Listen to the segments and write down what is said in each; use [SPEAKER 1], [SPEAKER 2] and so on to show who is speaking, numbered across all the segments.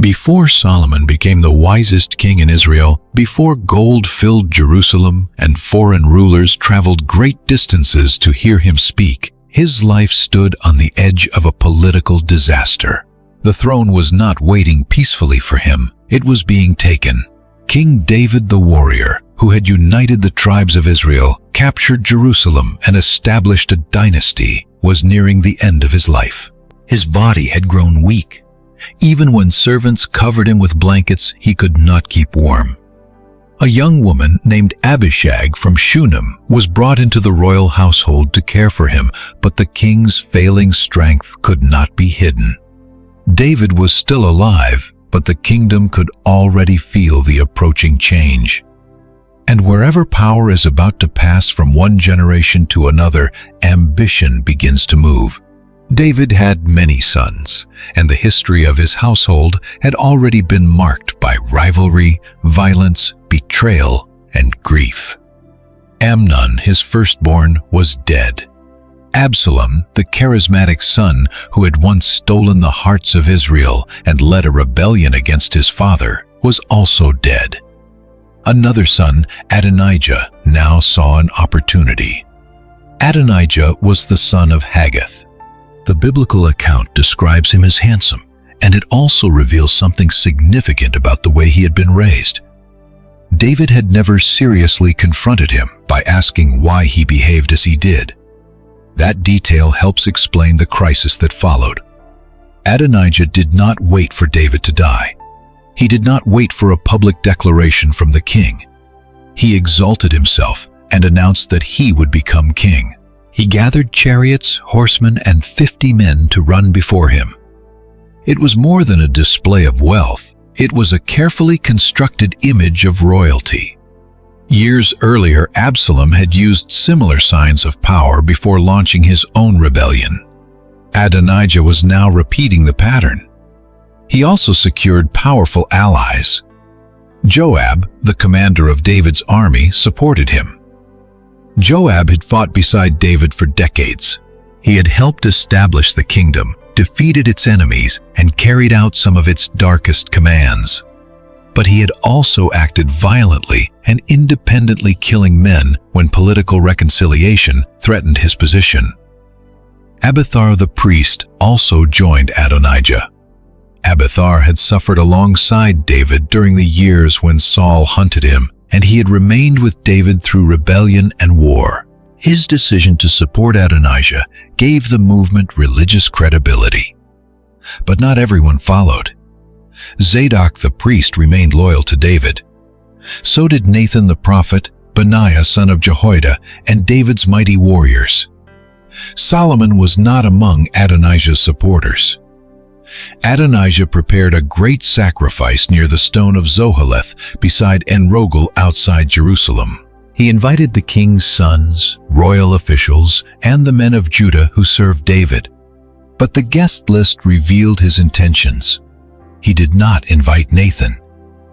[SPEAKER 1] Before Solomon became the wisest king in Israel, before gold filled Jerusalem and foreign rulers traveled great distances to hear him speak, his life stood on the edge of a political disaster. The throne was not waiting peacefully for him, it was being taken. King David the warrior, who had united the tribes of Israel, captured Jerusalem and established a dynasty, was nearing the end of his life. His body had grown weak. Even when servants covered him with blankets, he could not keep warm. A young woman named Abishag from Shunem was brought into the royal household to care for him, but the king's failing strength could not be hidden. David was still alive, but the kingdom could already feel the approaching change. And wherever power is about to pass from one generation to another, ambition begins to move. David had many sons, and the history of his household had already been marked by rivalry, violence, betrayal, and grief. Amnon, his firstborn, was dead. Absalom, the charismatic son who had once stolen the hearts of Israel and led a rebellion against his father, was also dead. Another son, Adonijah, now saw an opportunity. Adonijah was the son of Haggith. The biblical account describes him as handsome, and it also reveals something significant about the way he had been raised. David had never seriously confronted him by asking why he behaved as he did. That detail helps explain the crisis that followed. Adonijah did not wait for David to die. He did not wait for a public declaration from the king. He exalted himself and announced that he would become king. He gathered chariots, horsemen, and 50 men to run before him. It was more than a display of wealth. It was a carefully constructed image of royalty. Years earlier, Absalom had used similar signs of power before launching his own rebellion. Adonijah was now repeating the pattern. He also secured powerful allies. Joab, the commander of David's army, supported him. Joab had fought beside David for decades. He had helped establish the kingdom, defeated its enemies, and carried out some of its darkest commands. But he had also acted violently and independently, killing men when political reconciliation threatened his position. Abiathar the priest also joined Adonijah. Abiathar had suffered alongside David during the years when Saul hunted him, and he had remained with David through rebellion and war. His decision to support Adonijah gave the movement religious credibility. But not everyone followed. Zadok the priest remained loyal to David. So did Nathan the prophet, Benaiah son of Jehoiada, and David's mighty warriors. Solomon was not among Adonijah's supporters. Adonijah prepared a great sacrifice near the stone of Zoheleth beside En-Rogel outside Jerusalem. He invited the king's sons, royal officials, and the men of Judah who served David. But the guest list revealed his intentions. He did not invite Nathan.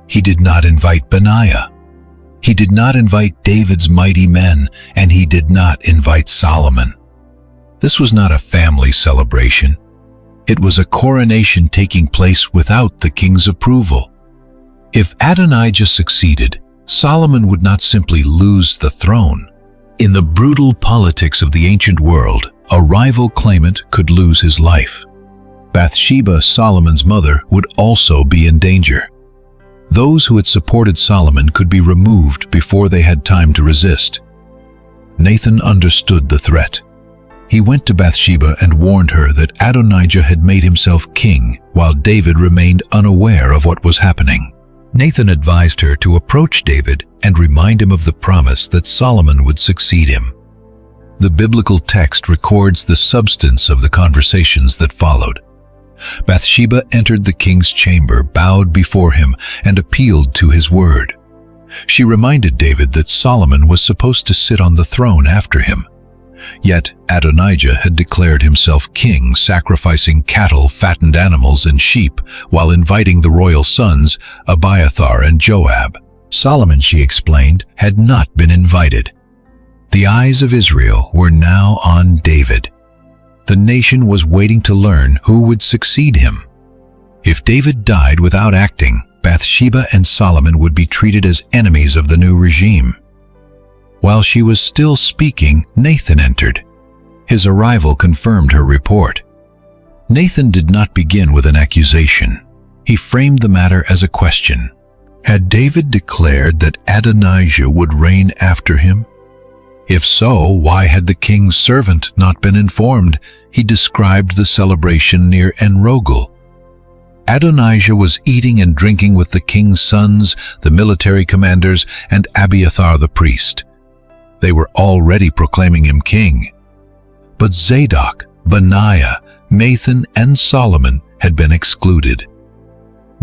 [SPEAKER 1] He did not invite Benaiah. He did not invite David's mighty men, and he did not invite Solomon. This was not a family celebration. It was a coronation taking place without the king's approval. If Adonijah succeeded, Solomon would not simply lose the throne. In the brutal politics of the ancient world, a rival claimant could lose his life. Bathsheba, Solomon's mother, would also be in danger. Those who had supported Solomon could be removed before they had time to resist. Nathan understood the threat. He went to Bathsheba and warned her that Adonijah had made himself king while David remained unaware of what was happening. Nathan advised her to approach David and remind him of the promise that Solomon would succeed him. The biblical text records the substance of the conversations that followed. Bathsheba entered the king's chamber, bowed before him, and appealed to his word. She reminded David that Solomon was supposed to sit on the throne after him. Yet Adonijah had declared himself king, sacrificing cattle, fattened animals, and sheep, while inviting the royal sons, Abiathar and Joab. Solomon, she explained, had not been invited. The eyes of Israel were now on David. The nation was waiting to learn who would succeed him. If David died without acting, Bathsheba and Solomon would be treated as enemies of the new regime. While she was still speaking, Nathan entered. His arrival confirmed her report. Nathan did not begin with an accusation. He framed the matter as a question. Had David declared that Adonijah would reign after him? If so, why had the king's servant not been informed? He described the celebration near En-Rogel. Adonijah was eating and drinking with the king's sons, the military commanders, and Abiathar the priest. They were already proclaiming him king. But Zadok, Benaiah, Nathan, and Solomon had been excluded.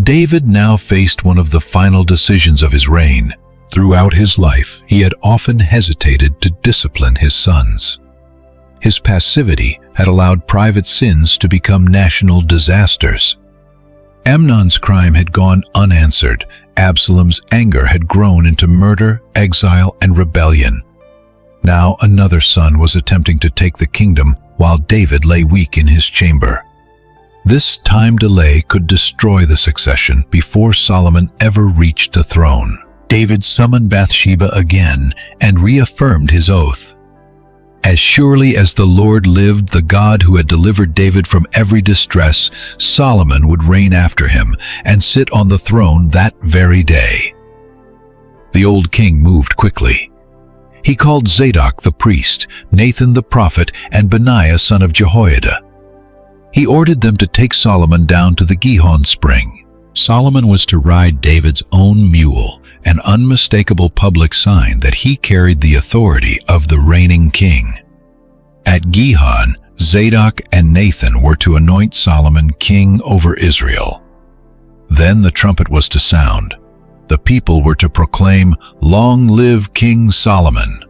[SPEAKER 1] David now faced one of the final decisions of his reign. Throughout his life, he had often hesitated to discipline his sons. His passivity had allowed private sins to become national disasters. Amnon's crime had gone unanswered. Absalom's anger had grown into murder, exile, and rebellion. Now another son was attempting to take the kingdom while David lay weak in his chamber. This time delay could destroy the succession before Solomon ever reached the throne. David summoned Bathsheba again and reaffirmed his oath. As surely as the Lord lived, the God who had delivered David from every distress, Solomon would reign after him and sit on the throne that very day. The old king moved quickly. He called Zadok the priest, Nathan the prophet, and Benaiah son of Jehoiada. He ordered them to take Solomon down to the Gihon spring. Solomon was to ride David's own mule, an unmistakable public sign that he carried the authority of the reigning king. At Gihon, Zadok and Nathan were to anoint Solomon king over Israel. Then the trumpet was to sound. The people were to proclaim, "Long live King Solomon."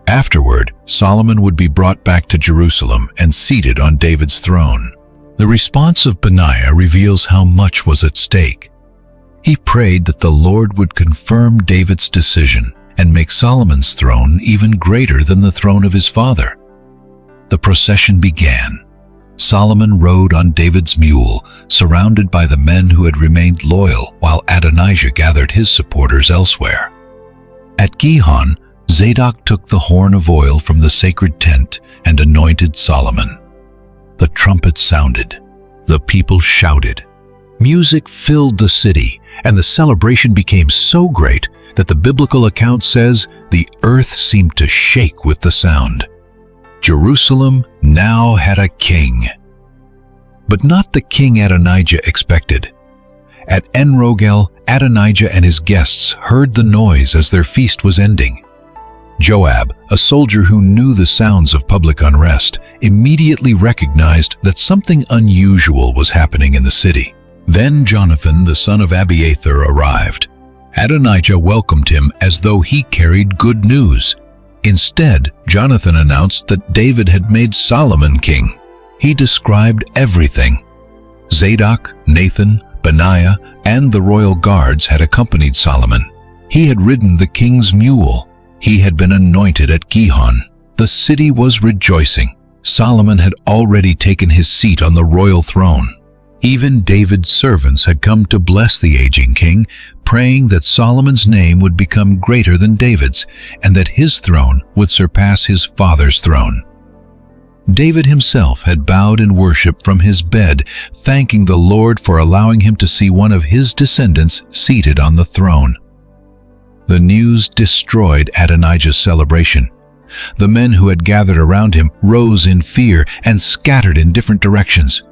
[SPEAKER 1] Afterward, Solomon would be brought back to Jerusalem and seated on David's throne. The response of Benaiah reveals how much was at stake. He prayed that the Lord would confirm David's decision and make Solomon's throne even greater than the throne of his father. The procession began. Solomon rode on David's mule, surrounded by the men who had remained loyal, while Adonijah gathered his supporters elsewhere. At Gihon, Zadok took the horn of oil from the sacred tent and anointed Solomon. The trumpet sounded. The people shouted. Music filled the city, and the celebration became so great that the biblical account says the earth seemed to shake with the sound. Jerusalem now had a king. But not the king Adonijah expected. At En-Rogel, Adonijah and his guests heard the noise as their feast was ending. Joab, a soldier who knew the sounds of public unrest, immediately recognized that something unusual was happening in the city. Then Jonathan, the son of Abiathar, arrived. Adonijah welcomed him as though he carried good news. Instead, Jonathan announced that David had made Solomon king. He described everything. Zadok, Nathan, Benaiah, and the royal guards had accompanied Solomon. He had ridden the king's mule. He had been anointed at Gihon. The city was rejoicing. Solomon had already taken his seat on the royal throne. Even David's servants had come to bless the aging king, praying that Solomon's name would become greater than David's, and that his throne would surpass his father's throne. David himself had bowed in worship from his bed, thanking the Lord for allowing him to see one of his descendants seated on the throne. The news destroyed Adonijah's celebration. The men who had gathered around him rose in fear and scattered in different directions.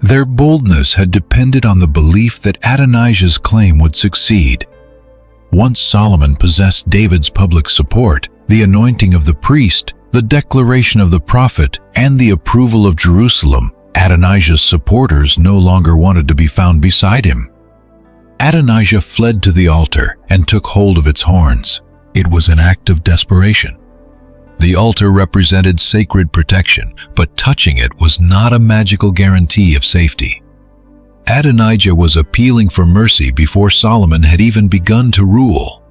[SPEAKER 1] Their boldness had depended on the belief that Adonijah's claim would succeed. Once Solomon possessed David's public support, the anointing of the priest, the declaration of the prophet, and the approval of Jerusalem, Adonijah's supporters no longer wanted to be found beside him. Adonijah fled to the altar and took hold of its horns. It was an act of desperation. The altar represented sacred protection, but touching it was not a magical guarantee of safety. Adonijah was appealing for mercy before Solomon had even begun to rule.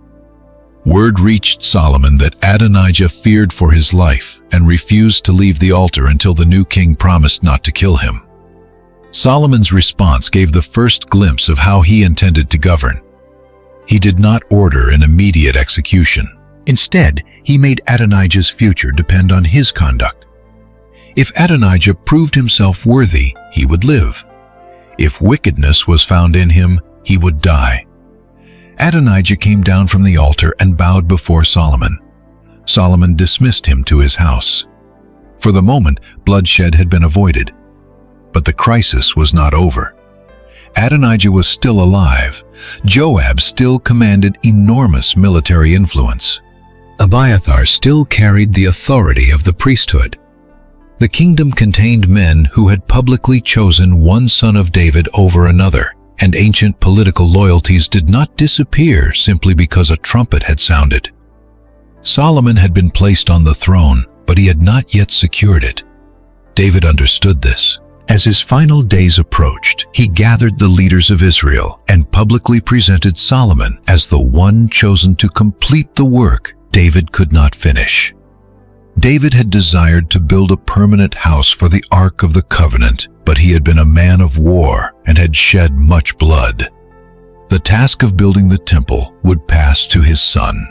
[SPEAKER 1] Word reached Solomon that Adonijah feared for his life and refused to leave the altar until the new king promised not to kill him. Solomon's response gave the first glimpse of how he intended to govern. He did not order an immediate execution. Instead, he made Adonijah's future depend on his conduct. If Adonijah proved himself worthy, he would live. If wickedness was found in him, he would die. Adonijah came down from the altar and bowed before Solomon. Solomon dismissed him to his house. For the moment, bloodshed had been avoided. But the crisis was not over. Adonijah was still alive. Joab still commanded enormous military influence. Abiathar still carried the authority of the priesthood. The kingdom contained men who had publicly chosen one son of David over another, and ancient political loyalties did not disappear simply because a trumpet had sounded. Solomon had been placed on the throne, but he had not yet secured it. David understood this. As his final days approached, he gathered the leaders of Israel and publicly presented Solomon as the one chosen to complete the work David could not finish. David had desired to build a permanent house for the Ark of the Covenant, but he had been a man of war and had shed much blood. The task of building the temple would pass to his son.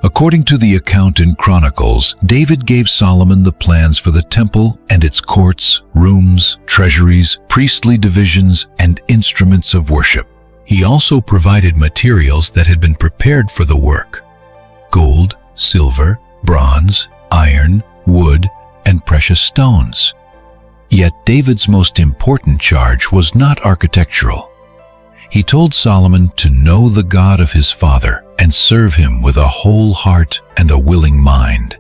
[SPEAKER 1] According to the account in Chronicles, David gave Solomon the plans for the temple and its courts, rooms, treasuries, priestly divisions, and instruments of worship. He also provided materials that had been prepared for the work: gold, silver, bronze, iron, wood, and precious stones. Yet David's most important charge was not architectural. He told Solomon to know the God of his father and serve him with a whole heart and a willing mind.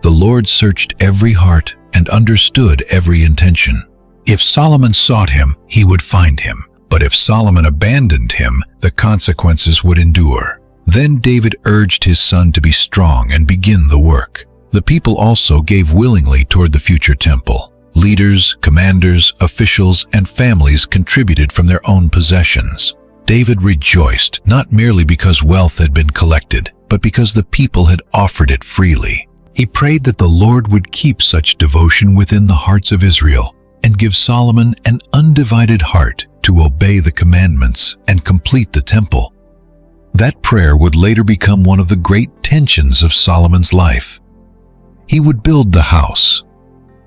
[SPEAKER 1] The Lord searched every heart and understood every intention. If Solomon sought him, he would find him. But if Solomon abandoned him, the consequences would endure. Then David urged his son to be strong and begin the work. The people also gave willingly toward the future temple. Leaders, commanders, officials, and families contributed from their own possessions. David rejoiced, not merely because wealth had been collected, but because the people had offered it freely. He prayed that the Lord would keep such devotion within the hearts of Israel and give Solomon an undivided heart to obey the commandments and complete the temple. That prayer would later become one of the great tensions of Solomon's life. He would build the house,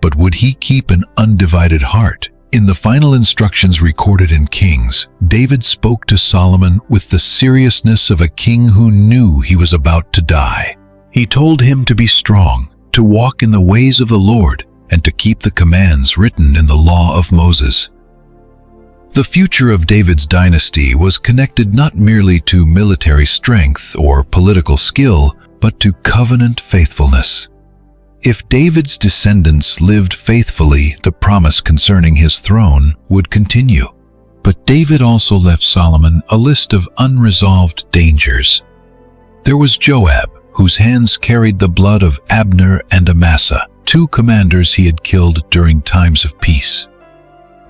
[SPEAKER 1] but would he keep an undivided heart? In the final instructions recorded in Kings, David spoke to Solomon with the seriousness of a king who knew he was about to die. He told him to be strong, to walk in the ways of the Lord, and to keep the commands written in the law of Moses. The future of David's dynasty was connected not merely to military strength or political skill, but to covenant faithfulness. If David's descendants lived faithfully, the promise concerning his throne would continue. But David also left Solomon a list of unresolved dangers. There was Joab, whose hands carried the blood of Abner and Amasa, two commanders he had killed during times of peace.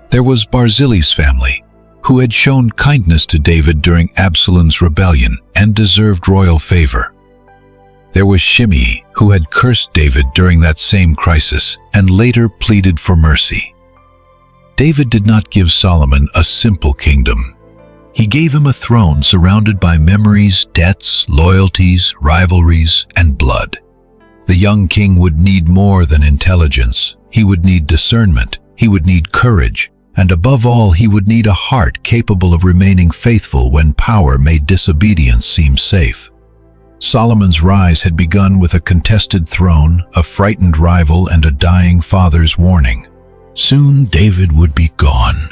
[SPEAKER 1] There was Barzillai's family, who had shown kindness to David during Absalom's rebellion and deserved royal favor. There was Shimei, who had cursed David during that same crisis and later pleaded for mercy. David did not give Solomon a simple kingdom. He gave him a throne surrounded by memories, debts, loyalties, rivalries, and blood. The young king would need more than intelligence. He would need discernment. He would need courage. And above all, he would need a heart capable of remaining faithful when power made disobedience seem safe. Solomon's rise had begun with a contested throne, a frightened rival, and a dying father's warning. Soon David would be gone.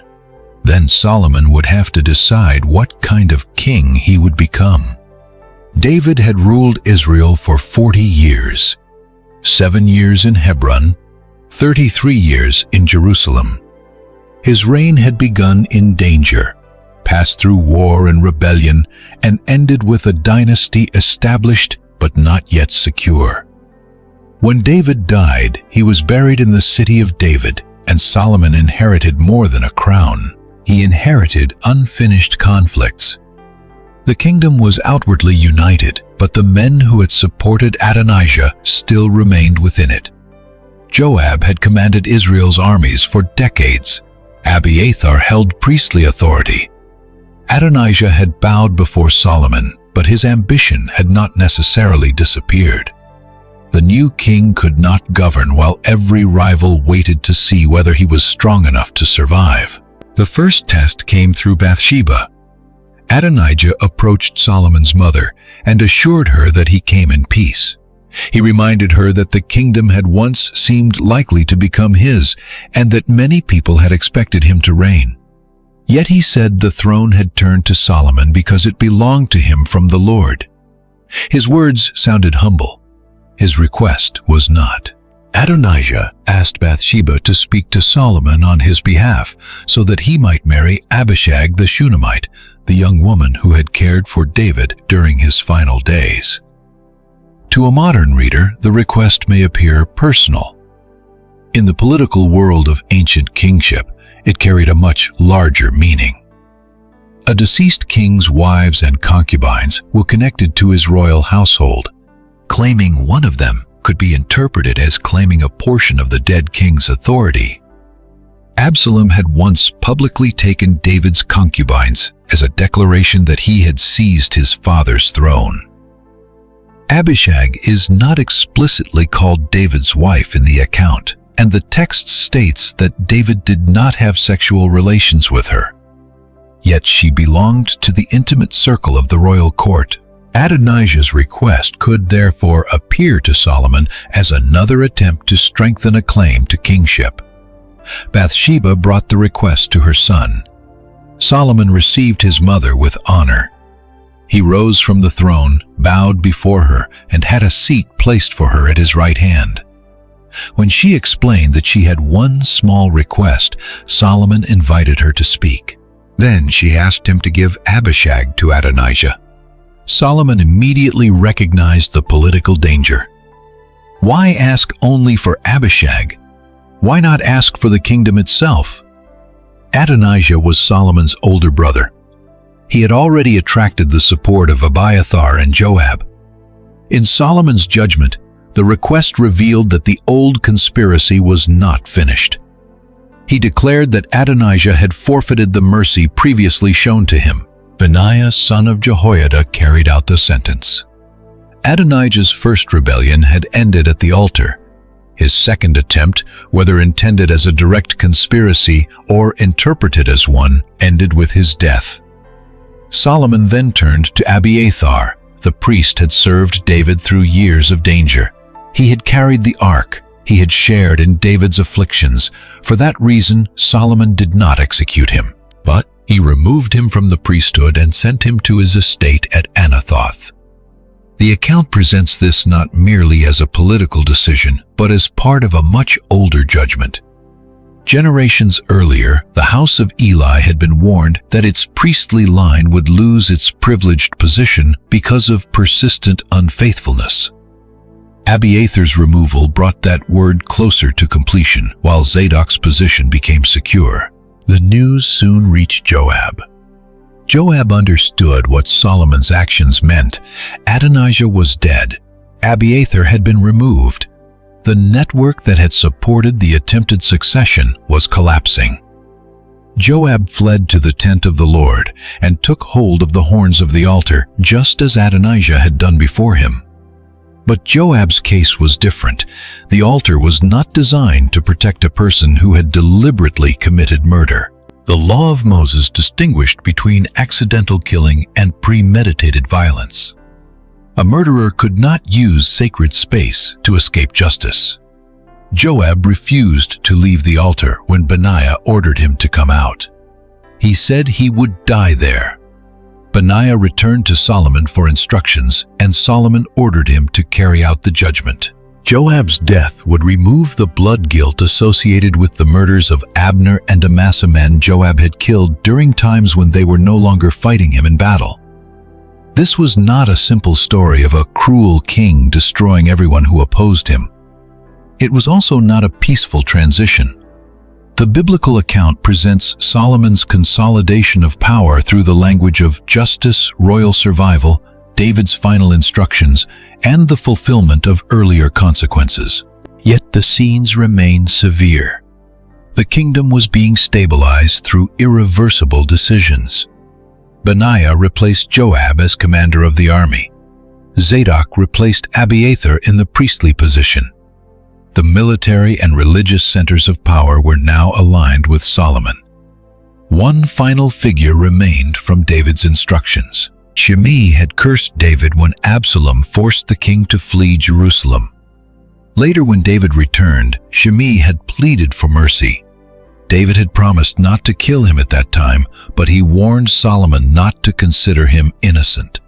[SPEAKER 1] Then Solomon would have to decide what kind of king he would become. David had ruled Israel for 40 years, 7 years in Hebron, 33 years in Jerusalem. His reign had begun in danger, passed through war and rebellion, and ended with a dynasty established but not yet secure. When David died, he was buried in the city of David, and Solomon inherited more than a crown. He inherited unfinished conflicts. The kingdom was outwardly united, but the men who had supported Adonijah still remained within it. Joab had commanded Israel's armies for decades, Abiathar held priestly authority. Adonijah had bowed before Solomon, but his ambition had not necessarily disappeared. The new king could not govern while every rival waited to see whether he was strong enough to survive. The first test came through Bathsheba. Adonijah approached Solomon's mother and assured her that he came in peace. He reminded her that the kingdom had once seemed likely to become his, and that many people had expected him to reign. Yet he said the throne had turned to Solomon because it belonged to him from the Lord. His words sounded humble. His request was not. Adonijah asked Bathsheba to speak to Solomon on his behalf so that he might marry Abishag the Shunammite, the young woman who had cared for David during his final days. To a modern reader, the request may appear personal. In the political world of ancient kingship, it carried a much larger meaning. A deceased king's wives and concubines were connected to his royal household. Claiming one of them could be interpreted as claiming a portion of the dead king's authority. Absalom had once publicly taken David's concubines as a declaration that he had seized his father's throne. Abishag is not explicitly called David's wife in the account, and the text states that David did not have sexual relations with her. Yet she belonged to the intimate circle of the royal court. Adonijah's request could therefore appear to Solomon as another attempt to strengthen a claim to kingship. Bathsheba brought the request to her son. Solomon received his mother with honor. He rose from the throne, bowed before her, and had a seat placed for her at his right hand. When she explained that she had one small request, Solomon invited her to speak. Then she asked him to give Abishag to Adonijah. Solomon immediately recognized the political danger. Why ask only for Abishag? Why not ask for the kingdom itself? Adonijah was Solomon's older brother. He had already attracted the support of Abiathar and Joab. In Solomon's judgment, the request revealed that the old conspiracy was not finished. He declared that Adonijah had forfeited the mercy previously shown to him. Benaiah, son of Jehoiada, carried out the sentence. Adonijah's first rebellion had ended at the altar. His second attempt, whether intended as a direct conspiracy or interpreted as one, ended with his death. Solomon then turned to Abiathar. The priest had served David through years of danger. He had carried the ark. He had shared in David's afflictions. For that reason, Solomon did not execute him, but he removed him from the priesthood and sent him to his estate at Anathoth. The account presents this not merely as a political decision, but as part of a much older judgment. Generations earlier, the house of Eli had been warned that its priestly line would lose its privileged position because of persistent unfaithfulness. Abiathar's removal brought that word closer to completion, while Zadok's position became secure. The news soon reached Joab. Joab understood what Solomon's actions meant. Adonijah was dead. Abiathar had been removed. The network that had supported the attempted succession was collapsing. Joab fled to the tent of the Lord and took hold of the horns of the altar, just as Adonijah had done before him. But Joab's case was different. The altar was not designed to protect a person who had deliberately committed murder. The law of Moses distinguished between accidental killing and premeditated violence. A murderer could not use sacred space to escape justice. Joab refused to leave the altar when Benaiah ordered him to come out. He said he would die there. Benaiah returned to Solomon for instructions, and Solomon ordered him to carry out the judgment. Joab's death would remove the blood guilt associated with the murders of Abner and Amasa, men Joab had killed during times when they were no longer fighting him in battle. This was not a simple story of a cruel king destroying everyone who opposed him. It was also not a peaceful transition. The biblical account presents Solomon's consolidation of power through the language of justice, royal survival, David's final instructions, and the fulfillment of earlier consequences. Yet the scenes remain severe. The kingdom was being stabilized through irreversible decisions. Benaiah replaced Joab as commander of the army. Zadok replaced Abiathar in the priestly position. The military and religious centers of power were now aligned with Solomon. One final figure remained from David's instructions. Shimei had cursed David when Absalom forced the king to flee Jerusalem. Later, when David returned, Shimei had pleaded for mercy. David had promised not to kill him at that time, but he warned Solomon not to consider him innocent.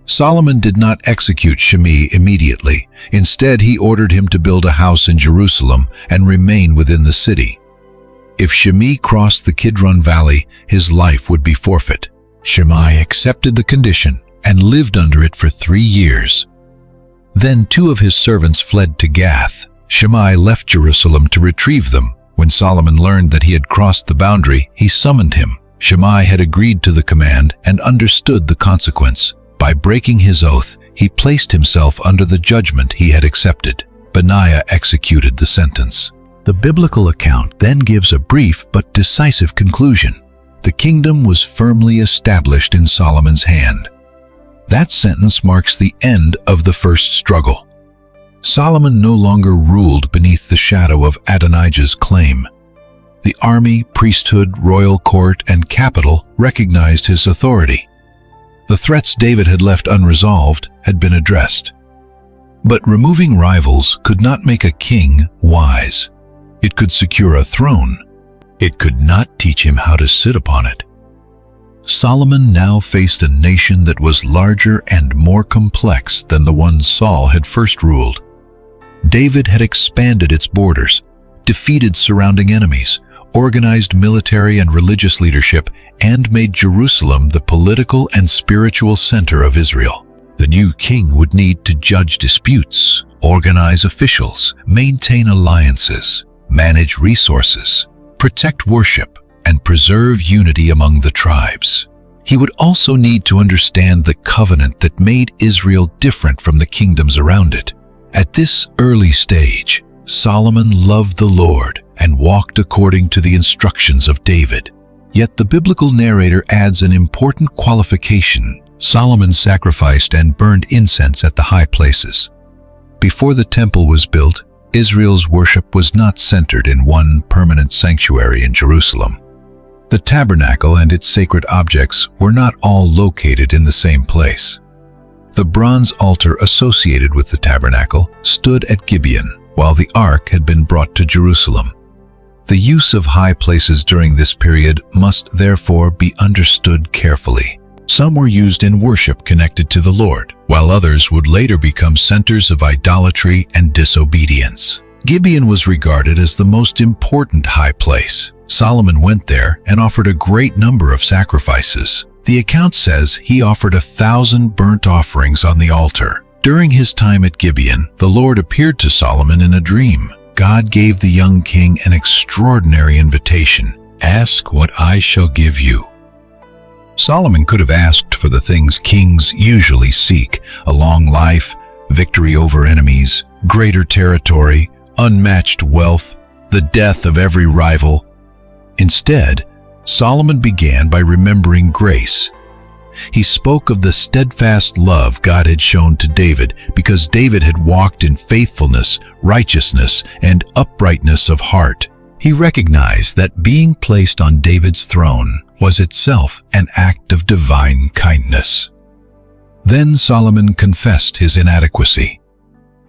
[SPEAKER 1] Solomon did not execute Shimei immediately. Instead, he ordered him to build a house in Jerusalem and remain within the city. If Shimei crossed the Kidron Valley, his life would be forfeit. Shimei accepted the condition and lived under it for 3 years. Then 2 of his servants fled to Gath. Shimei left Jerusalem to retrieve them. When Solomon learned that he had crossed the boundary, he summoned him. Shimei had agreed to the command and understood the consequence. By breaking his oath, he placed himself under the judgment he had accepted. Benaiah executed the sentence. The biblical account then gives a brief but decisive conclusion. The kingdom was firmly established in Solomon's hand. That sentence marks the end of the first struggle. Solomon no longer ruled beneath the shadow of Adonijah's claim. The army, priesthood, royal court, and capital recognized his authority. The threats David had left unresolved had been addressed. But removing rivals could not make a king wise. It could secure a throne. It could not teach him how to sit upon it. Solomon now faced a nation that was larger and more complex than the one Saul had first ruled. David had expanded its borders, defeated surrounding enemies, organized military and religious leadership, and made Jerusalem the political and spiritual center of Israel. The new king would need to judge disputes, organize officials, maintain alliances, manage resources, protect worship, and preserve unity among the tribes. He would also need to understand the covenant that made Israel different from the kingdoms around it. At this early stage, Solomon loved the Lord and walked according to the instructions of David. Yet the biblical narrator adds an important qualification. Solomon sacrificed and burned incense at the high places. Before the temple was built, Israel's worship was not centered in one permanent sanctuary in Jerusalem. The tabernacle and its sacred objects were not all located in the same place. The bronze altar associated with the tabernacle stood at Gibeon, while the ark had been brought to Jerusalem. The use of high places during this period must therefore be understood carefully. Some were used in worship connected to the Lord, while others would later become centers of idolatry and disobedience. Gibeon was regarded as the most important high place. Solomon went there and offered a great number of sacrifices. The account says he offered 1,000 burnt offerings on the altar. During his time at Gibeon, the Lord appeared to Solomon in a dream. God gave the young king an extraordinary invitation. "Ask what I shall give you." Solomon could have asked for the things kings usually seek: a long life, victory over enemies, greater territory, unmatched wealth, the death of every rival. Instead, Solomon began by remembering grace. He spoke of the steadfast love God had shown to David because David had walked in faithfulness, righteousness, and uprightness of heart. He recognized that being placed on David's throne was itself an act of divine kindness. Then Solomon confessed his inadequacy.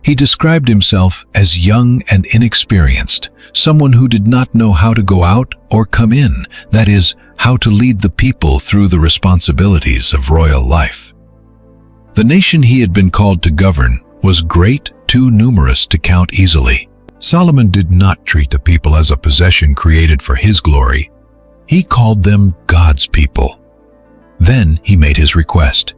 [SPEAKER 1] He described himself as young and inexperienced, someone who did not know how to go out or come in, that is, how to lead the people through the responsibilities of royal life. The nation he had been called to govern was great, too numerous to count easily. Solomon did not treat the people as a possession created for his glory. He called them God's people. Then he made his request.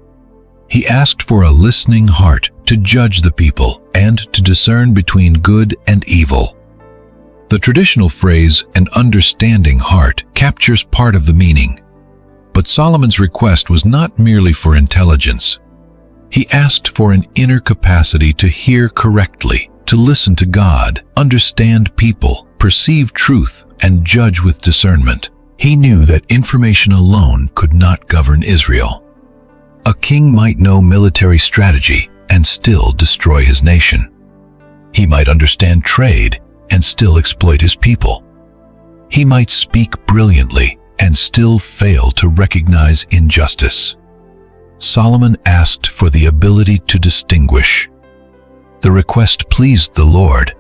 [SPEAKER 1] He asked for a listening heart to judge the people and to discern between good and evil. The traditional phrase, "an understanding heart," captures part of the meaning. But Solomon's request was not merely for intelligence. He asked for an inner capacity to hear correctly, to listen to God, understand people, perceive truth and judge with discernment. He knew that information alone could not govern Israel. A king might know military strategy and still destroy his nation. He might understand trade and still exploit his people. He might speak brilliantly and still fail to recognize injustice. Solomon asked for the ability to distinguish. The request pleased the Lord.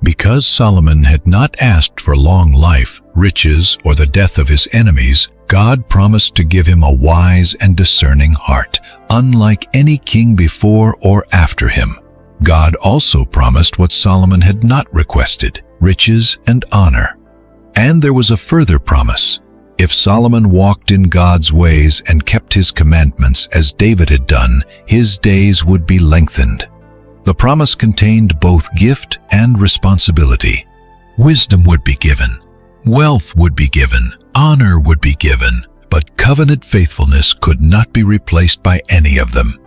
[SPEAKER 1] Because Solomon had not asked for long life, riches, or the death of his enemies, God promised to give him a wise and discerning heart, unlike any king before or after him. God also promised what Solomon had not requested, riches and honor. And there was a further promise. If Solomon walked in God's ways and kept his commandments as David had done, his days would be lengthened. The promise contained both gift and responsibility. Wisdom would be given, wealth would be given, honor would be given, but covenant faithfulness could not be replaced by any of them.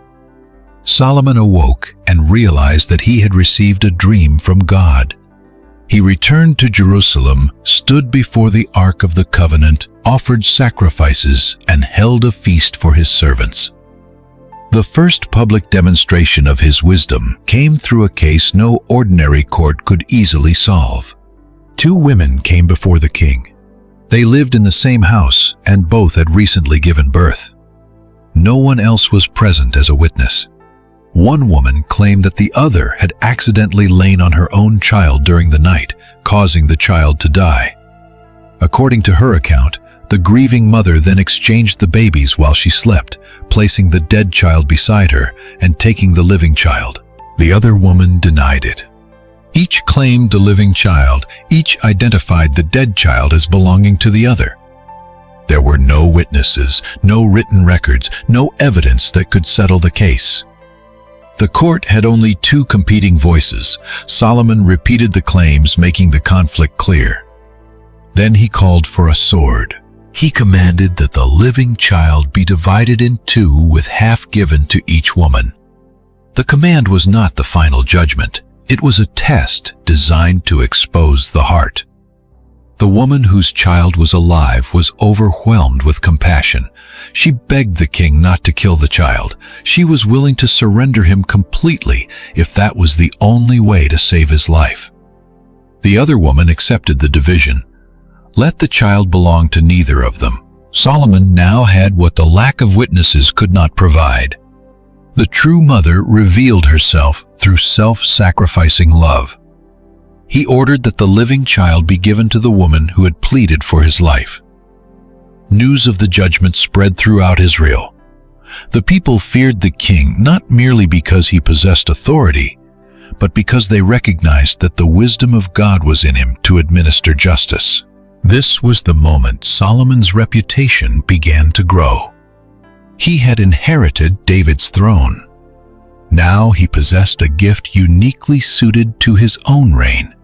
[SPEAKER 1] Solomon awoke and realized that he had received a dream from God. He returned to Jerusalem, stood before the Ark of the Covenant, offered sacrifices, and held a feast for his servants. The first public demonstration of his wisdom came through a case no ordinary court could easily solve. Two women came before the king. They lived in the same house, and both had recently given birth. No one else was present as a witness. One woman claimed that the other had accidentally lain on her own child during the night, causing the child to die. According to her account, the grieving mother then exchanged the babies while she slept, placing the dead child beside her and taking the living child. The other woman denied it. Each claimed the living child, each identified the dead child as belonging to the other. There were no witnesses, no written records, no evidence that could settle the case. The court had only two competing voices. Solomon repeated the claims, making the conflict clear. Then he called for a sword. He commanded that the living child be divided in two with half given to each woman. The command was not the final judgment. It was a test designed to expose the heart. The woman whose child was alive was overwhelmed with compassion. She begged the king not to kill the child. She was willing to surrender him completely if that was the only way to save his life. The other woman accepted the division. Let the child belong to neither of them. Solomon now had what the lack of witnesses could not provide. The true mother revealed herself through self-sacrificing love. He ordered that the living child be given to the woman who had pleaded for his life. News of the judgment spread throughout Israel. The people feared the king not merely because he possessed authority, but because they recognized that the wisdom of God was in him to administer justice. This was the moment Solomon's reputation began to grow. He had inherited David's throne. Now he possessed a gift uniquely suited to his own reign.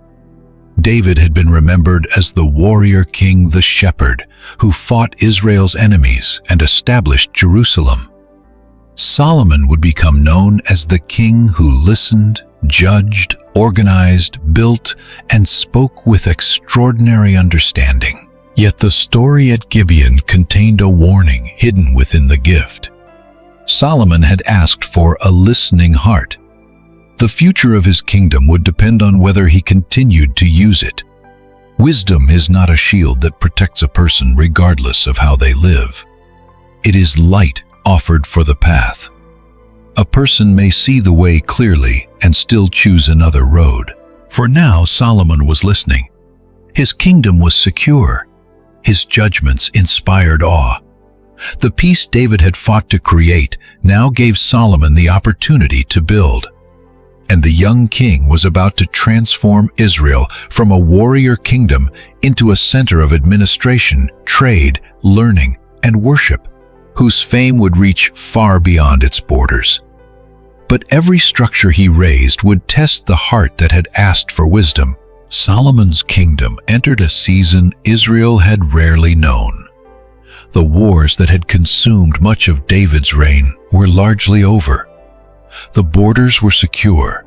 [SPEAKER 1] David had been remembered as the warrior king, the shepherd, who fought Israel's enemies and established Jerusalem. Solomon would become known as the king who listened, judged, organized, built, and spoke with extraordinary understanding. Yet the story at Gibeon contained a warning hidden within the gift. Solomon had asked for a listening heart. The future of his kingdom would depend on whether he continued to use it. Wisdom is not a shield that protects a person regardless of how they live. It is light offered for the path. A person may see the way clearly and still choose another road. For now, Solomon was listening. His kingdom was secure. His judgments inspired awe. The peace David had fought to create now gave Solomon the opportunity to build. And the young king was about to transform Israel from a warrior kingdom into a center of administration, trade, learning, and worship, whose fame would reach far beyond its borders. But every structure he raised would test the heart that had asked for wisdom. Solomon's kingdom entered a season Israel had rarely known. The wars that had consumed much of David's reign were largely over. The borders were secure.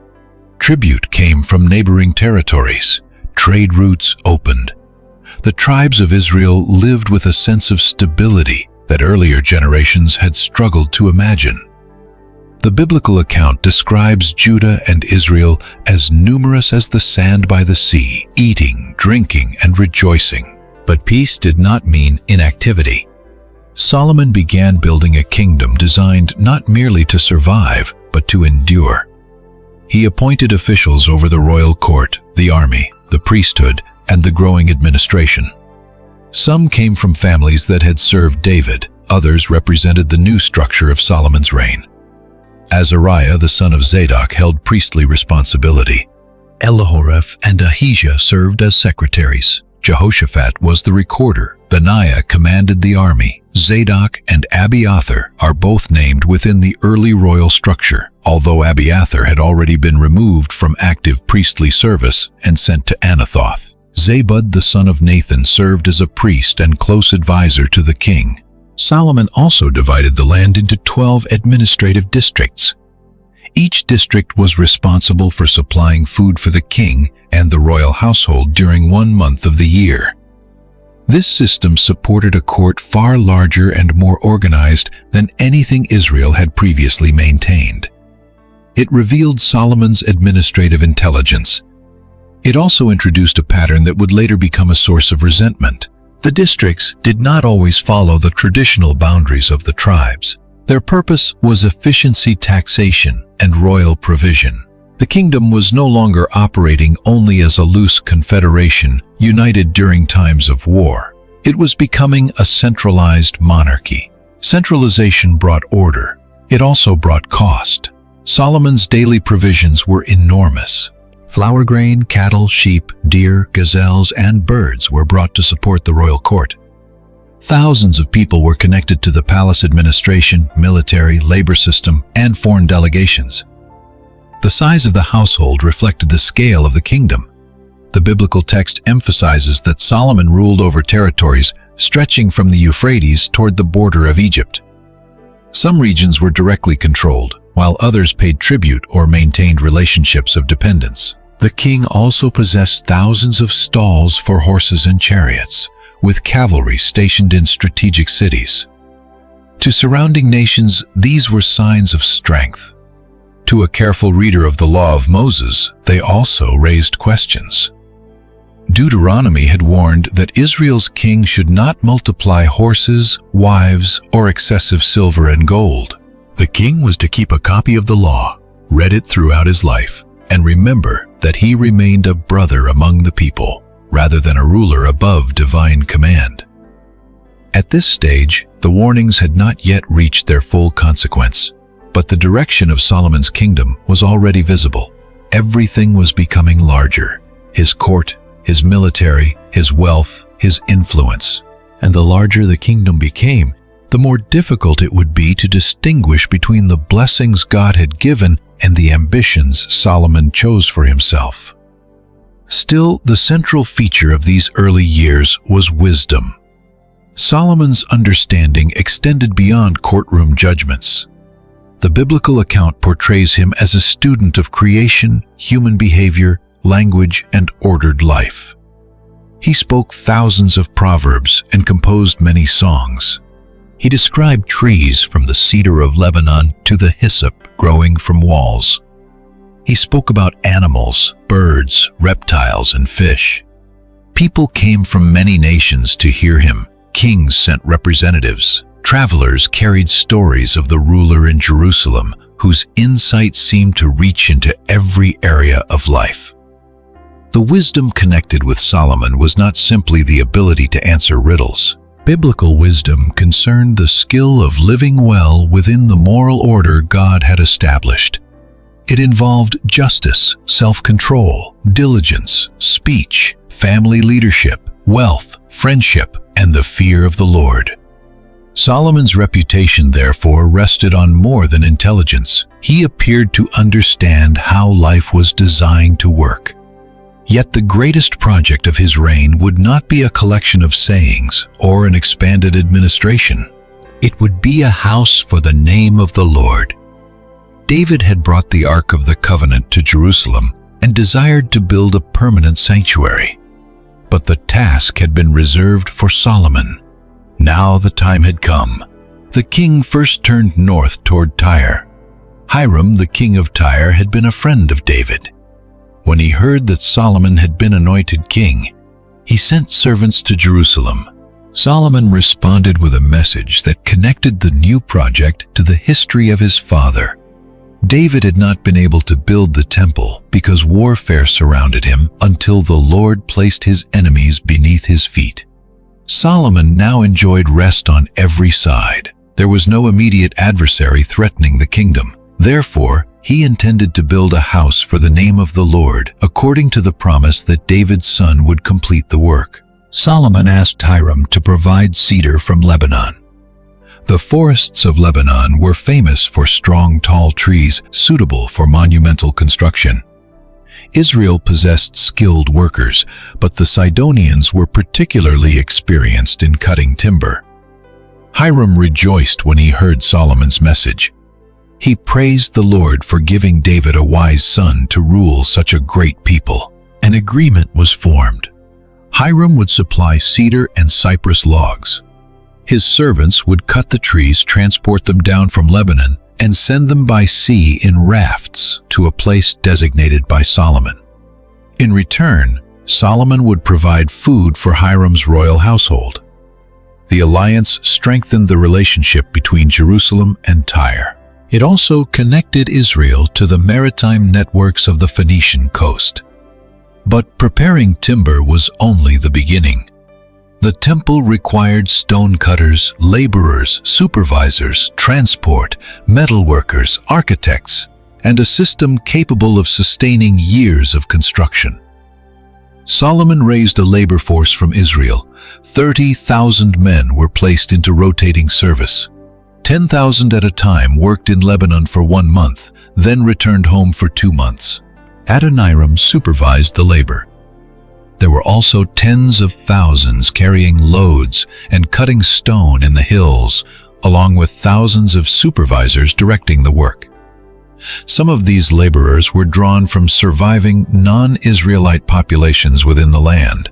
[SPEAKER 1] Tribute came from neighboring territories. trade routes opened. The tribes of Israel lived with a sense of stability that earlier generations had struggled to imagine. The biblical account describes Judah and Israel as numerous as the sand by the sea, eating, drinking, and rejoicing. But peace did not mean inactivity. Solomon began building a kingdom designed not merely to survive, but to endure. He appointed officials over the royal court, the army, the priesthood, and the growing administration. Some came from families that had served David, others represented the new structure of Solomon's reign. Azariah, the son of Zadok, held priestly responsibility. Elihoreph and Ahijah served as secretaries. Jehoshaphat was the recorder. Benaiah commanded the army. Zadok and Abiathar are both named within the early royal structure, although Abiathar had already been removed from active priestly service and sent to Anathoth. Zabud, the son of Nathan, served as a priest and close advisor to the king. Solomon also divided the land into 12 administrative districts. Each district was responsible for supplying food for the king and the royal household during 1 month of the year. This system supported a court far larger and more organized than anything Israel had previously maintained. It revealed Solomon's administrative intelligence. It also introduced a pattern that would later become a source of resentment. The districts did not always follow the traditional boundaries of the tribes. Their purpose was efficiency, taxation, and royal provision. The kingdom was no longer operating only as a loose confederation united during times of war. It was becoming a centralized monarchy. Centralization brought order. It also brought cost. Solomon's daily provisions were enormous. Flour grain, cattle, sheep, deer, gazelles, and birds were brought to support the royal court. Thousands of people were connected to the palace administration, military, labor system, and foreign delegations. The size of the household reflected the scale of the kingdom. The biblical text emphasizes that Solomon ruled over territories stretching from the Euphrates toward the border of Egypt. Some regions were directly controlled, while others paid tribute or maintained relationships of dependence. The king also possessed thousands of stalls for horses and chariots, with cavalry stationed in strategic cities. To surrounding nations, these were signs of strength. To a careful reader of the law of Moses, they also raised questions. Deuteronomy had warned that Israel's king should not multiply horses, wives, or excessive silver and gold. The king was to keep a copy of the law, read it throughout his life, and remember that he remained a brother among the people, rather than a ruler above divine command. At this stage, the warnings had not yet reached their full consequence, but the direction of Solomon's kingdom was already visible. Everything was becoming larger: his court, his military, his wealth, his influence. And the larger the kingdom became, the more difficult it would be to distinguish between the blessings God had given and the ambitions Solomon chose for himself. Still, the central feature of these early years was wisdom. Solomon's understanding extended beyond courtroom judgments. The biblical account portrays him as a student of creation, human behavior, language, and ordered life. He spoke thousands of proverbs and composed many songs. He described trees from the cedar of Lebanon to the hyssop growing from walls. He spoke about animals, birds, reptiles, and fish. People came from many nations to hear him. Kings sent representatives. Travelers carried stories of the ruler in Jerusalem, whose insight seemed to reach into every area of life. The wisdom connected with Solomon was not simply the ability to answer riddles. Biblical wisdom concerned the skill of living well within the moral order God had established. It involved justice, self-control, diligence, speech, family leadership, wealth, friendship, and the fear of the Lord. Solomon's reputation, therefore, rested on more than intelligence. He appeared to understand how life was designed to work. Yet the greatest project of his reign would not be a collection of sayings or an expanded administration. It would be a house for the name of the Lord. David had brought the Ark of the Covenant to Jerusalem, and desired to build a permanent sanctuary. But the task had been reserved for Solomon. Now the time had come. The king first turned north toward Tyre. Hiram, the king of Tyre, had been a friend of David. When he heard that Solomon had been anointed king, he sent servants to Jerusalem. Solomon responded with a message that connected the new project to the history of his father. David had not been able to build the temple because warfare surrounded him until the Lord placed his enemies beneath his feet. Solomon now enjoyed rest on every side. There was no immediate adversary threatening the kingdom. Therefore, he intended to build a house for the name of the Lord, according to the promise that David's son would complete the work. Solomon asked Hiram to provide cedar from Lebanon. The forests of Lebanon were famous for strong, tall trees suitable for monumental construction. Israel possessed skilled workers, but the Sidonians were particularly experienced in cutting timber. Hiram rejoiced when he heard Solomon's message. He praised the Lord for giving David a wise son to rule such a great people. An agreement was formed. Hiram would supply cedar and cypress logs. His servants would cut the trees, transport them down from Lebanon, and send them by sea in rafts to a place designated by Solomon. In return, Solomon would provide food for Hiram's royal household. The alliance strengthened the relationship between Jerusalem and Tyre. It also connected Israel to the maritime networks of the Phoenician coast. But preparing timber was only the beginning. The temple required stone cutters, laborers, supervisors, transport, metalworkers, architects, and a system capable of sustaining years of construction. Solomon raised a labor force from Israel. 30,000 men were placed into rotating service. 10,000 at a time worked in Lebanon for 1 month, then returned home for 2 months. Adonijah supervised the labor. There were also tens of thousands carrying loads and cutting stone in the hills, along with thousands of supervisors directing the work. Some of these laborers were drawn from surviving non-Israelite populations within the land.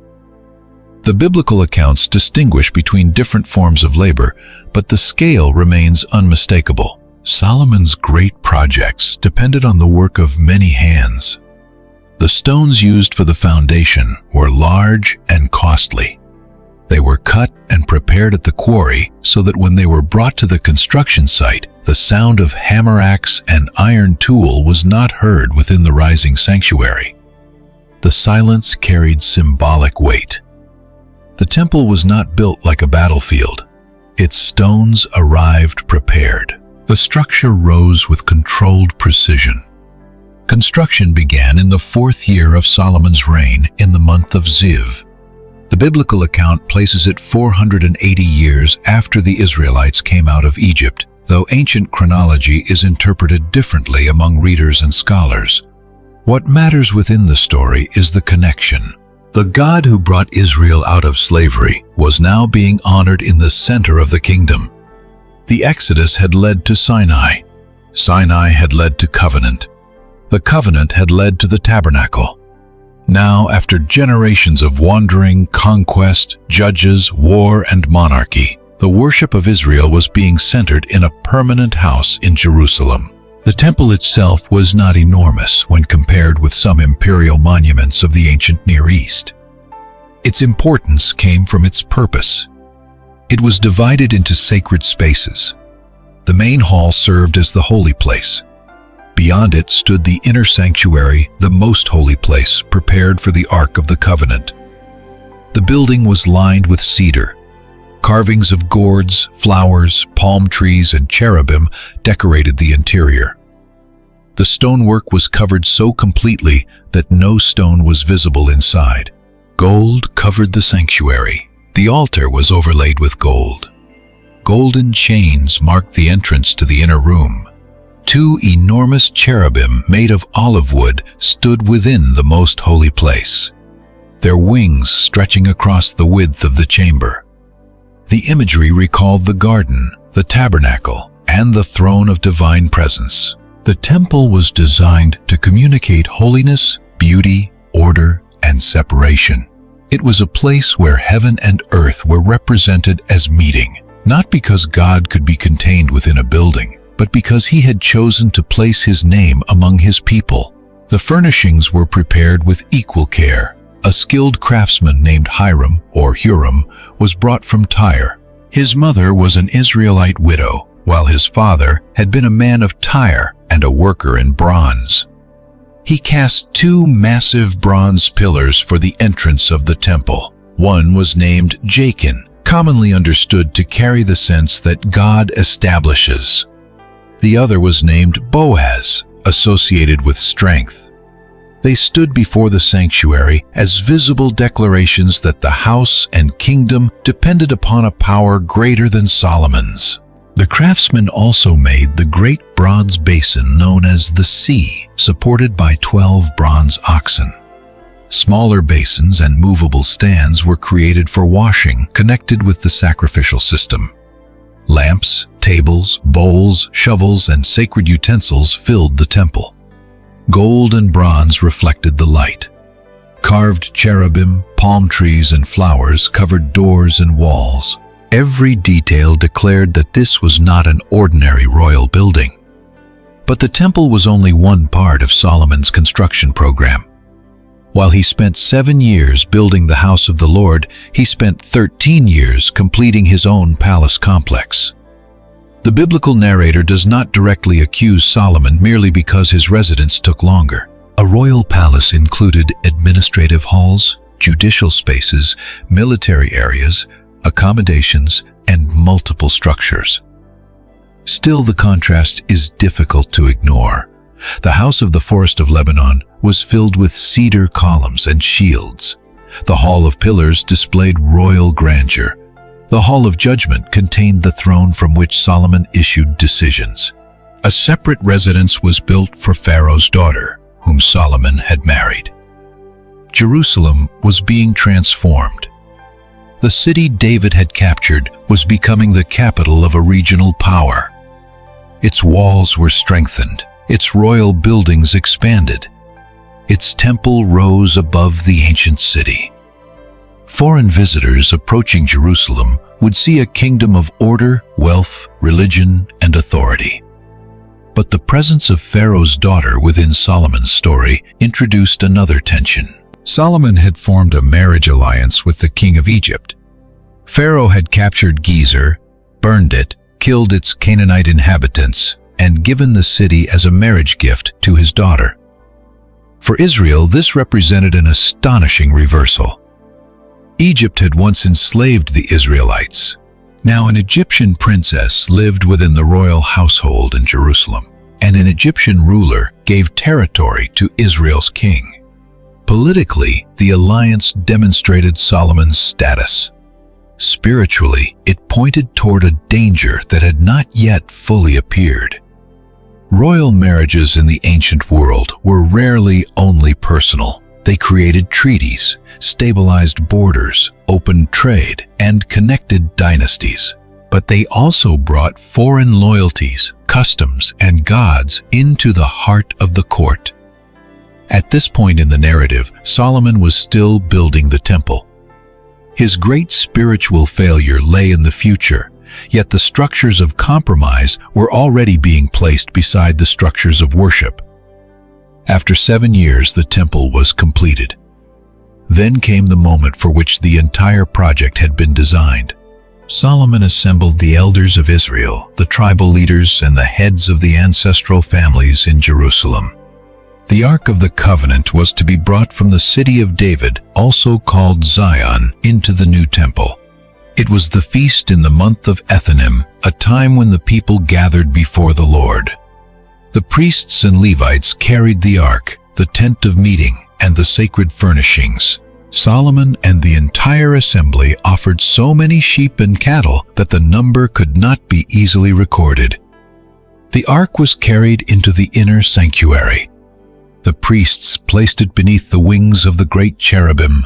[SPEAKER 1] The biblical accounts distinguish between different forms of labor, but the scale remains unmistakable. Solomon's great projects depended on the work of many hands. The stones used for the foundation were large and costly. They were cut and prepared at the quarry so that when they were brought to the construction site, the sound of hammer axe and iron tool was not heard within the rising sanctuary. The silence carried symbolic weight. The temple was not built like a battlefield. Its stones arrived prepared. The structure rose with controlled precision. Construction began in the 4th year of Solomon's reign in the month of Ziv. The biblical account places it 480 years after the Israelites came out of Egypt, though ancient chronology is interpreted differently among readers and scholars. What matters within the story is the connection. The God who brought Israel out of slavery was now being honored in the center of the kingdom. The Exodus had led to Sinai. Sinai had led to covenant. The covenant had led to the tabernacle. Now, after generations of wandering, conquest, judges, war, and monarchy, the worship of Israel was being centered in a permanent house in Jerusalem. The temple itself was not enormous when compared with some imperial monuments of the ancient Near East. Its importance came from its purpose. It was divided into sacred spaces. The main hall served as the holy place. Beyond it stood the inner sanctuary, the most holy place, prepared for the Ark of the Covenant. The building was lined with cedar. Carvings of gourds, flowers, palm trees, and cherubim decorated the interior. The stonework was covered so completely that no stone was visible inside. Gold covered the sanctuary. The altar was overlaid with gold. Golden chains marked the entrance to the inner room. 2 enormous cherubim made of olive wood stood within the most holy place, their wings stretching across the width of the chamber. The imagery recalled the garden, the tabernacle, and the throne of divine presence. The temple was designed to communicate holiness, beauty, order, and separation. It was a place where heaven and earth were represented as meeting, not because God could be contained within a building, but because he had chosen to place his name among his people. The furnishings were prepared with equal care. A skilled craftsman named Hiram, or Huram, was brought from Tyre. His mother was an Israelite widow, while his father had been a man of Tyre and a worker in bronze. He cast 2 massive bronze pillars for the entrance of the temple. One was named Jachin, commonly understood to carry the sense that God establishes. The other was named Boaz, associated with strength. They stood before the sanctuary as visible declarations that the house and kingdom depended upon a power greater than Solomon's. The craftsman also made the great bronze basin known as the Sea, supported by 12 bronze oxen. Smaller basins and movable stands were created for washing, connected with the sacrificial system. Lamps, tables, bowls, shovels, and sacred utensils filled the temple. Gold and bronze reflected the light. Carved cherubim, palm trees, and flowers covered doors and walls. Every detail declared that this was not an ordinary royal building. But the temple was only one part of Solomon's construction program. While he spent 7 years building the house of the Lord, he spent 13 years completing his own palace complex. The biblical narrator does not directly accuse Solomon merely because his residence took longer. A royal palace included administrative halls, judicial spaces, military areas, accommodations, and multiple structures. Still, the contrast is difficult to ignore. The house of the Forest of Lebanon was filled with cedar columns and shields. The Hall of Pillars displayed royal grandeur. The Hall of Judgment contained the throne from which Solomon issued decisions. A separate residence was built for Pharaoh's daughter, whom Solomon had married. Jerusalem was being transformed. The city David had captured was becoming the capital of a regional power. Its walls were strengthened, its royal buildings expanded. Its temple rose above the ancient city. Foreign visitors approaching Jerusalem would see a kingdom of order, wealth, religion, and authority. But the presence of Pharaoh's daughter within Solomon's story introduced another tension. Solomon had formed a marriage alliance with the king of Egypt. Pharaoh had captured Gezer, burned it, killed its Canaanite inhabitants, and given the city as a marriage gift to his daughter. For Israel, this represented an astonishing reversal. Egypt had once enslaved the Israelites. Now an Egyptian princess lived within the royal household in Jerusalem, and an Egyptian ruler gave territory to Israel's king. Politically, the alliance demonstrated Solomon's status. Spiritually, it pointed toward a danger that had not yet fully appeared. Royal marriages in the ancient world were rarely only personal. They created treaties, stabilized borders, opened trade, and connected dynasties. But they also brought foreign loyalties, customs, and gods into the heart of the court. At this point in the narrative, Solomon was still building the temple. His great spiritual failure lay in the future, yet the structures of compromise were already being placed beside the structures of worship. After 7 years, the temple was completed. Then came the moment for which the entire project had been designed. Solomon assembled the elders of Israel, the tribal leaders, and the heads of the ancestral families in Jerusalem. The Ark of the Covenant was to be brought from the city of David, also called Zion, into the new temple. It was the feast in the month of Ethanim, a time when the people gathered before the Lord. The priests and Levites carried the ark, the tent of meeting, and the sacred furnishings. Solomon and the entire assembly offered so many sheep and cattle that the number could not be easily recorded. The ark was carried into the inner sanctuary. The priests placed it beneath the wings of the great cherubim.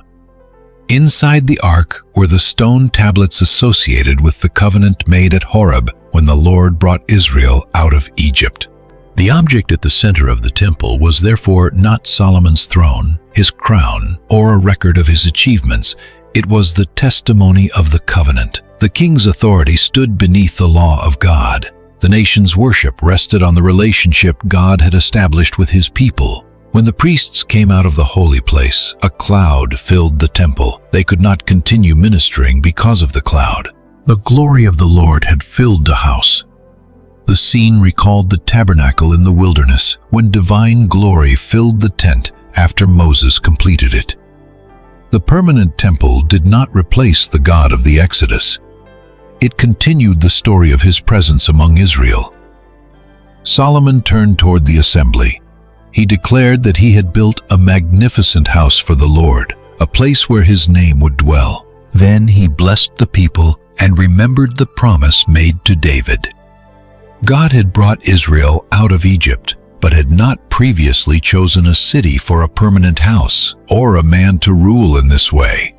[SPEAKER 1] Inside the ark were the stone tablets associated with the covenant made at Horeb when the Lord brought Israel out of Egypt. The object at the center of the temple was therefore not Solomon's throne, his crown, or a record of his achievements. It was the testimony of the covenant. The king's authority stood beneath the law of God. The nation's worship rested on the relationship God had established with his people. When the priests came out of the holy place, a cloud filled the temple. They could not continue ministering because of the cloud. The glory of the Lord had filled the house. The scene recalled the tabernacle in the wilderness, when divine glory filled the tent after Moses completed it. The permanent temple did not replace the God of the Exodus. It continued the story of his presence among Israel. Solomon turned toward the assembly. He declared that he had built a magnificent house for the Lord, a place where his name would dwell. Then he blessed the people and remembered the promise made to David. God had brought Israel out of Egypt, but had not previously chosen a city for a permanent house or a man to rule in this way.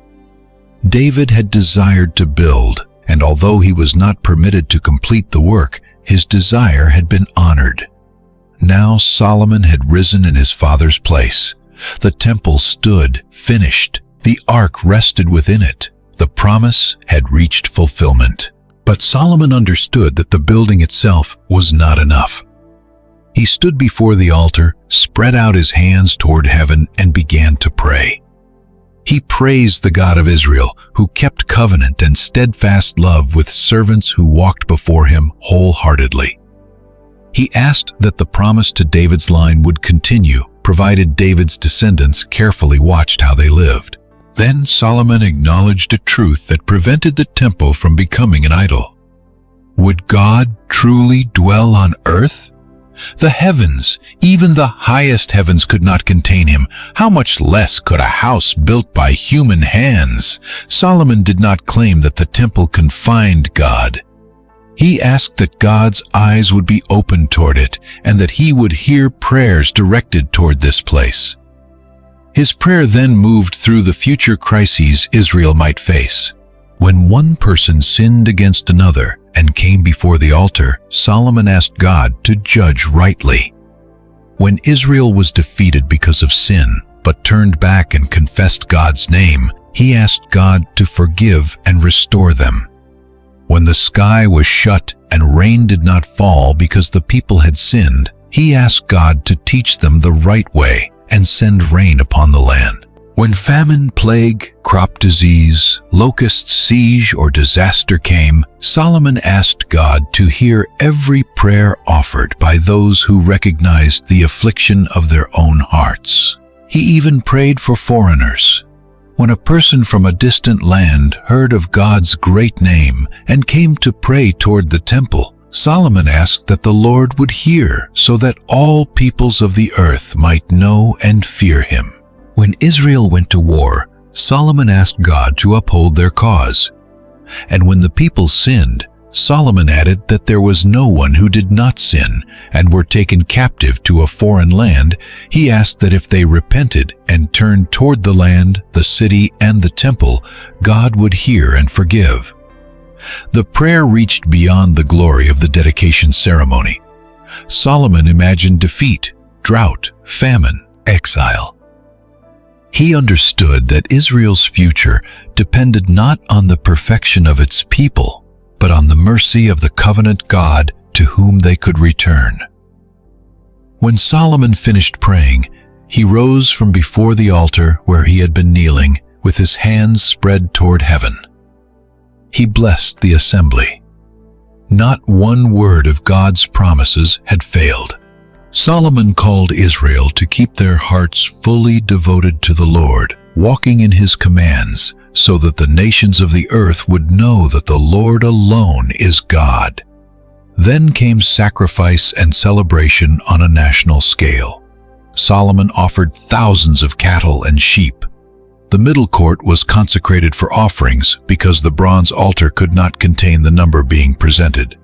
[SPEAKER 1] David had desired to build, and although he was not permitted to complete the work, his desire had been honored. Now Solomon had risen in his father's place. The temple stood finished. The ark rested within it. The promise had reached fulfillment. But Solomon understood that the building itself was not enough. He stood before the altar, spread out his hands toward heaven, and began to pray. He praised the God of Israel, who kept covenant and steadfast love with servants who walked before him wholeheartedly. He asked that the promise to David's line would continue, provided David's descendants carefully watched how they lived. Then Solomon acknowledged a truth that prevented the temple from becoming an idol. Would God truly dwell on earth? The heavens, even the highest heavens, could not contain him. How much less could a house built by human hands? Solomon did not claim that the temple confined God. He asked that God's eyes would be open toward it, and that he would hear prayers directed toward this place. His prayer then moved through the future crises Israel might face. When one person sinned against another and came before the altar, Solomon asked God to judge rightly. When Israel was defeated because of sin, but turned back and confessed God's name, he asked God to forgive and restore them. When the sky was shut and rain did not fall because the people had sinned, he asked God to teach them the right way and send rain upon the land. When famine, plague, crop disease, locust siege, or disaster came, Solomon asked God to hear every prayer offered by those who recognized the affliction of their own hearts. He even prayed for foreigners. When a person from a distant land heard of God's great name and came to pray toward the temple, Solomon asked that the Lord would hear so that all peoples of the earth might know and fear him. When Israel went to war, Solomon asked God to uphold their cause. And when the people sinned, Solomon added that there was no one who did not sin and were taken captive to a foreign land. He asked that if they repented and turned toward the land, the city, and the temple, God would hear and forgive. The prayer reached beyond the glory of the dedication ceremony. Solomon imagined defeat, drought, famine, exile. He understood that Israel's future depended not on the perfection of its people, but on the mercy of the covenant God to whom they could return. When Solomon finished praying, he rose from before the altar where he had been kneeling, with his hands spread toward heaven. He blessed the assembly. Not one word of God's promises had failed. Solomon called Israel to keep their hearts fully devoted to the Lord, walking in his commands, so that the nations of the earth would know that the Lord alone is God. Then came sacrifice and celebration on a national scale. Solomon offered thousands of cattle and sheep. The middle court was consecrated for offerings because the bronze altar could not contain the number being presented.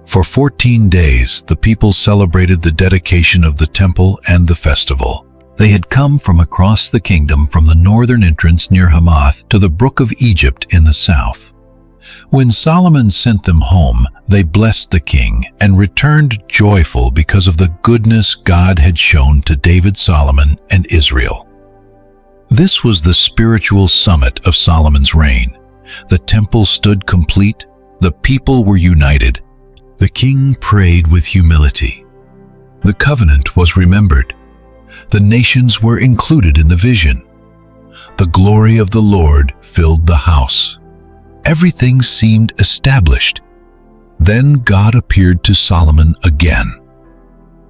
[SPEAKER 1] For 14 days, the people celebrated the dedication of the temple and the festival. They had come from across the kingdom, from the northern entrance near Hamath to the brook of Egypt in the south. When Solomon sent them home, they blessed the king and returned joyful because of the goodness God had shown to David, Solomon, and Israel. This was the spiritual summit of Solomon's reign. The temple stood complete, the people were united. The king prayed with humility. The covenant was remembered. The nations were included in the vision. The glory of the Lord filled the house. Everything seemed established. Then God appeared to Solomon again.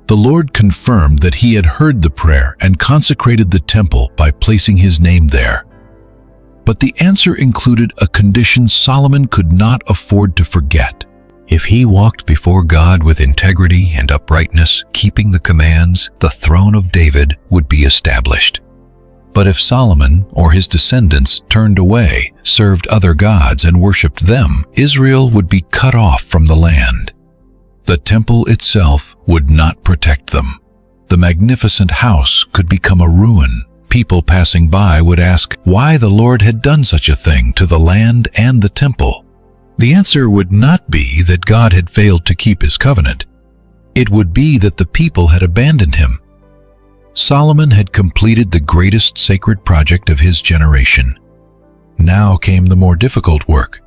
[SPEAKER 1] The Lord confirmed that he had heard the prayer and consecrated the temple by placing his name there. But the answer included a condition Solomon could not afford to forget. If he walked before God with integrity and uprightness, keeping the commands, the throne of David would be established. But if Solomon or his descendants turned away, served other gods, and worshipped them, Israel would be cut off from the land. The temple itself would not protect them. The magnificent house could become a ruin. People passing by would ask why the Lord had done such a thing to the land and the temple. The answer would not be that God had failed to keep his covenant. It would be that the people had abandoned him. Solomon had completed the greatest sacred project of his generation. Now came the more difficult work.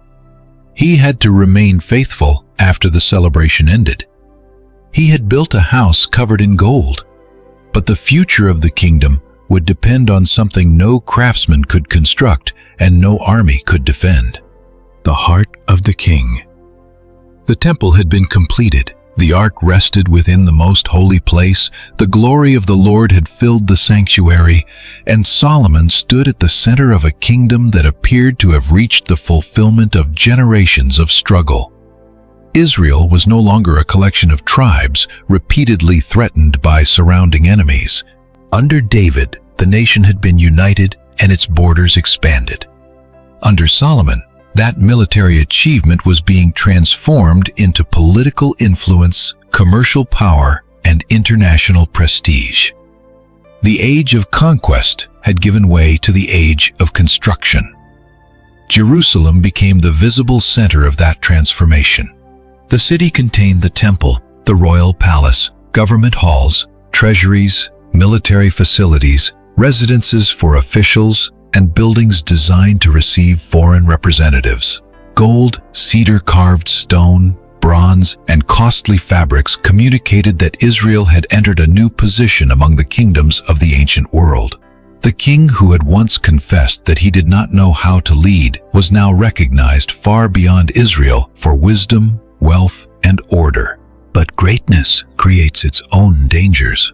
[SPEAKER 1] He had to remain faithful after the celebration ended. He had built a house covered in gold, but the future of the kingdom would depend on something no craftsman could construct and no army could defend: the heart of the king. The temple had been completed. The ark rested within the most holy place, the glory of the Lord had filled the sanctuary, and Solomon stood at the center of a kingdom that appeared to have reached the fulfillment of generations of struggle. Israel was no longer a collection of tribes repeatedly threatened by surrounding enemies. Under David, the nation had been united and its borders expanded. Under Solomon, that military achievement was being transformed into political influence, commercial power, and international prestige. The age of conquest had given way to the age of construction. Jerusalem became the visible center of that transformation. The city contained the temple, the royal palace, government halls, treasuries, military facilities, residences for officials, and buildings designed to receive foreign representatives. Gold, cedar-carved stone, bronze, and costly fabrics communicated that Israel had entered a new position among the kingdoms of the ancient world. The king who had once confessed that he did not know how to lead was now recognized far beyond Israel for wisdom, wealth, and order. But greatness creates its own dangers.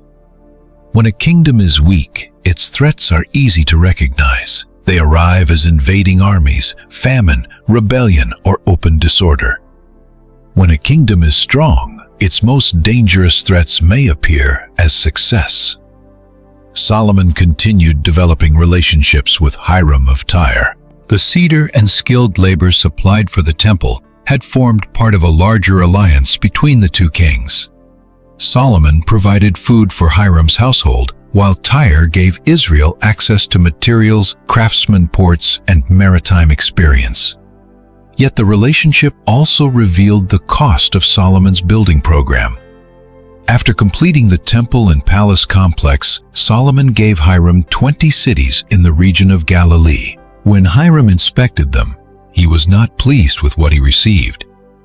[SPEAKER 1] When a kingdom is weak, its threats are easy to recognize. They arrive as invading armies, famine, rebellion, or open disorder. When a kingdom is strong, its most dangerous threats may appear as success. Solomon continued developing relationships with Hiram of Tyre. The cedar and skilled labor supplied for the temple had formed part of a larger alliance between the two kings. Solomon provided food for Hiram's household, while Tyre gave Israel access to materials, craftsman ports, and maritime experience. Yet the relationship also revealed the cost of Solomon's building program. After completing the temple and palace complex, Solomon gave Hiram 20 cities in the region of Galilee. When Hiram inspected them, he was not pleased with what he received.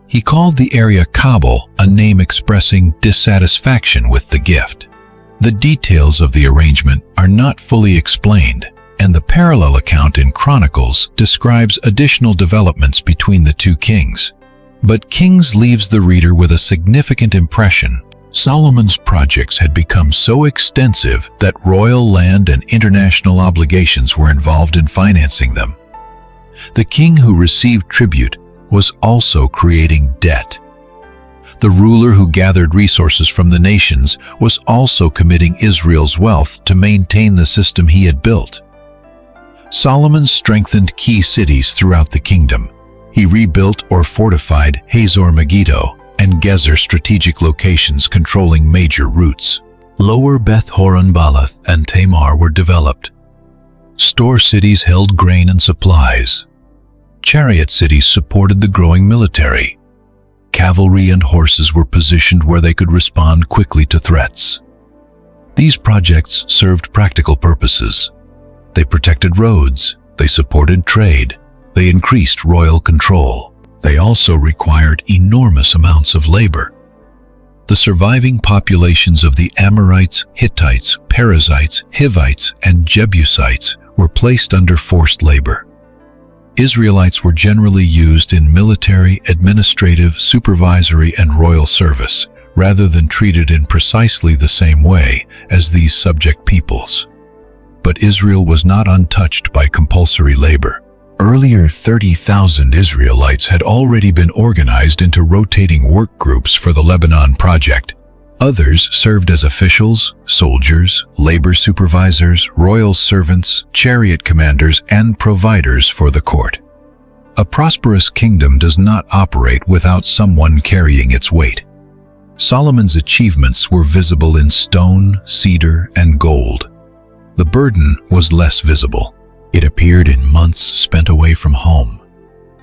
[SPEAKER 1] He called the area Kabul, a name expressing dissatisfaction with the gift. The details of the arrangement are not fully explained, and the parallel account in Chronicles describes additional developments between the two kings. But Kings leaves the reader with a significant impression. Solomon's projects had become so extensive that royal land and international obligations were involved in financing them. The king who received tribute was also creating debt. The ruler who gathered resources from the nations was also committing Israel's wealth to maintain the system he had built. Solomon strengthened key cities throughout the kingdom. He rebuilt or fortified Hazor Megiddo and Gezer, strategic locations controlling major routes. Lower Beth Horon Baalath and Tamar were developed. Store cities held grain and supplies. Chariot cities supported the growing military. Cavalry and horses were positioned where they could respond quickly to threats. These projects served practical purposes. They protected roads, they supported trade, they increased royal control. They also required enormous amounts of labor. The surviving populations of the Amorites, Hittites, Perizzites, Hivites, and Jebusites were placed under forced labor. Israelites were generally used in military, administrative, supervisory, and royal service, rather than treated in precisely the same way as these subject peoples. But Israel was not untouched by compulsory labor. Earlier 30,000 Israelites had already been organized into rotating work groups for the Lebanon project. Others served as officials, soldiers, labor supervisors, royal servants, chariot commanders, and providers for the court. A prosperous kingdom does not operate without someone carrying its weight. Solomon's achievements were visible in stone, cedar, and gold. The burden was less visible. It appeared in months spent away from home.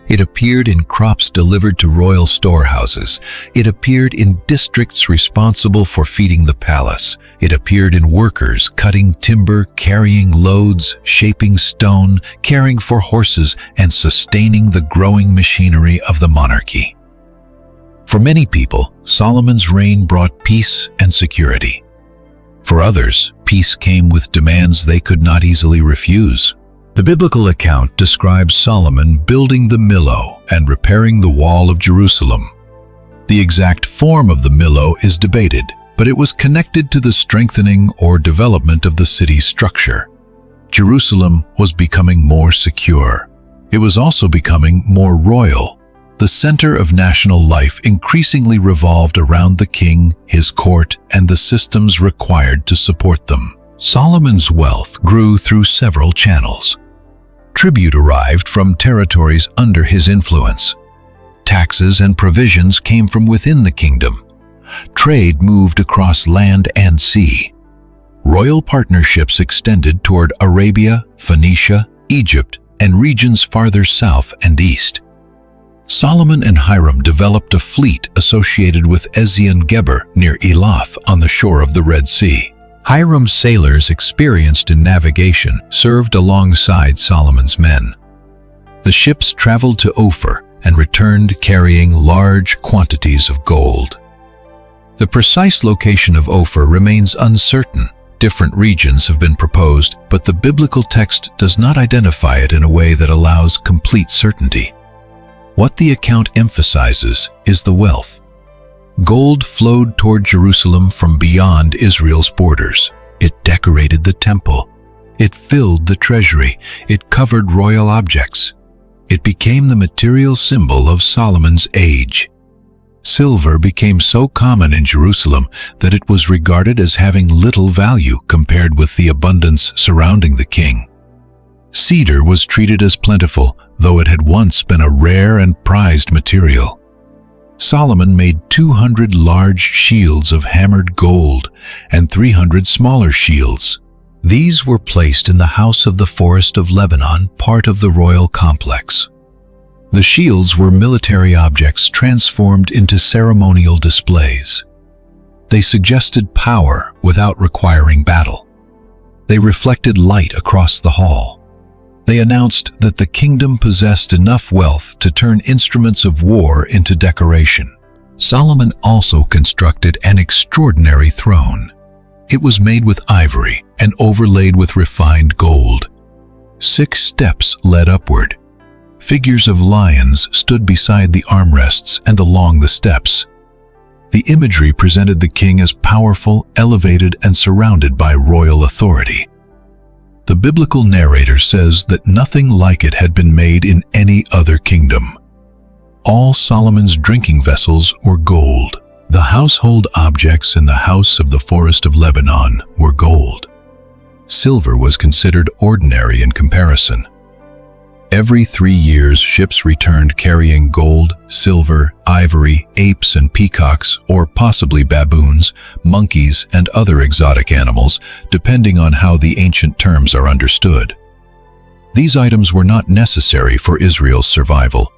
[SPEAKER 1] It appeared in crops delivered to royal storehouses. It appeared in districts responsible for feeding the palace. It appeared in workers cutting timber, carrying loads, shaping stone, caring for horses, and sustaining the growing machinery of the monarchy. For many people, Solomon's reign brought peace and security. For others, peace came with demands they could not easily refuse. The biblical account describes Solomon building the Millo and repairing the wall of Jerusalem. The exact form of the Millo is debated, but it was connected to the strengthening or development of the city's structure. Jerusalem was becoming more secure. It was also becoming more royal. The center of national life increasingly revolved around the king, his court, and the systems required to support them. Solomon's wealth grew through several channels. Tribute arrived from territories under his influence. Taxes and provisions came from within the kingdom. Trade moved across land and sea. Royal partnerships extended toward Arabia, Phoenicia, Egypt, and regions farther south and east. Solomon and Hiram developed a fleet associated with Ezion-Geber near Elath on the shore of the Red Sea. Hiram's sailors, experienced in navigation, served alongside Solomon's men. The ships traveled to Ophir and returned carrying large quantities of gold. The precise location of Ophir remains uncertain. Different regions have been proposed, but the biblical text does not identify it in a way that allows complete certainty. What the account emphasizes is the wealth. Gold flowed toward Jerusalem from beyond Israel's borders. It decorated the temple. It filled the treasury. It covered royal objects. It became the material symbol of Solomon's age. Silver became so common in Jerusalem that it was regarded as having little value compared with the abundance surrounding the king. Cedar was treated as plentiful, though it had once been a rare and prized material. Solomon made 200 large shields of hammered gold and 300 smaller shields. These were placed in the house of the Forest of Lebanon, part of the royal complex. The shields were military objects transformed into ceremonial displays. They suggested power without requiring battle. They reflected light across the hall. They announced that the kingdom possessed enough wealth to turn instruments of war into decoration. Solomon also constructed an extraordinary throne. It was made with ivory and overlaid with refined gold. 6 steps led upward. Figures of lions stood beside the armrests and along the steps. The imagery presented the king as powerful, elevated, and surrounded by royal authority. The biblical narrator says that nothing like it had been made in any other kingdom. All Solomon's drinking vessels were gold. The household objects in the house of the Forest of Lebanon were gold. Silver was considered ordinary in comparison. Every 3 years, ships returned carrying gold, silver, ivory, apes and peacocks, or possibly baboons, monkeys, and other exotic animals, depending on how the ancient terms are understood. These items were not necessary for Israel's survival.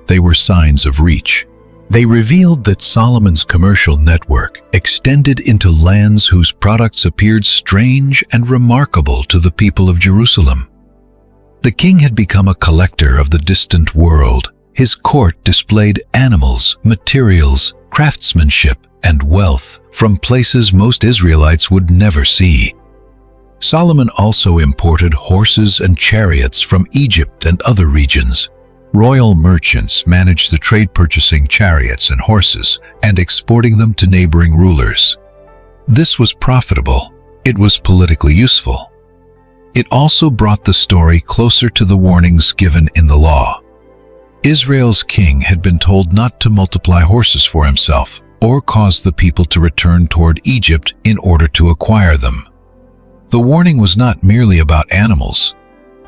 [SPEAKER 1] They were signs of reach. They revealed that Solomon's commercial network extended into lands whose products appeared strange and remarkable to the people of Jerusalem. The king had become a collector of the distant world. His court displayed animals, materials, craftsmanship, and wealth from places most Israelites would never see. Solomon also imported horses and chariots from Egypt and other regions. Royal merchants managed the trade, purchasing chariots and horses and exporting them to neighboring rulers. This was profitable. It was politically useful. It also brought the story closer to the warnings given in the law. Israel's king had been told not to multiply horses for himself or cause the people to return toward Egypt in order to acquire them. The warning was not merely about animals.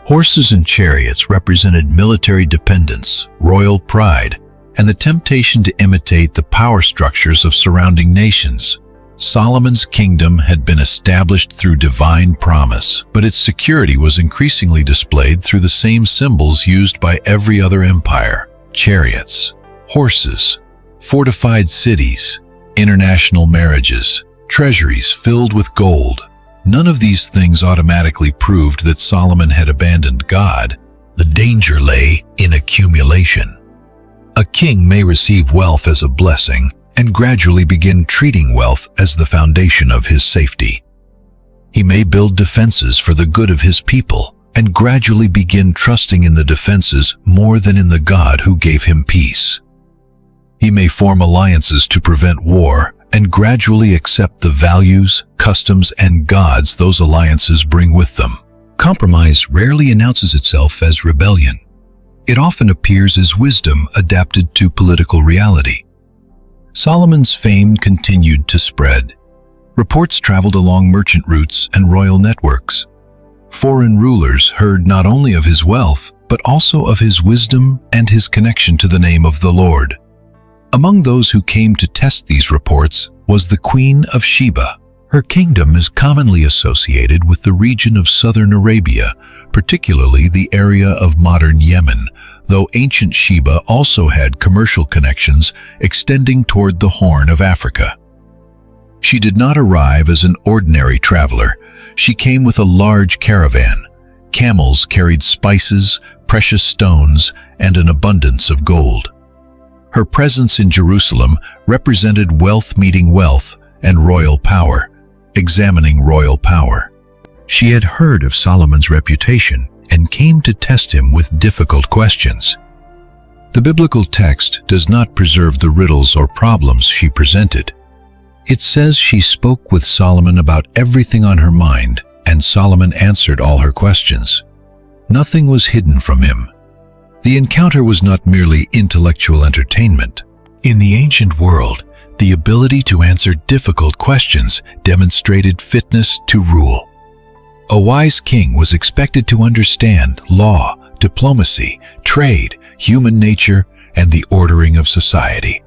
[SPEAKER 1] Horses and chariots represented military dependence, royal pride, and the temptation to imitate the power structures of surrounding nations. Solomon's kingdom had been established through divine promise, but its security was increasingly displayed through the same symbols used by every other empire: chariots, horses, fortified cities, international marriages, treasuries filled with gold. None of these things automatically proved that Solomon had abandoned God. The danger lay in accumulation. A king may receive wealth as a blessing and gradually begin treating wealth as the foundation of his safety. He may build defenses for the good of his people and gradually begin trusting in the defenses more than in the God who gave him peace. He may form alliances to prevent war and gradually accept the values, customs, and gods those alliances bring with them. Compromise rarely announces itself as rebellion. It often appears as wisdom adapted to political reality. Solomon's fame continued to spread. Reports traveled along merchant routes and royal networks. Foreign rulers heard not only of his wealth, but also of his wisdom and his connection to the name of the Lord. Among those who came to test these reports was the Queen of Sheba. Her kingdom is commonly associated with the region of southern Arabia, particularly the area of modern Yemen, though ancient Sheba also had commercial connections extending toward the Horn of Africa. She did not arrive as an ordinary traveler. She came with a large caravan. Camels carried spices, precious stones, and an abundance of gold. Her presence in Jerusalem represented wealth meeting wealth and royal power, examining royal power. She had heard of Solomon's reputation and came to test him with difficult questions. The biblical text does not preserve the riddles or problems she presented. It says she spoke with Solomon about everything on her mind, and Solomon answered all her questions. Nothing was hidden from him. The encounter was not merely intellectual entertainment. In the ancient world, the ability to answer difficult questions demonstrated fitness to rule. A wise king was expected to understand law, diplomacy, trade, human nature, and the ordering of society.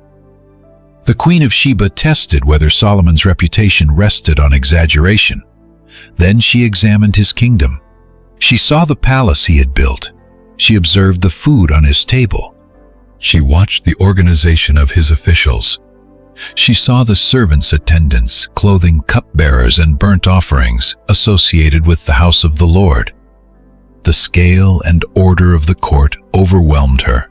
[SPEAKER 1] The Queen of Sheba tested whether Solomon's reputation rested on exaggeration. Then she examined his kingdom. She saw the palace he had built. She observed the food on his table. She watched the organization of his officials. She saw the servants' attendants, clothing cupbearers and burnt offerings associated with the house of the Lord. The scale and order of the court overwhelmed her.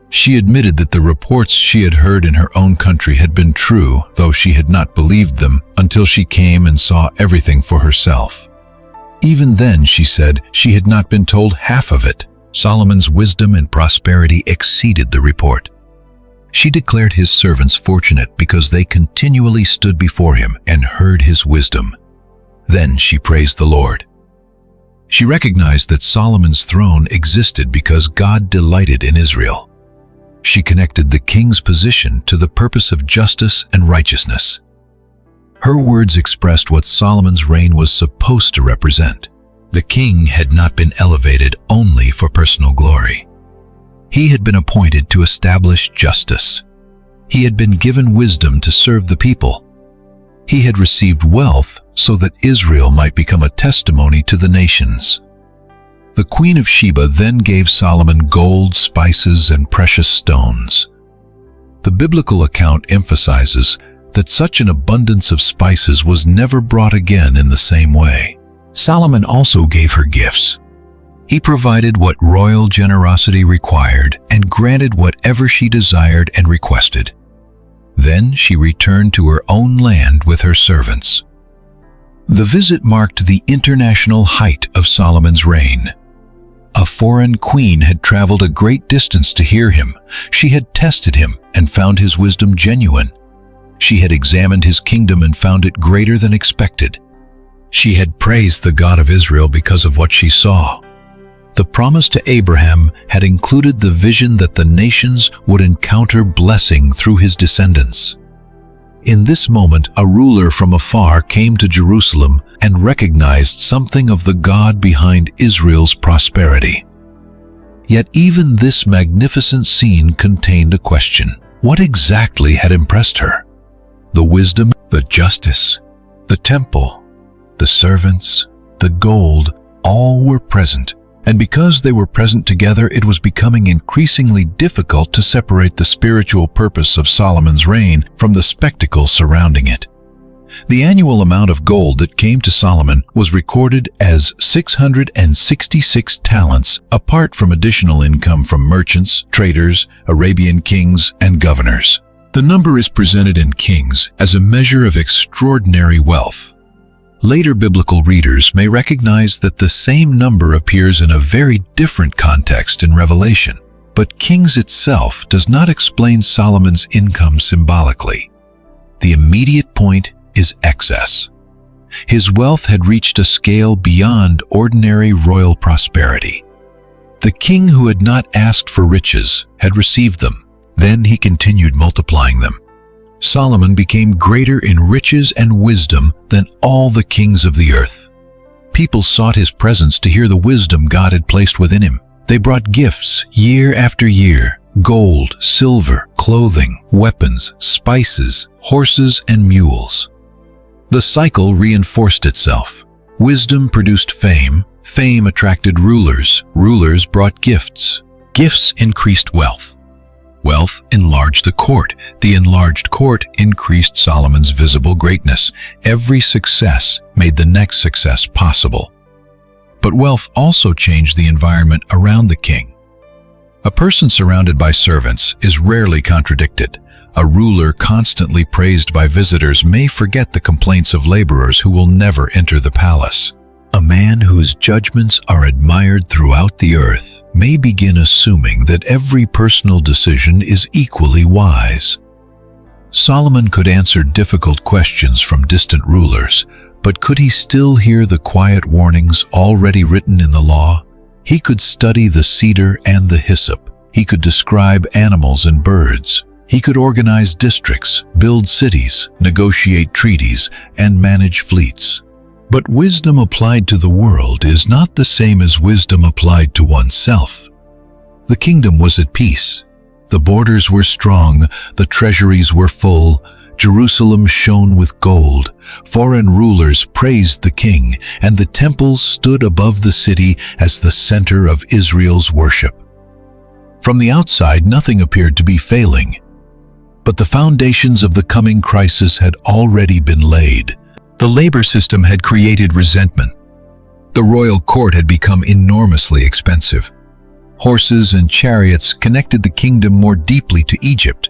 [SPEAKER 1] She admitted that the reports she had heard in her own country had been true, though she had not believed them until she came and saw everything for herself. Even then, she said, she had not been told half of it. Solomon's wisdom and prosperity exceeded the report. She declared his servants fortunate because they continually stood before him and heard his wisdom. Then she praised the Lord. She recognized that Solomon's throne existed because God delighted in Israel. She connected the king's position to the purpose of justice and righteousness. Her words expressed what Solomon's reign was supposed to represent. The king had not been elevated only for personal glory. He had been appointed to establish justice. He had been given wisdom to serve the people. He had received wealth so that Israel might become a testimony to the nations. The Queen of Sheba then gave Solomon gold, spices, and precious stones. The biblical account emphasizes that such an abundance of spices was never brought again in the same way. Solomon also gave her gifts. He provided what royal generosity required and granted whatever she desired and requested. Then she returned to her own land with her servants. The visit marked the international height of Solomon's reign. A foreign queen had traveled a great distance to hear him. She had tested him and found his wisdom genuine. She had examined his kingdom and found it greater than expected. She had praised the God of Israel because of what she saw. The promise to Abraham had included the vision that the nations would encounter blessing through his descendants. In this moment, a ruler from afar came to Jerusalem and recognized something of the God behind Israel's prosperity. Yet even this magnificent scene contained a question. What exactly had impressed her? The wisdom, the justice, the temple, the servants, the gold, all were present. And because they were present together, it was becoming increasingly difficult to separate the spiritual purpose of Solomon's reign from the spectacle surrounding it. The annual amount of gold that came to Solomon was recorded as 666 talents, apart from additional income from merchants, traders, Arabian kings, and governors. The number is presented in Kings as a measure of extraordinary wealth. Later biblical readers may recognize that the same number appears in a very different context in Revelation, but Kings itself does not explain Solomon's income symbolically. The immediate point is excess. His wealth had reached a scale beyond ordinary royal prosperity. The king who had not asked for riches had received them. Then he continued multiplying them. Solomon became greater in riches and wisdom than all the kings of the earth. People sought his presence to hear the wisdom God had placed within him. They brought gifts year after year: gold, silver, clothing, weapons, spices, horses, and mules. The cycle reinforced itself. Wisdom produced fame, fame attracted rulers, rulers brought gifts, gifts increased wealth. Wealth enlarged the court. The enlarged court increased Solomon's visible greatness. Every success made the next success possible. But wealth also changed the environment around the king. A person surrounded by servants is rarely contradicted. A ruler constantly praised by visitors may forget the complaints of laborers who will never enter the palace. A man whose judgments are admired throughout the earth may begin assuming that every personal decision is equally wise. Solomon could answer difficult questions from distant rulers, but could he still hear the quiet warnings already written in the law? He could study the cedar and the hyssop. He could describe animals and birds. He could organize districts, build cities, negotiate treaties, and manage fleets. But wisdom applied to the world is not the same as wisdom applied to oneself. The kingdom was at peace. The borders were strong, the treasuries were full, Jerusalem shone with gold. Foreign rulers praised the king, and the temples stood above the city as the center of Israel's worship. From the outside, nothing appeared to be failing. But the foundations of the coming crisis had already been laid. The labor system had created resentment. The royal court had become enormously expensive. Horses and chariots connected the kingdom more deeply to Egypt.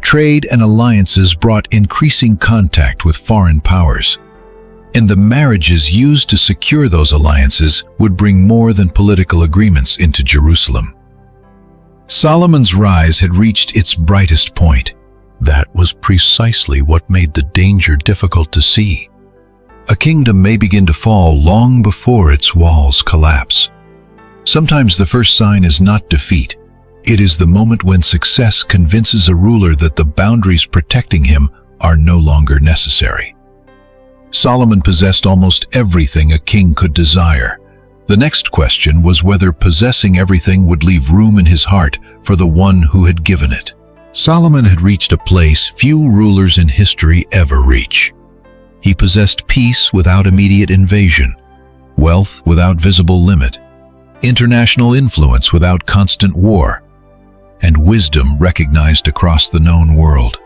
[SPEAKER 1] Trade and alliances brought increasing contact with foreign powers. And the marriages used to secure those alliances would bring more than political agreements into Jerusalem. Solomon's rise had reached its brightest point. That was precisely what made the danger difficult to see. A kingdom may begin to fall long before its walls collapse. Sometimes the first sign is not defeat. It is the moment when success convinces a ruler that the boundaries protecting him are no longer necessary. Solomon possessed almost everything a king could desire. The next question was whether possessing everything would leave room in his heart for the one who had given it. Solomon had reached a place few rulers in history ever reach. He possessed peace without immediate invasion, wealth without visible limit, international influence without constant war, and wisdom recognized across the known world.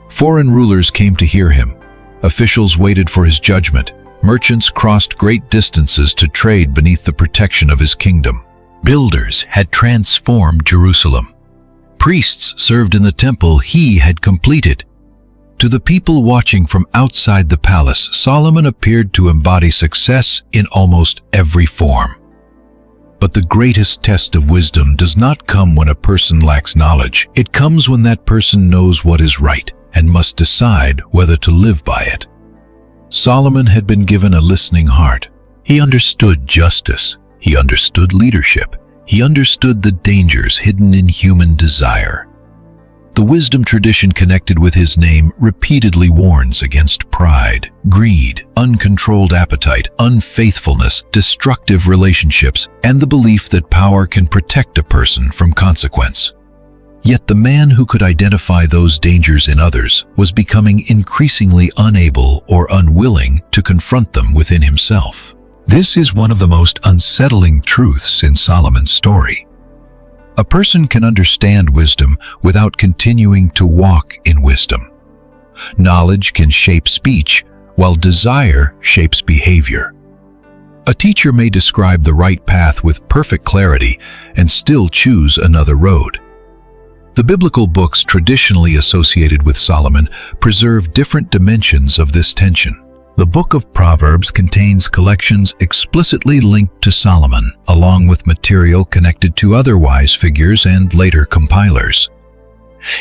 [SPEAKER 1] Foreign rulers came to hear him. Officials waited for his judgment. Merchants crossed great distances to trade beneath the protection of his kingdom. Builders had transformed Jerusalem. Priests served in the temple he had completed. To the people watching from outside the palace, Solomon appeared to embody success in almost every form. But the greatest test of wisdom does not come when a person lacks knowledge. It comes when that person knows what is right and must decide whether to live by it. Solomon had been given a listening heart. He understood justice. He understood leadership. He understood the dangers hidden in human desire. The wisdom tradition connected with his name repeatedly warns against pride, greed, uncontrolled appetite, unfaithfulness, destructive relationships, and the belief that power can protect a person from consequence. Yet the man who could identify those dangers in others was becoming increasingly unable or unwilling to confront them within himself. This is one of the most unsettling truths in Solomon's story. A person can understand wisdom without continuing to walk in wisdom. Knowledge can shape speech, while desire shapes behavior. A teacher may describe the right path with perfect clarity and still choose another road. The biblical books traditionally associated with Solomon preserve different dimensions of this tension. The book of Proverbs contains collections explicitly linked to Solomon, along with material connected to other wise figures and later compilers.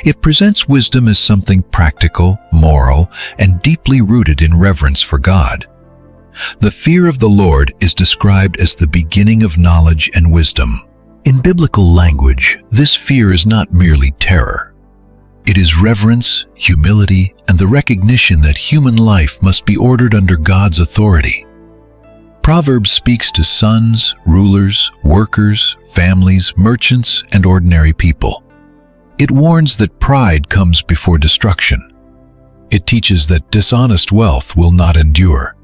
[SPEAKER 1] It presents wisdom as something practical, moral, and deeply rooted in reverence for God. The fear of the Lord is described as the beginning of knowledge and wisdom. In biblical language, this fear is not merely terror. It is reverence, humility, and the recognition that human life must be ordered under God's authority. Proverbs speaks to sons, rulers, workers, families, merchants, and ordinary people. It warns that pride comes before destruction. It teaches that dishonest wealth will not endure.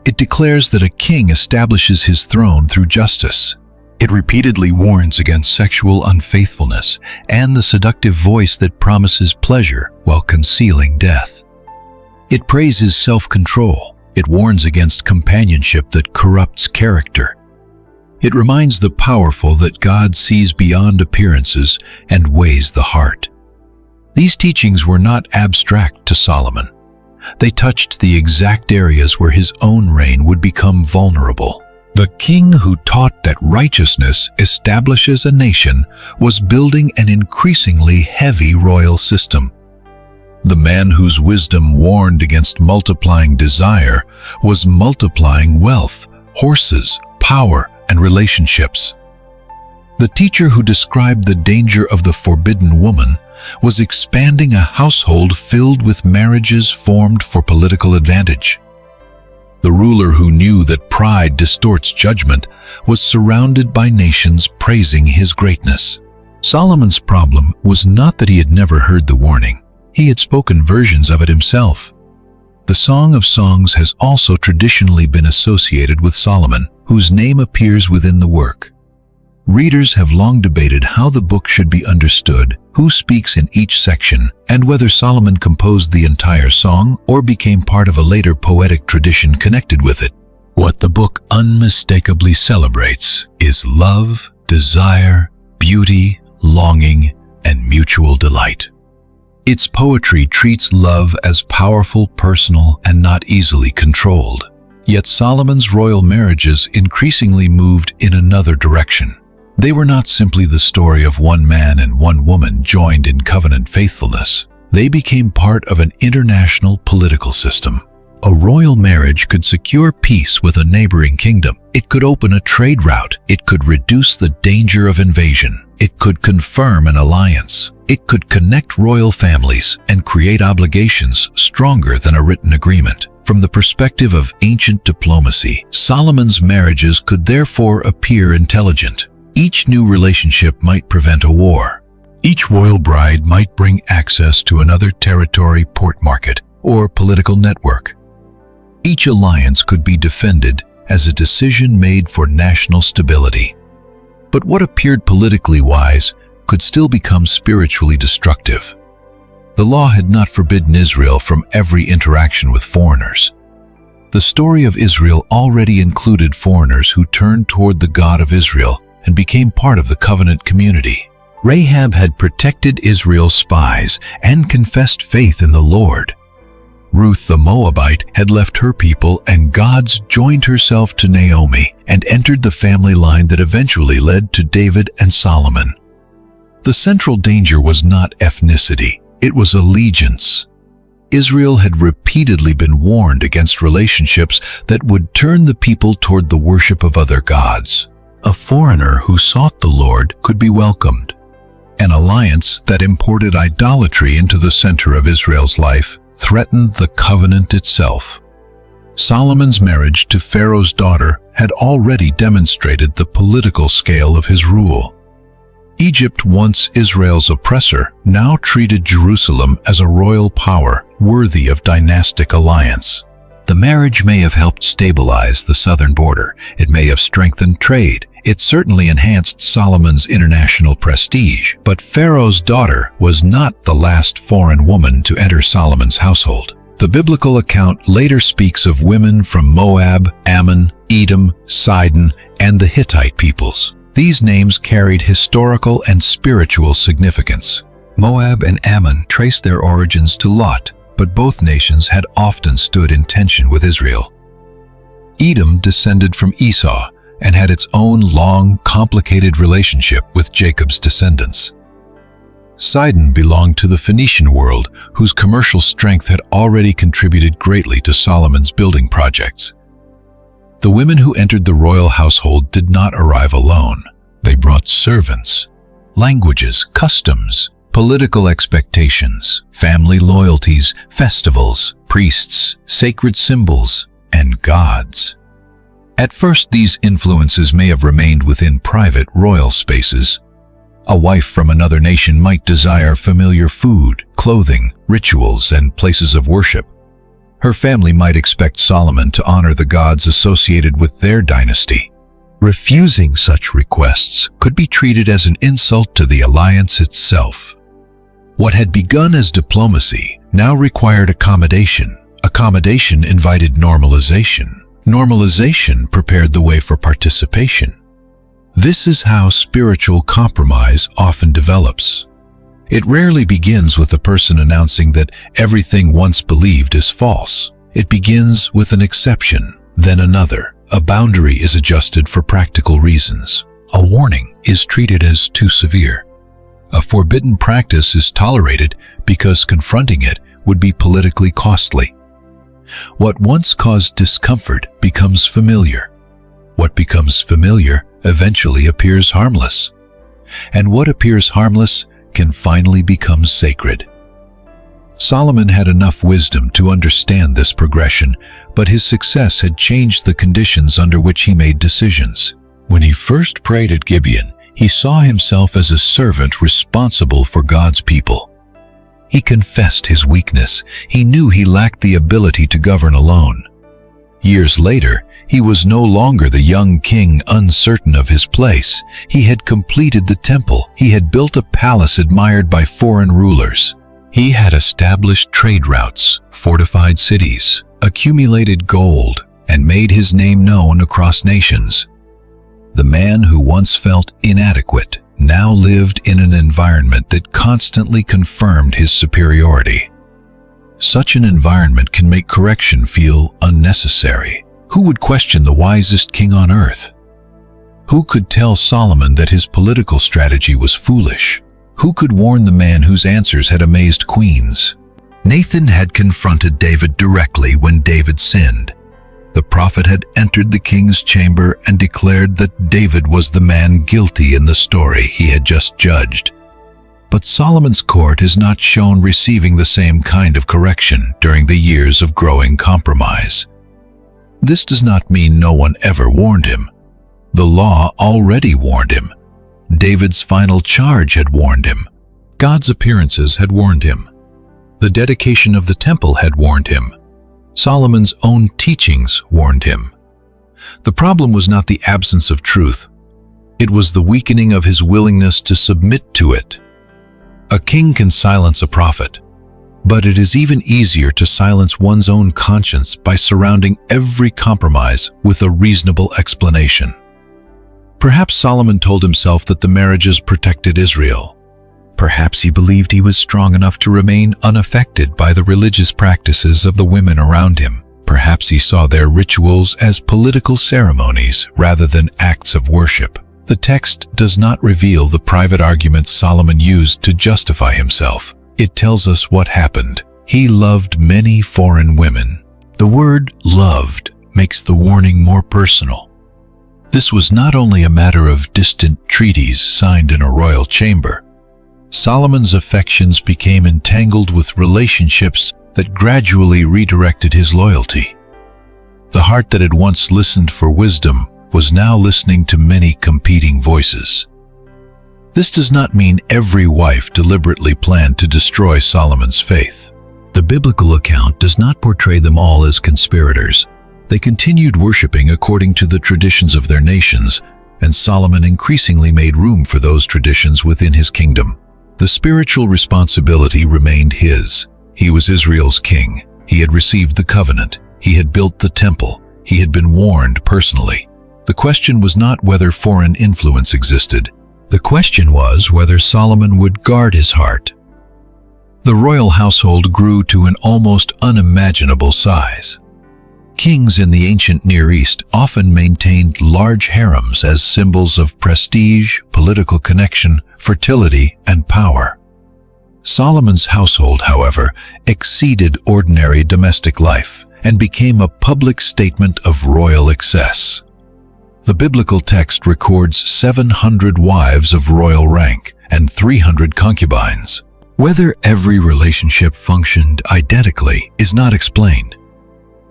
[SPEAKER 1] It declares that a king establishes his throne through justice. It repeatedly warns against sexual unfaithfulness and the seductive voice that promises pleasure while concealing death. It praises self-control. It warns against companionship that corrupts character. It reminds the powerful that God sees beyond appearances and weighs the heart. These teachings were not abstract to Solomon. They touched the exact areas where his own reign would become vulnerable. The king who taught that righteousness establishes a nation was building an increasingly heavy royal system. The man whose wisdom warned against multiplying desire was multiplying wealth, horses, power, and relationships. The teacher who described the danger of the forbidden woman was expanding a household filled with marriages formed for political advantage. The ruler who knew that pride distorts judgment was surrounded by nations praising his greatness. Solomon's problem was not that he had never heard the warning. He had spoken versions of it himself. The Song of Songs has also traditionally been associated with Solomon, whose name appears within the work. Readers have long debated how the book should be understood, who speaks in each section, and whether Solomon composed the entire song or became part of a later poetic tradition connected with it. What the book unmistakably celebrates is love, desire, beauty, longing, and mutual delight. Its poetry treats love as powerful, personal, and not easily controlled. Yet Solomon's royal marriages increasingly moved in another direction. They were not simply the story of one man and one woman joined in covenant faithfulness. They became part of an international political system. A royal marriage could secure peace with a neighboring kingdom. It could open a trade route. It could reduce the danger of invasion. It could confirm an alliance. It could connect royal families and create obligations stronger than a written agreement. From the perspective of ancient diplomacy, Solomon's marriages could therefore appear intelligent. Each new relationship might prevent a war. Each royal bride might bring access to another territory, port market, or political network. Each alliance could be defended as a decision made for national stability. But what appeared politically wise could still become spiritually destructive. The law had not forbidden Israel from every interaction with foreigners. The story of Israel already included foreigners who turned toward the God of Israel and became part of the covenant community. Rahab had protected Israel's spies and confessed faith in the Lord. Ruth the Moabite had left her people, and God's joined herself to Naomi and entered the family line that eventually led to David and Solomon. The central danger was not ethnicity, it was allegiance. Israel had repeatedly been warned against relationships that would turn the people toward the worship of other gods. A foreigner who sought the Lord could be welcomed. An alliance that imported idolatry into the center of Israel's life threatened the covenant itself. Solomon's marriage to Pharaoh's daughter had already demonstrated the political scale of his rule. Egypt, once Israel's oppressor, now treated Jerusalem as a royal power worthy of dynastic alliance. The marriage may have helped stabilize the southern border. It may have strengthened trade. It certainly enhanced Solomon's international prestige. But Pharaoh's daughter was not the last foreign woman to enter Solomon's household. The biblical account later speaks of women from Moab, Ammon, Edom, Sidon, and the Hittite peoples. These names carried historical and spiritual significance. Moab and Ammon trace their origins to Lot, but both nations had often stood in tension with Israel. Edom descended from Esau and had its own long, complicated relationship with Jacob's descendants. Sidon belonged to the Phoenician world, whose commercial strength had already contributed greatly to Solomon's building projects. The women who entered the royal household did not arrive alone. They brought servants, languages, customs, political expectations, family loyalties, festivals, priests, sacred symbols, and gods. At first, these influences may have remained within private royal spaces. A wife from another nation might desire familiar food, clothing, rituals, and places of worship. Her family might expect Solomon to honor the gods associated with their dynasty. Refusing such requests could be treated as an insult to the alliance itself. What had begun as diplomacy now required accommodation. Accommodation invited normalization. Normalization prepared the way for participation. This is how spiritual compromise often develops. It rarely begins with a person announcing that everything once believed is false. It begins with an exception, then another. A boundary is adjusted for practical reasons. A warning is treated as too severe. A forbidden practice is tolerated because confronting it would be politically costly. What once caused discomfort becomes familiar. What becomes familiar eventually appears harmless. And what appears harmless can finally become sacred. Solomon had enough wisdom to understand this progression, but his success had changed the conditions under which he made decisions. When he first prayed at Gibeon, he saw himself as a servant responsible for God's people. He confessed his weakness. He knew he lacked the ability to govern alone. Years later, he was no longer the young king uncertain of his place. He had completed the temple. He had built a palace admired by foreign rulers. He had established trade routes, fortified cities, accumulated gold, and made his name known across nations. The man who once felt inadequate now lived in an environment that constantly confirmed his superiority. Such an environment can make correction feel unnecessary. Who would question the wisest king on earth? Who could tell Solomon that his political strategy was foolish? Who could warn the man whose answers had amazed queens? Nathan had confronted David directly when David sinned. The prophet had entered the king's chamber and declared that David was the man guilty in the story he had just judged. But Solomon's court is not shown receiving the same kind of correction during the years of growing compromise. This does not mean no one ever warned him. The law already warned him. David's final charge had warned him. God's appearances had warned him. The dedication of the temple had warned him. Solomon's own teachings warned him. The problem was not the absence of truth. It was the weakening of his willingness to submit to it. A king can silence a prophet, but it is even easier to silence one's own conscience by surrounding every compromise with a reasonable explanation. Perhaps Solomon told himself that the marriages protected Israel. Perhaps he believed he was strong enough to remain unaffected by the religious practices of the women around him. Perhaps he saw their rituals as political ceremonies rather than acts of worship. The text does not reveal the private arguments Solomon used to justify himself. It tells us what happened. He loved many foreign women. The word loved makes the warning more personal. This was not only a matter of distant treaties signed in a royal chamber. Solomon's affections became entangled with relationships that gradually redirected his loyalty. The heart that had once listened for wisdom was now listening to many competing voices. This does not mean every wife deliberately planned to destroy Solomon's faith. The biblical account does not portray them all as conspirators. They continued worshiping according to the traditions of their nations, and Solomon increasingly made room for those traditions within his kingdom. The spiritual responsibility remained his. He was Israel's king. He had received the covenant. He had built the temple. He had been warned personally. The question was not whether foreign influence existed. The question was whether Solomon would guard his heart. The royal household grew to an almost unimaginable size. Kings in the ancient Near East often maintained large harems as symbols of prestige, political connection, fertility, and power. Solomon's household, however, exceeded ordinary domestic life and became a public statement of royal excess. The biblical text records 700 wives of royal rank and 300 concubines. Whether every relationship functioned identically is not explained.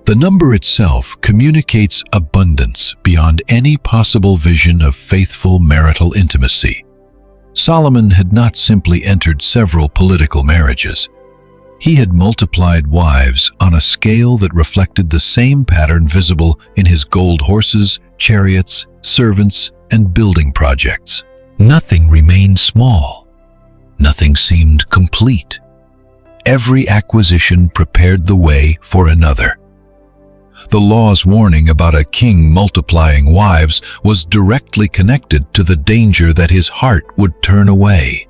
[SPEAKER 1] The number itself communicates abundance beyond any possible vision of faithful marital intimacy. Solomon had not simply entered several political marriages. He had multiplied wives on a scale that reflected the same pattern visible in his gold horses, chariots, servants, and building projects. Nothing remained small. Nothing seemed complete. Every acquisition prepared the way for another. The law's warning about a king multiplying wives was directly connected to the danger that his heart would turn away.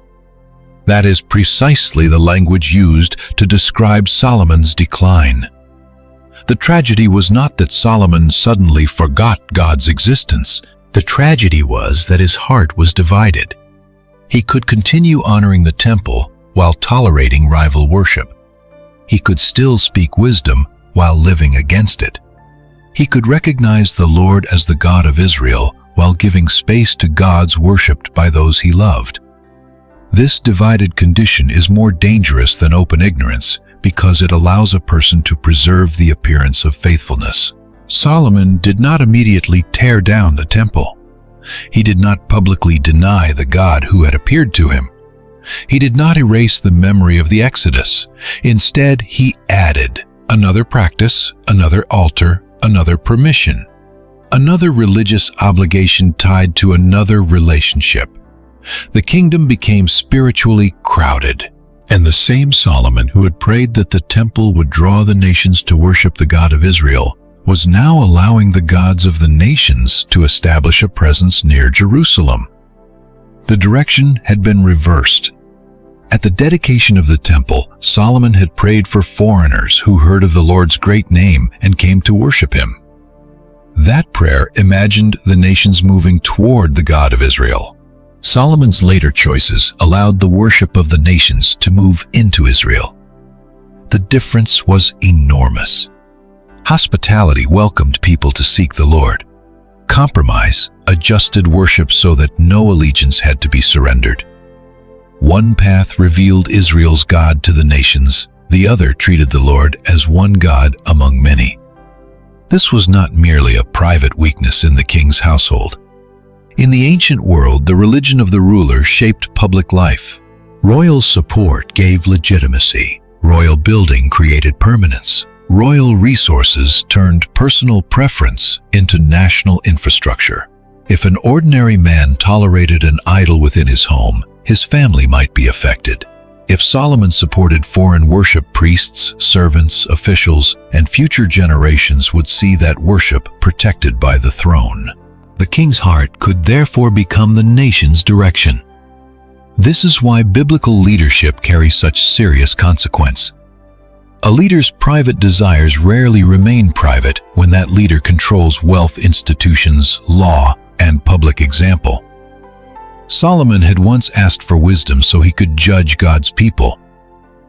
[SPEAKER 1] That is precisely the language used to describe Solomon's decline. The tragedy was not that Solomon suddenly forgot God's existence. The tragedy was that his heart was divided. He could continue honoring the temple while tolerating rival worship. He could still speak wisdom while living against it. He could recognize the Lord as the God of Israel while giving space to gods worshipped by those he loved. This divided condition is more dangerous than open ignorance because it allows a person to preserve the appearance of faithfulness. Solomon did not immediately tear down the temple. He did not publicly deny the God who had appeared to him. He did not erase the memory of the Exodus. Instead, he added another practice, another altar, another permission, another religious obligation tied to another relationship. The kingdom became spiritually crowded, and the same Solomon who had prayed that the temple would draw the nations to worship the God of Israel was now allowing the gods of the nations to establish a presence near Jerusalem. The direction had been reversed. At the dedication of the temple, Solomon had prayed for foreigners who heard of the Lord's great name and came to worship him. That prayer imagined the nations moving toward the God of Israel. Solomon's later choices allowed the worship of the nations to move into Israel. The difference was enormous. Hospitality welcomed people to seek the Lord. Compromise adjusted worship so that no allegiance had to be surrendered. One path revealed Israel's God to the nations, the other treated the Lord as one God among many. This was not merely a private weakness in the king's household. In the ancient world, the religion of the ruler shaped public life. Royal support gave legitimacy. Royal building created permanence. Royal resources turned personal preference into national infrastructure. If an ordinary man tolerated an idol within his home, his family might be affected. If Solomon supported foreign worship, priests, servants, officials, and future generations would see that worship protected by the throne. The king's heart could therefore become the nation's direction. This is why biblical leadership carries such serious consequence. A leader's private desires rarely remain private when that leader controls wealth, institutions, law, and public example. Solomon had once asked for wisdom so he could judge God's people.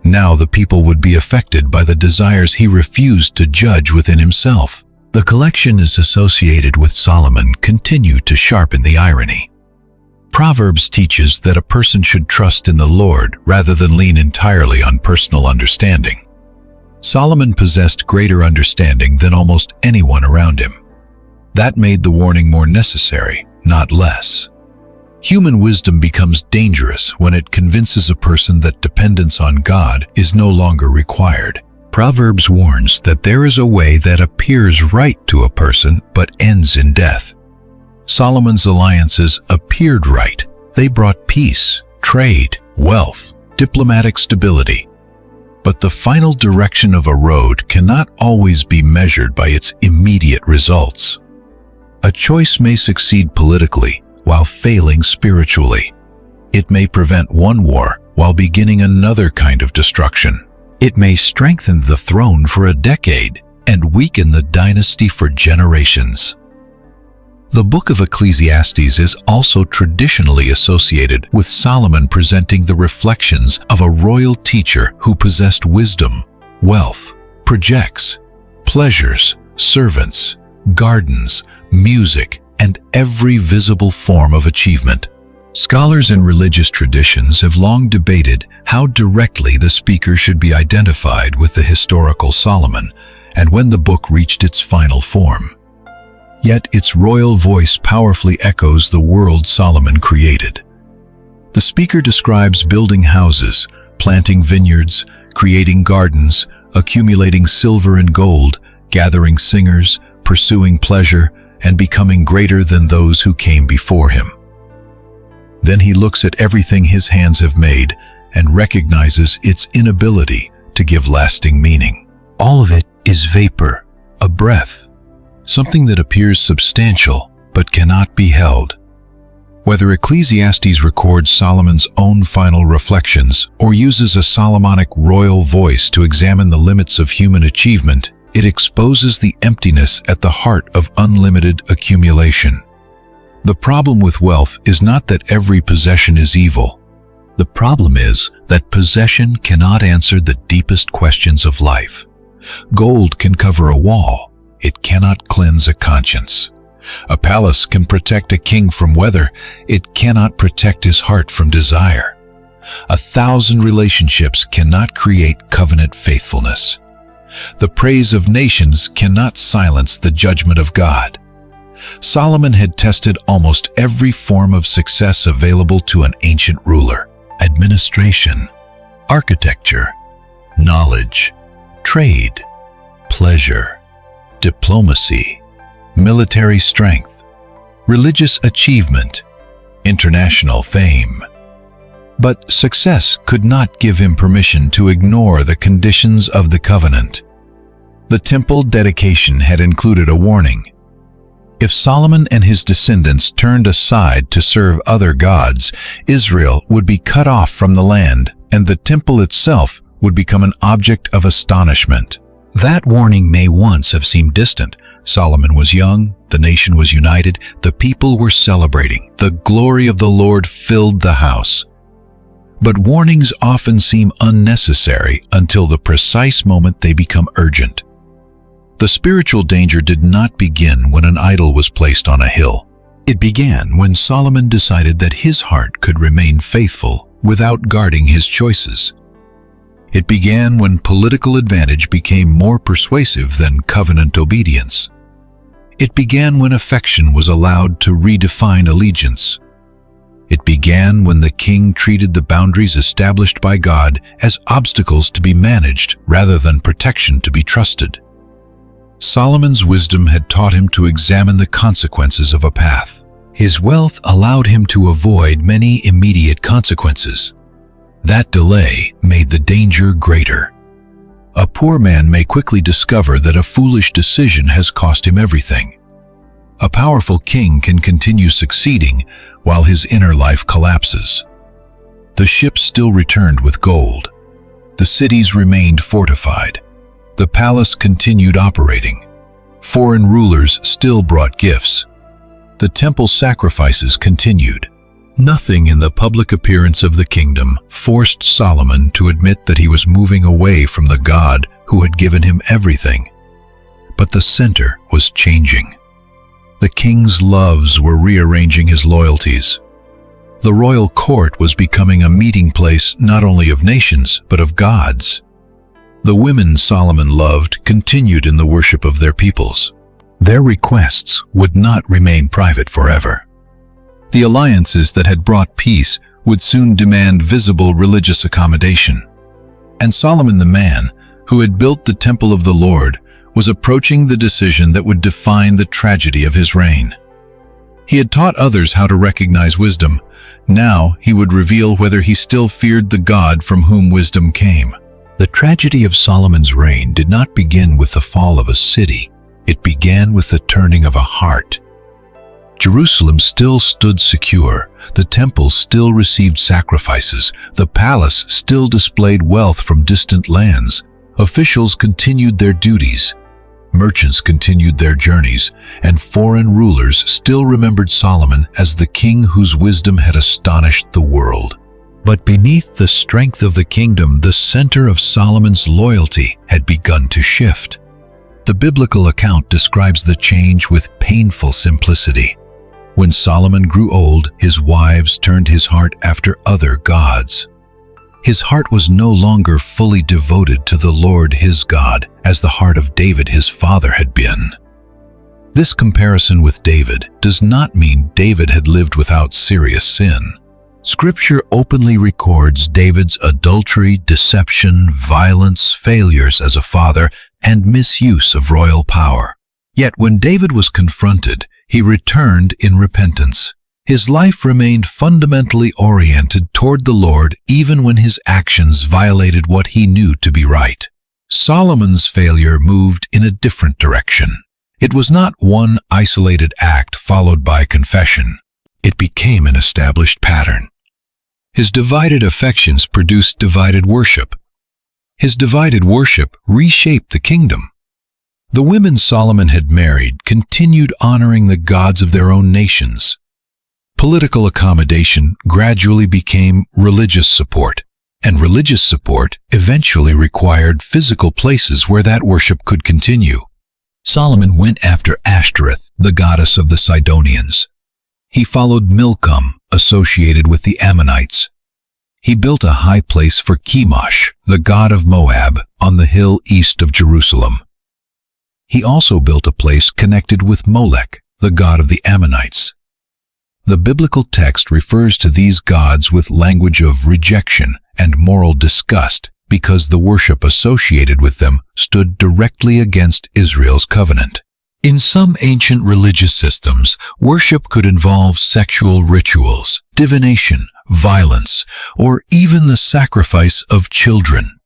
[SPEAKER 1] Now the people would be affected by the desires he refused to judge within himself. The collections associated with Solomon continue to sharpen the irony. Proverbs teaches that a person should trust in the Lord rather than lean entirely on personal understanding. Solomon possessed greater understanding than almost anyone around him. That made the warning more necessary, not less. Human wisdom becomes dangerous when it convinces a person that dependence on God is no longer required. Proverbs warns that there is a way that appears right to a person but ends in death. Solomon's alliances appeared right. They brought peace, trade, wealth, diplomatic stability. But the final direction of a road cannot always be measured by its immediate results. A choice may succeed politically while failing spiritually. It may prevent one war while beginning another kind of destruction. It may strengthen the throne for a decade and weaken the dynasty for generations. The book of Ecclesiastes is also traditionally associated with Solomon presenting the reflections of a royal teacher who possessed wisdom, wealth, projects, pleasures, servants, gardens, music, and every visible form of achievement. Scholars in religious traditions have long debated how directly the speaker should be identified with the historical Solomon and when the book reached its final form. Yet its royal voice powerfully echoes the world Solomon created. The speaker describes building houses, planting vineyards, creating gardens, accumulating silver and gold, gathering singers, pursuing pleasure, and becoming greater than those who came before him. Then he looks at everything his hands have made and recognizes its inability to give lasting meaning. All of it is vapor, a breath, something that appears substantial but cannot be held. Whether Ecclesiastes records Solomon's own final reflections or uses a Solomonic royal voice to examine the limits of human achievement, it exposes the emptiness at the heart of unlimited accumulation. The problem with wealth is not that every possession is evil. The problem is that possession cannot answer the deepest questions of life. Gold can cover a wall. It cannot cleanse a conscience. A palace can protect a king from weather. It cannot protect his heart from desire. 1,000 relationships cannot create covenant faithfulness. The praise of nations cannot silence the judgment of God. Solomon had tested almost every form of success available to an ancient ruler: administration, architecture, knowledge, trade, pleasure, diplomacy, military strength, religious achievement, international fame. But success could not give him permission to ignore the conditions of the covenant. The temple dedication had included a warning. If Solomon and his descendants turned aside to serve other gods, Israel would be cut off from the land, and the temple itself would become an object of astonishment. That warning may once have seemed distant. Solomon was young, the nation was united, the people were celebrating. The glory of the Lord filled the house. But warnings often seem unnecessary until the precise moment they become urgent. The spiritual danger did not begin when an idol was placed on a hill. It began when Solomon decided that his heart could remain faithful without guarding his choices. It began when political advantage became more persuasive than covenant obedience. It began when affection was allowed to redefine allegiance. It began when the king treated the boundaries established by God as obstacles to be managed rather than protection to be trusted. Solomon's wisdom had taught him to examine the consequences of a path. His wealth allowed him to avoid many immediate consequences. That delay made the danger greater. A poor man may quickly discover that a foolish decision has cost him everything. A powerful king can continue succeeding while his inner life collapses. The ships still returned with gold. The cities remained fortified. The palace continued operating. Foreign rulers still brought gifts. The temple sacrifices continued. Nothing in the public appearance of the kingdom forced Solomon to admit that he was moving away from the God who had given him everything. But the center was changing. The king's loves were rearranging his loyalties. The royal court was becoming a meeting place not only of nations, but of gods. The women Solomon loved continued in the worship of their peoples. Their requests would not remain private forever. The alliances that had brought peace would soon demand visible religious accommodation. And Solomon the man, who had built the temple of the Lord, was approaching the decision that would define the tragedy of his reign. He had taught others how to recognize wisdom. Now he would reveal whether he still feared the God from whom wisdom came. The tragedy of Solomon's reign did not begin with the fall of a city. It began with the turning of a heart. Jerusalem still stood secure, the temple still received sacrifices, the palace still displayed wealth from distant lands, officials continued their duties, merchants continued their journeys, and foreign rulers still remembered Solomon as the king whose wisdom had astonished the world. But beneath the strength of the kingdom, the center of Solomon's loyalty had begun to shift. The biblical account describes the change with painful simplicity. When Solomon grew old, his wives turned his heart after other gods. His heart was no longer fully devoted to the Lord his God, as the heart of David his father had been. This comparison with David does not mean David had lived without serious sin. Scripture openly records David's adultery, deception, violence, failures as a father, and misuse of royal power. Yet when David was confronted, he returned in repentance. His life remained fundamentally oriented toward the Lord even when his actions violated what he knew to be right. Solomon's failure moved in a different direction. It was not one isolated act followed by confession. It became an established pattern. His divided affections produced divided worship. His divided worship reshaped the kingdom. The women Solomon had married continued honoring the gods of their own nations. Political accommodation gradually became religious support, and religious support eventually required physical places where that worship could continue. Solomon went after Ashtoreth, the goddess of the Sidonians. He followed Milcom, associated with the Ammonites. He built a high place for Chemosh, the god of Moab, on the hill east of Jerusalem. He also built a place connected with Molech, the god of the Ammonites. The biblical text refers to these gods with language of rejection and moral disgust because the worship associated with them stood directly against Israel's covenant. In some ancient religious systems, worship could involve sexual rituals, divination, violence, or even the sacrifice of children.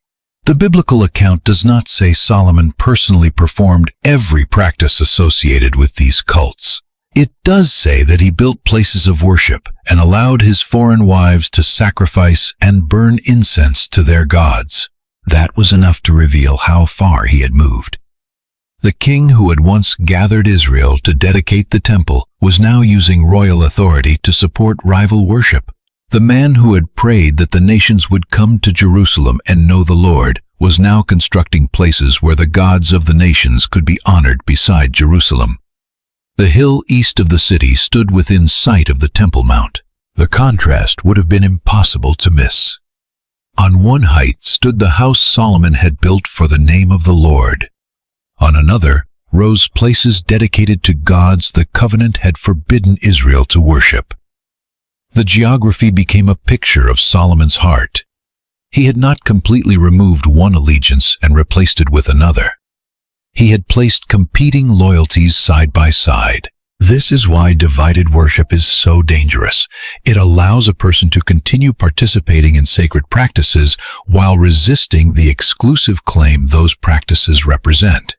[SPEAKER 1] The biblical account does not say Solomon personally performed every practice associated with these cults. It does say that he built places of worship and allowed his foreign wives to sacrifice and burn incense to their gods. That was enough to reveal how far he had moved. The king who had once gathered Israel to dedicate the temple was now using royal authority to support rival worship. The man who had prayed that the nations would come to Jerusalem and know the Lord was now constructing places where the gods of the nations could be honored beside Jerusalem. The hill east of the city stood within sight of the Temple Mount. The contrast would have been impossible to miss. On one height stood the house Solomon had built for the name of the Lord. On another rose places dedicated to gods the covenant had forbidden Israel to worship. The geography became a picture of Solomon's heart. He had not completely removed one allegiance and replaced it with another. He had placed competing loyalties side by side. This is why divided worship is so dangerous. It allows a person to continue participating in sacred practices while resisting the exclusive claim those practices represent.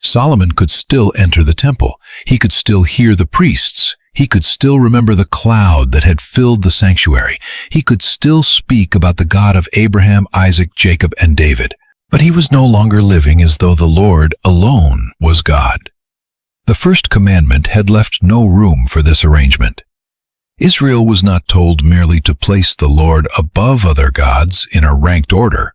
[SPEAKER 1] Solomon could still enter the temple. He could still hear the priests. He could still remember the cloud that had filled the sanctuary. He could still speak about the God of Abraham, Isaac, Jacob, and David. But he was no longer living as though the Lord alone was God. The first commandment had left no room for this arrangement. Israel was not told merely to place the Lord above other gods in a ranked order.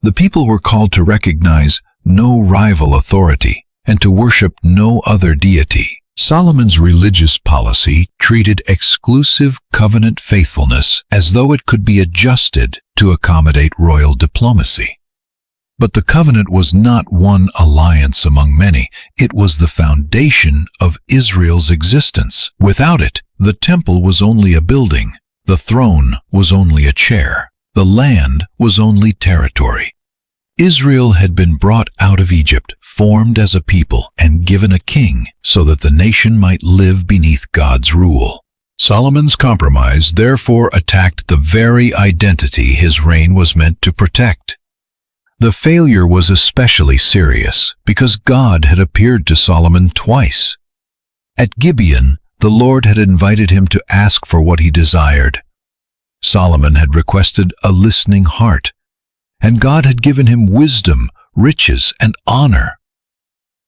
[SPEAKER 1] The people were called to recognize no rival authority and to worship no other deity. Solomon's religious policy treated exclusive covenant faithfulness as though it could be adjusted to accommodate royal diplomacy. But the covenant was not one alliance among many. It was the foundation of Israel's existence. Without it, the temple was only a building, the throne was only a chair, the land was only territory. Israel had been brought out of Egypt, formed as a people, and given a king so that the nation might live beneath God's rule. Solomon's compromise therefore attacked the very identity his reign was meant to protect. The failure was especially serious because God had appeared to Solomon twice. At Gibeon, the Lord had invited him to ask for what he desired. Solomon had requested a listening heart, and God had given him wisdom, riches, and honor.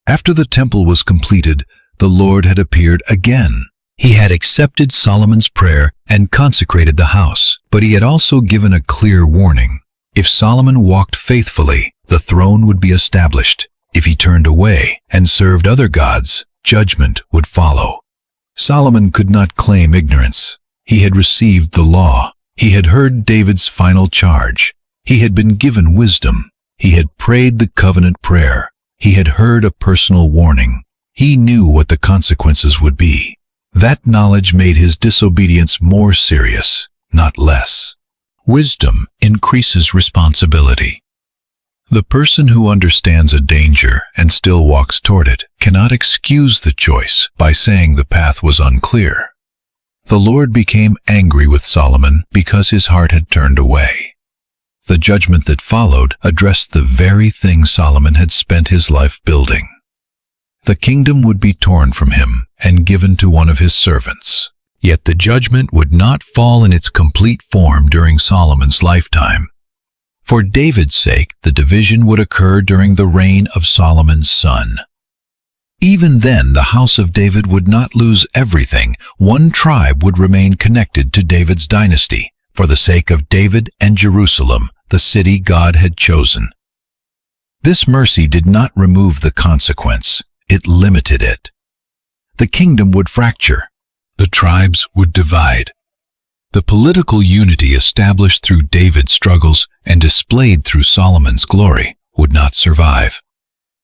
[SPEAKER 1] After the temple was completed, the Lord had appeared again. He had accepted Solomon's prayer and consecrated the house, but he had also given a clear warning. If Solomon walked faithfully, the throne would be established. If he turned away and served other gods, judgment would follow. Solomon could not claim ignorance. He had received the law. He had heard David's final charge. He had been given wisdom. He had prayed the covenant prayer. He had heard a personal warning. He knew what the consequences would be. That knowledge made his disobedience more serious, not less. Wisdom increases responsibility. The person who understands a danger and still walks toward it cannot excuse the choice by saying the path was unclear. The Lord became angry with Solomon because his heart had turned away. The judgment that followed addressed the very thing Solomon had spent his life building. The kingdom would be torn from him and given to one of his servants. Yet the judgment would not fall in its complete form during Solomon's lifetime. For David's sake, the division would occur during the reign of Solomon's son. Even then, the house of David would not lose everything. One tribe would remain connected to David's dynasty, for the sake of David and Jerusalem, the city God had chosen. This mercy did not remove the consequence, it limited it. The kingdom would fracture. The tribes would divide. The political unity established through David's struggles and displayed through Solomon's glory would not survive.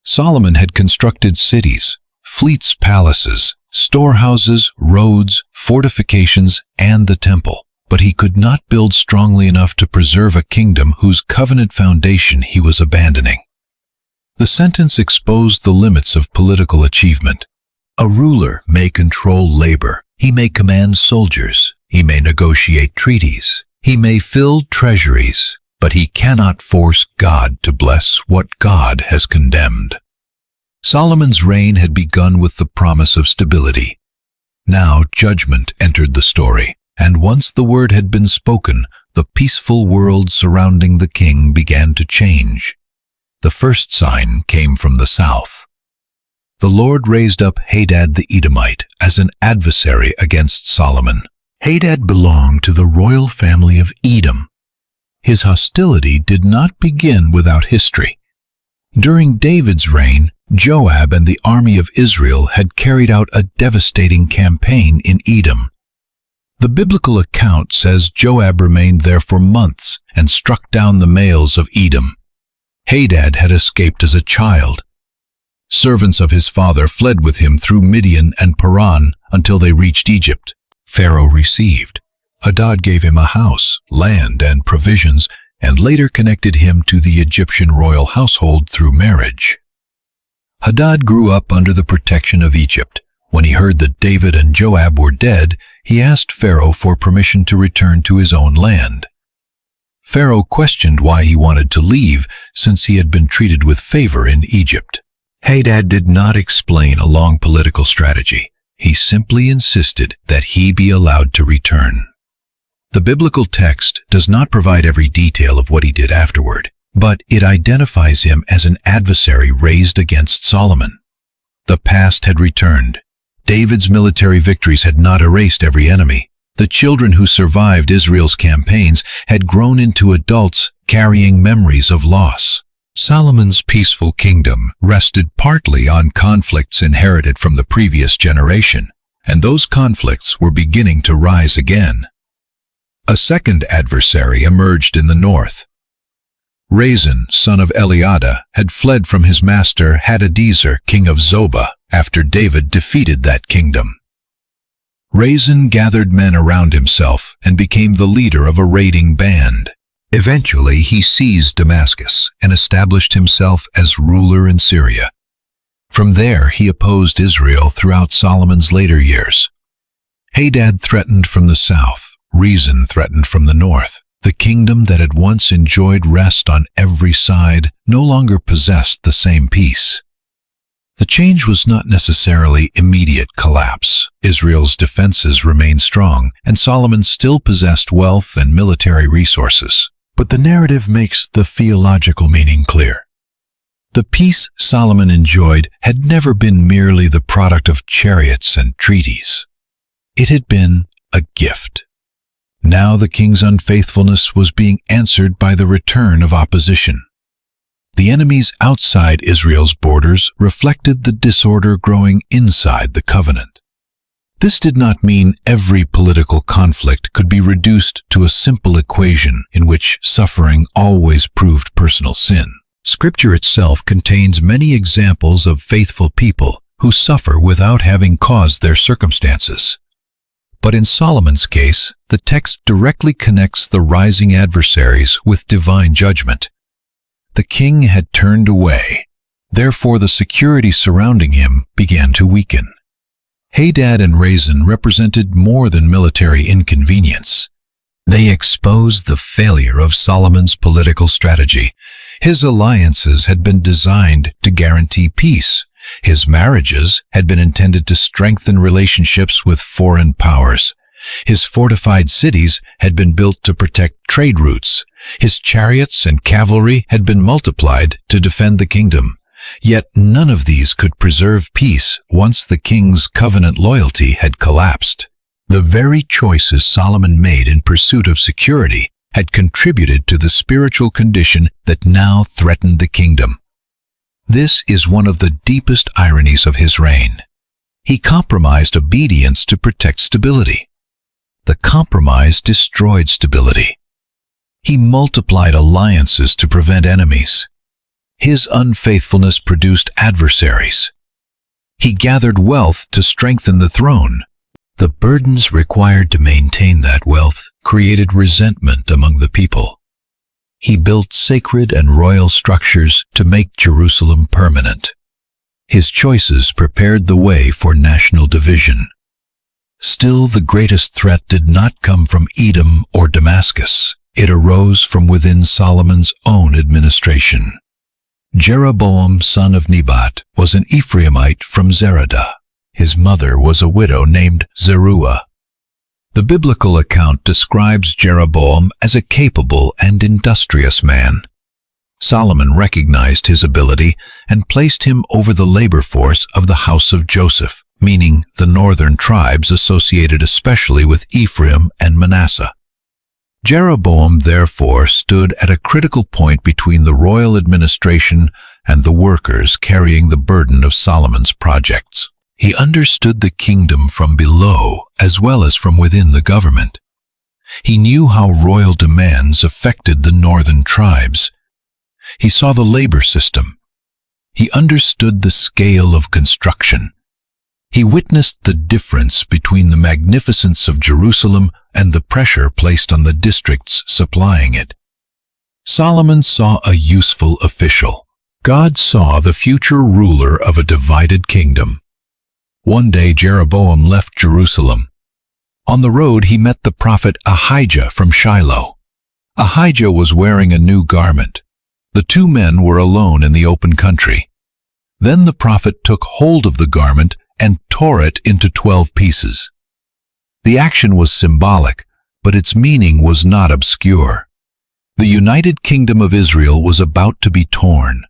[SPEAKER 1] Solomon had constructed cities, fleets, palaces, storehouses, roads, fortifications, and the temple, but he could not build strongly enough to preserve a kingdom whose covenant foundation he was abandoning. The sentence exposed the limits of political achievement. A ruler may control labor. He may command soldiers. He may negotiate treaties. He may fill treasuries, but he cannot force God to bless what God has condemned. Solomon's reign had begun with the promise of stability. Now judgment entered the story, and once the word had been spoken, the peaceful world surrounding the king began to change. The first sign came from the south. The Lord raised up Hadad the Edomite as an adversary against Solomon. Hadad belonged to the royal family of Edom. His hostility did not begin without history. During David's reign, Joab and the army of Israel had carried out a devastating campaign in Edom. The biblical account says Joab remained there for months and struck down the males of Edom. Hadad had escaped as a child. Servants of his father fled with him through Midian and Paran until they reached Egypt. Pharaoh received Hadad gave him a house, land, and provisions, and later connected him to the Egyptian royal household through marriage. Hadad grew up under the protection of Egypt. When he heard that David and Joab were dead, he asked Pharaoh for permission to return to his own land. Pharaoh questioned why he wanted to leave, since he had been treated with favor in Egypt. Hadad did not explain a long political strategy. He simply insisted that he be allowed to return. The biblical text does not provide every detail of what he did afterward, but it identifies him as an adversary raised against Solomon. The past had returned. David's military victories had not erased every enemy. The children who survived Israel's campaigns had grown into adults carrying memories of loss. Solomon's peaceful kingdom rested partly on conflicts inherited from the previous generation, and those conflicts were beginning to rise again. A second adversary emerged in the north. Rezin, son of Eliada, had fled from his master Hadadezer, king of Zobah, after David defeated that kingdom. Rezin gathered men around himself and became the leader of a raiding band. Eventually, he seized Damascus and established himself as ruler in Syria. From there, he opposed Israel throughout Solomon's later years. Hadad threatened from the south. Rezin threatened from the north. The kingdom that had once enjoyed rest on every side no longer possessed the same peace. The change was not necessarily immediate collapse. Israel's defenses remained strong, and Solomon still possessed wealth and military resources. But the narrative makes the theological meaning clear. The peace Solomon enjoyed had never been merely the product of chariots and treaties. It had been a gift. Now the king's unfaithfulness was being answered by the return of opposition. The enemies outside Israel's borders reflected the disorder growing inside the covenant. This did not mean every political conflict could be reduced to a simple equation in which suffering always proved personal sin. Scripture itself contains many examples of faithful people who suffer without having caused their circumstances. But in Solomon's case, the text directly connects the rising adversaries with divine judgment. The king had turned away. Therefore, the security surrounding him began to weaken. Hadad and Rezin represented more than military inconvenience. They exposed the failure of Solomon's political strategy. His alliances had been designed to guarantee peace. His marriages had been intended to strengthen relationships with foreign powers. His fortified cities had been built to protect trade routes. His chariots and cavalry had been multiplied to defend the kingdom. Yet none of these could preserve peace once the king's covenant loyalty had collapsed. The very choices Solomon made in pursuit of security had contributed to the spiritual condition that now threatened the kingdom. This is one of the deepest ironies of his reign. He compromised obedience to protect stability. The compromise destroyed stability. He multiplied alliances to prevent enemies. His unfaithfulness produced adversaries. He gathered wealth to strengthen the throne. The burdens required to maintain that wealth created resentment among the people. He built sacred and royal structures to make Jerusalem permanent. His choices prepared the way for national division. Still, the greatest threat did not come from Edom or Damascus. It arose from within Solomon's own administration. Jeroboam, son of Nebat, was an Ephraimite from Zeradah. His mother was a widow named Zeruiah. The biblical account describes Jeroboam as a capable and industrious man. Solomon recognized his ability and placed him over the labor force of the house of Joseph, meaning the northern tribes associated especially with Ephraim and Manasseh. Jeroboam therefore stood at a critical point between the royal administration and the workers carrying the burden of Solomon's projects. He understood the kingdom from below as well as from within the government. He knew how royal demands affected the northern tribes. He saw the labor system. He understood the scale of construction. He witnessed the difference between the magnificence of Jerusalem and the pressure placed on the districts supplying it. Solomon saw a useful official. God saw the future ruler of a divided kingdom. One day Jeroboam left Jerusalem. On the road he met the prophet Ahijah from Shiloh. Ahijah was wearing a new garment. The two men were alone in the open country. Then the prophet took hold of the garment and tore it into 12 pieces. The action was symbolic, but its meaning was not obscure. The united kingdom of Israel was about to be torn.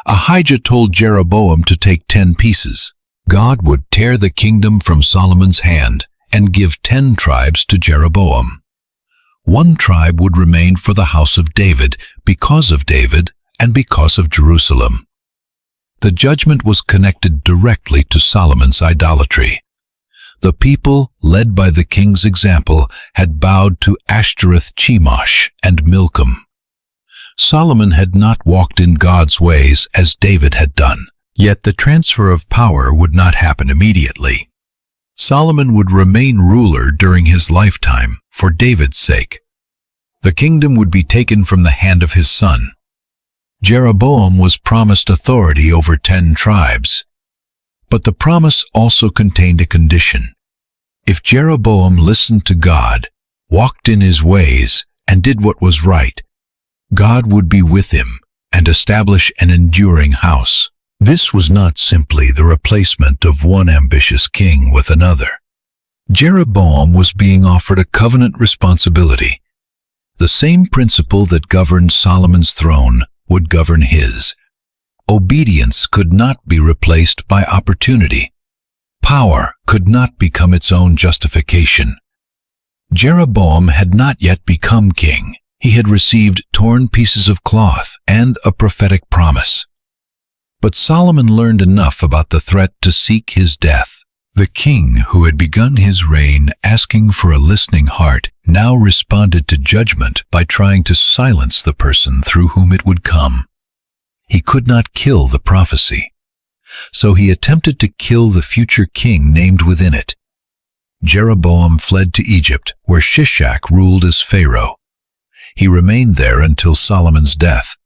[SPEAKER 1] Ahijah told Jeroboam to take 10 pieces. God would tear the kingdom from Solomon's hand and give 10 tribes to Jeroboam. 1 tribe would remain for the house of David because of David and because of Jerusalem. The judgment was connected directly to Solomon's idolatry. The people, led by the king's example, had bowed to Ashtoreth, Chemosh, and Milcom. Solomon had not walked in God's ways as David had done. Yet the transfer of power would not happen immediately. Solomon would remain ruler during his lifetime for David's sake. The kingdom would be taken from the hand of his son. Jeroboam was promised authority over 10 tribes. But the promise also contained a condition. If Jeroboam listened to God, walked in his ways, and did what was right, God would be with him and establish an enduring house. This was not simply the replacement of one ambitious king with another. Jeroboam was being offered a covenant responsibility. The same principle that governed Solomon's throne would govern his. Obedience could not be replaced by opportunity. Power could not become its own justification. Jeroboam had not yet become king. He had received torn pieces of cloth and a prophetic promise. But Solomon learned enough about the threat to seek his death. The king who had begun his reign asking for a listening heart now responded to judgment by trying to silence the person through whom it would come. He could not kill the prophecy, so he attempted to kill the future king named within it. Jeroboam fled to Egypt, where Shishak ruled as Pharaoh. He remained there until Solomon's death.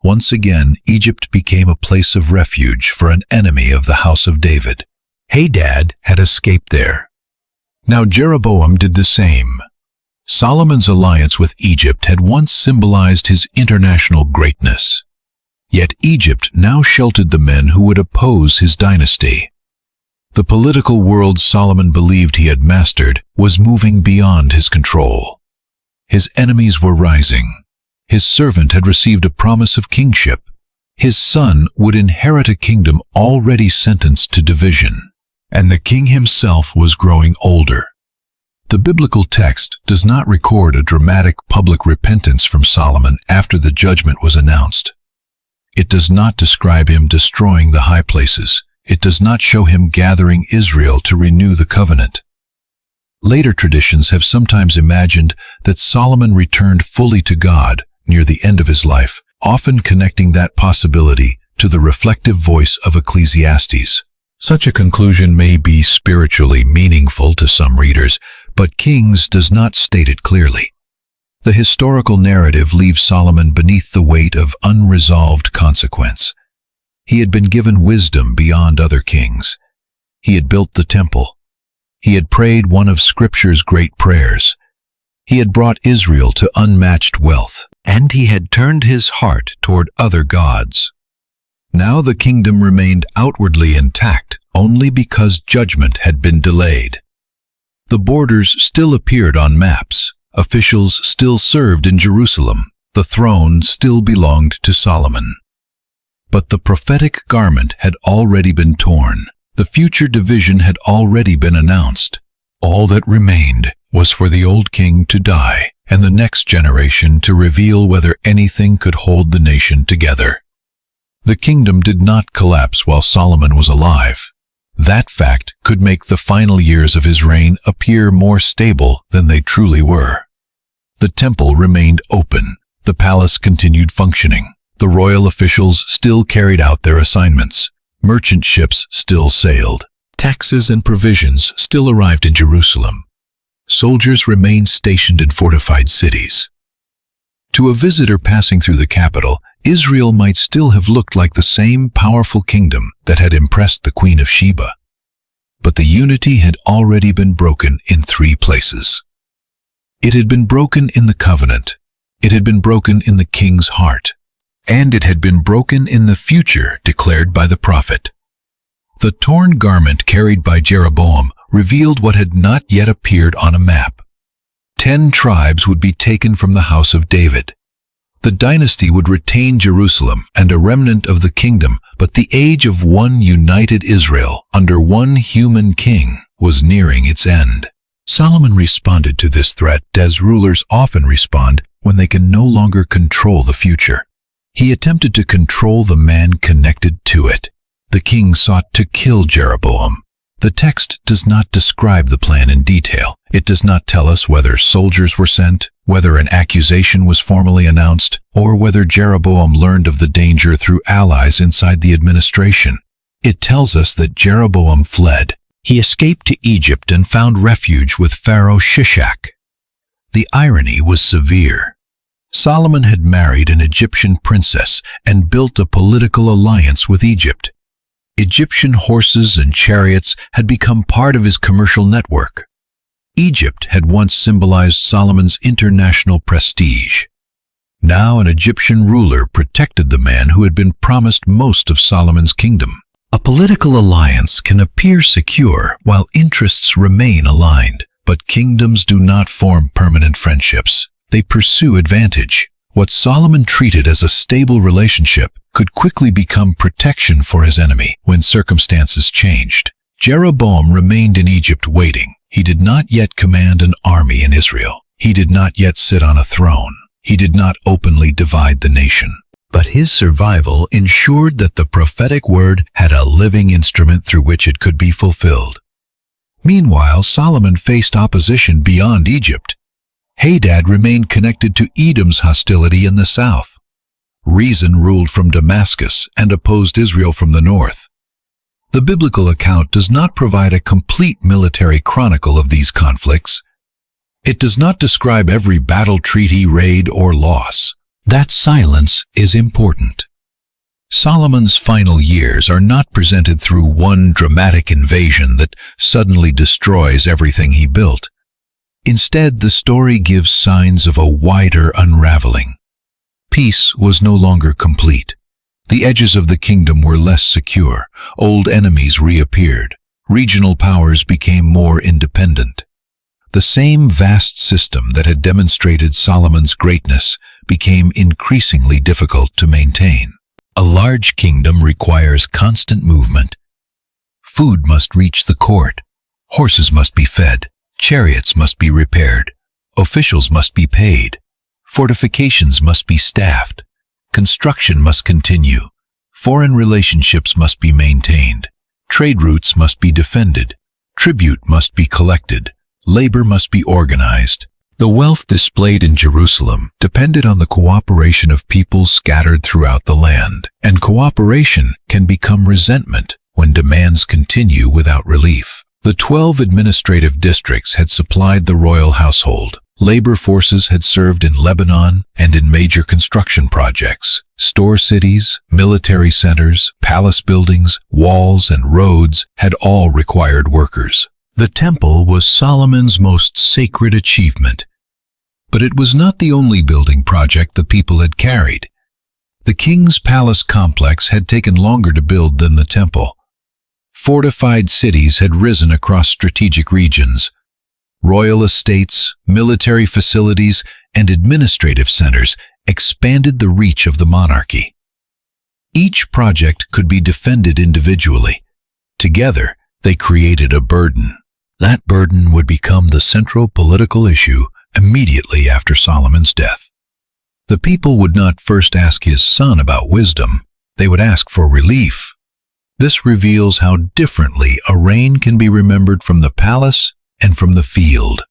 [SPEAKER 1] Once again, Egypt became a place of refuge for an enemy of the house of David. Hadad had escaped there. Now Jeroboam did the same. Solomon's alliance with Egypt had once symbolized his international greatness. Yet Egypt now sheltered the men who would oppose his dynasty. The political world Solomon believed he had mastered was moving beyond his control. His enemies were rising. His servant had received a promise of kingship. His son would inherit a kingdom already sentenced to division. And the king himself was growing older. The biblical text does not record a dramatic public repentance from Solomon after the judgment was announced. It does not describe him destroying the high places. It does not show him gathering Israel to renew the covenant. Later traditions have sometimes imagined that Solomon returned fully to God near the end of his life, often connecting that possibility to the reflective voice of Ecclesiastes. Such a conclusion may be spiritually meaningful to some readers, but Kings does not state it clearly. The historical narrative leaves Solomon beneath the weight of unresolved consequence. He had been given wisdom beyond other kings. He had built the temple. He had prayed one of Scripture's great prayers. He had brought Israel to unmatched wealth, and he had turned his heart toward other gods. Now the kingdom remained outwardly intact only because judgment had been delayed. The borders still appeared on maps. Officials still served in Jerusalem. The throne still belonged to Solomon. But the prophetic garment had already been torn. The future division had already been announced. All that remained was for the old king to die and the next generation to reveal whether anything could hold the nation together. The kingdom did not collapse while Solomon was alive. That fact could make the final years of his reign appear more stable than they truly were. The temple remained open. The palace continued functioning. The royal officials still carried out their assignments. Merchant ships still sailed. Taxes and provisions still arrived in Jerusalem. Soldiers remained stationed in fortified cities. To a visitor passing through the capital, Israel might still have looked like the same powerful kingdom that had impressed the Queen of Sheba. But the unity had already been broken in 3 places. It had been broken in the covenant, it had been broken in the king's heart, and it had been broken in the future declared by the prophet. The torn garment carried by Jeroboam revealed what had not yet appeared on a map. 10 tribes would be taken from the house of David. The dynasty would retain Jerusalem and a remnant of the kingdom, but the age of one united Israel under one human king was nearing its end. Solomon responded to this threat as rulers often respond when they can no longer control the future. He attempted to control the man connected to it. The king sought to kill Jeroboam. The text does not describe the plan in detail. It does not tell us whether soldiers were sent, whether an accusation was formally announced, or whether Jeroboam learned of the danger through allies inside the administration. It tells us that Jeroboam fled. He escaped to Egypt and found refuge with Pharaoh Shishak. The irony was severe. Solomon had married an Egyptian princess and built a political alliance with Egypt. Egyptian horses and chariots had become part of his commercial network. Egypt had once symbolized Solomon's international prestige. Now an Egyptian ruler protected the man who had been promised most of Solomon's kingdom. A political alliance can appear secure while interests remain aligned, but kingdoms do not form permanent friendships. They pursue advantage. What Solomon treated as a stable relationship could quickly become protection for his enemy when circumstances changed. Jeroboam remained in Egypt waiting. He did not yet command an army in Israel. He did not yet sit on a throne. He did not openly divide the nation. But his survival ensured that the prophetic word had a living instrument through which it could be fulfilled. Meanwhile, Solomon faced opposition beyond Egypt. Hadad remained connected to Edom's hostility in the south. Rezin ruled from Damascus and opposed Israel from the north. The biblical account does not provide a complete military chronicle of these conflicts. It does not describe every battle, treaty, raid, or loss. That silence is important. Solomon's final years are not presented through one dramatic invasion that suddenly destroys everything he built. Instead, the story gives signs of a wider unraveling. Peace was no longer complete. The edges of the kingdom were less secure. Old enemies reappeared. Regional powers became more independent. The same vast system that had demonstrated Solomon's greatness became increasingly difficult to maintain. A large kingdom requires constant movement. Food must reach the court. Horses must be fed. Chariots must be repaired. Officials must be paid. Fortifications must be staffed. Construction must continue. Foreign relationships must be maintained. Trade routes must be defended. Tribute must be collected. Labor must be organized. The wealth displayed in Jerusalem depended on the cooperation of people scattered throughout the land, and cooperation can become resentment when demands continue without relief. The 12 administrative districts had supplied the royal household. Labor forces had served in Lebanon and in major construction projects. Store cities, military centers, palace buildings, walls, and roads had all required workers. The temple was Solomon's most sacred achievement. But it was not the only building project the people had carried. The king's palace complex had taken longer to build than the temple. Fortified cities had risen across strategic regions. Royal estates, military facilities, and administrative centers expanded the reach of the monarchy. Each project could be defended individually. Together, they created a burden. That burden would become the central political issue immediately after Solomon's death. The people would not first ask his son about wisdom. They would ask for relief. This reveals how differently a reign can be remembered from the palace and from the field.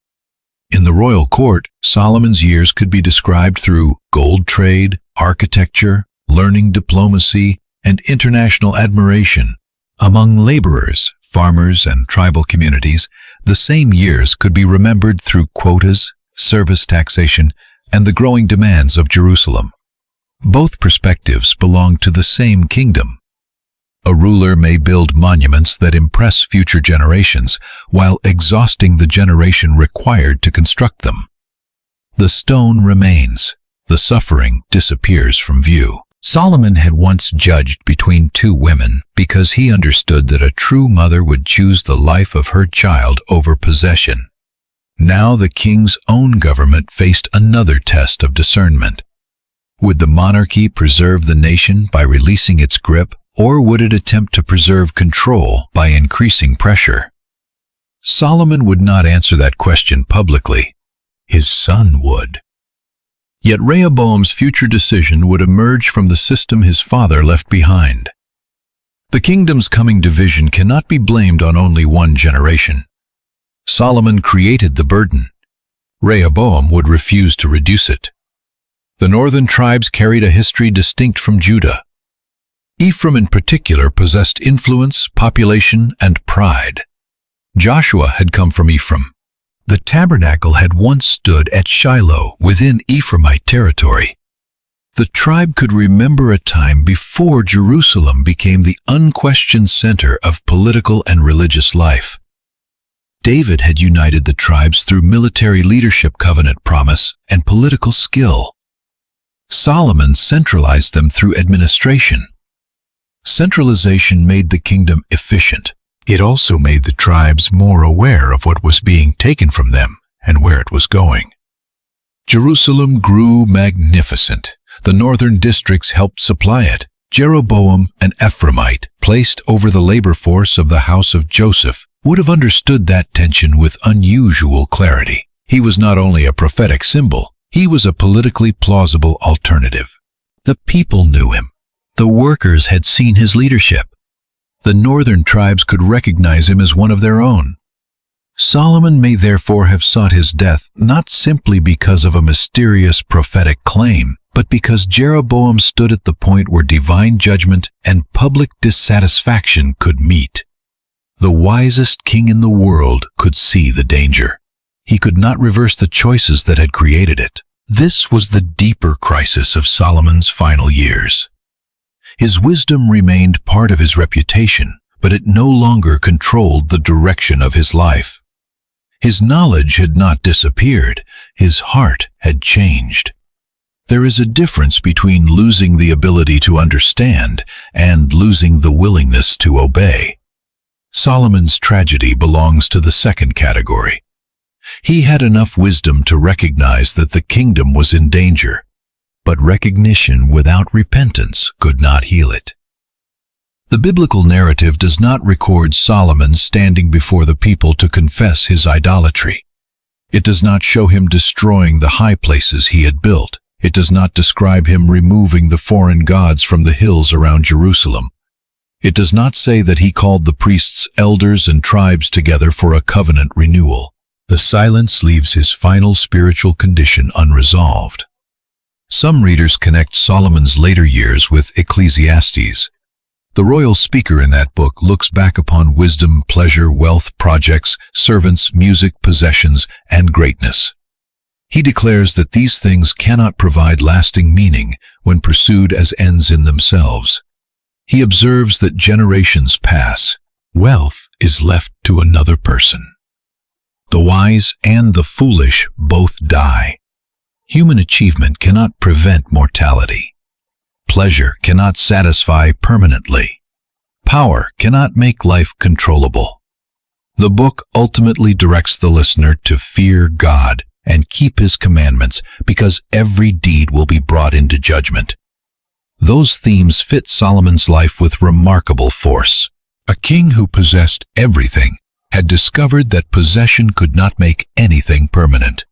[SPEAKER 1] In the royal court, Solomon's years could be described through gold trade, architecture, learning, diplomacy, and international admiration. Among laborers, farmers, and tribal communities, the same years could be remembered through quotas, service taxation, and the growing demands of Jerusalem. Both perspectives belong to the same kingdom. A ruler may build monuments that impress future generations while exhausting the generation required to construct them. The stone remains. The suffering disappears from view. Solomon had once judged between two women because he understood that a true mother would choose the life of her child over possession. Now the king's own government faced another test of discernment. Would the monarchy preserve the nation by releasing its grip, or would it attempt to preserve control by increasing pressure? Solomon would not answer that question publicly. His son would. Yet Rehoboam's future decision would emerge from the system his father left behind. The kingdom's coming division cannot be blamed on only one generation. Solomon created the burden. Rehoboam would refuse to reduce it. The northern tribes carried a history distinct from Judah. Ephraim in particular possessed influence, population, and pride. Joshua had come from Ephraim. The tabernacle had once stood at Shiloh within Ephraimite territory. The tribe could remember a time before Jerusalem became the unquestioned center of political and religious life. David had united the tribes through military leadership, covenant promise, and political skill. Solomon centralized them through administration. Centralization made the kingdom efficient. It also made the tribes more aware of what was being taken from them and where it was going. Jerusalem grew magnificent. The northern districts helped supply it. Jeroboam, an Ephraimite, placed over the labor force of the house of Joseph, would have understood that tension with unusual clarity. He was not only a prophetic symbol, he was a politically plausible alternative. The people knew him. The workers had seen his leadership. The northern tribes could recognize him as one of their own. Solomon may therefore have sought his death not simply because of a mysterious prophetic claim, but because Jeroboam stood at the point where divine judgment and public dissatisfaction could meet. The wisest king in the world could see the danger. He could not reverse the choices that had created it. This was the deeper crisis of Solomon's final years. His wisdom remained part of his reputation, but it no longer controlled the direction of his life. His knowledge had not disappeared, his heart had changed. There is a difference between losing the ability to understand and losing the willingness to obey. Solomon's tragedy belongs to the second category. He had enough wisdom to recognize that the kingdom was in danger, but recognition without repentance could not heal it. The biblical narrative does not record Solomon standing before the people to confess his idolatry. It does not show him destroying the high places he had built. It does not describe him removing the foreign gods from the hills around Jerusalem. It does not say that he called the priests, elders, and tribes together for a covenant renewal. The silence leaves his final spiritual condition unresolved. Some readers connect Solomon's later years with Ecclesiastes. The royal speaker in that book looks back upon wisdom, pleasure, wealth, projects, servants, music, possessions, and greatness. He declares that these things cannot provide lasting meaning when pursued as ends in themselves. He observes that generations pass. Wealth is left to another person. The wise and the foolish both die. Human achievement cannot prevent mortality. Pleasure cannot satisfy permanently. Power cannot make life controllable. The book ultimately directs the listener to fear God and keep His commandments, because every deed will be brought into judgment. Those themes fit Solomon's life with remarkable force. A king who possessed everything had discovered that possession could not make anything permanent.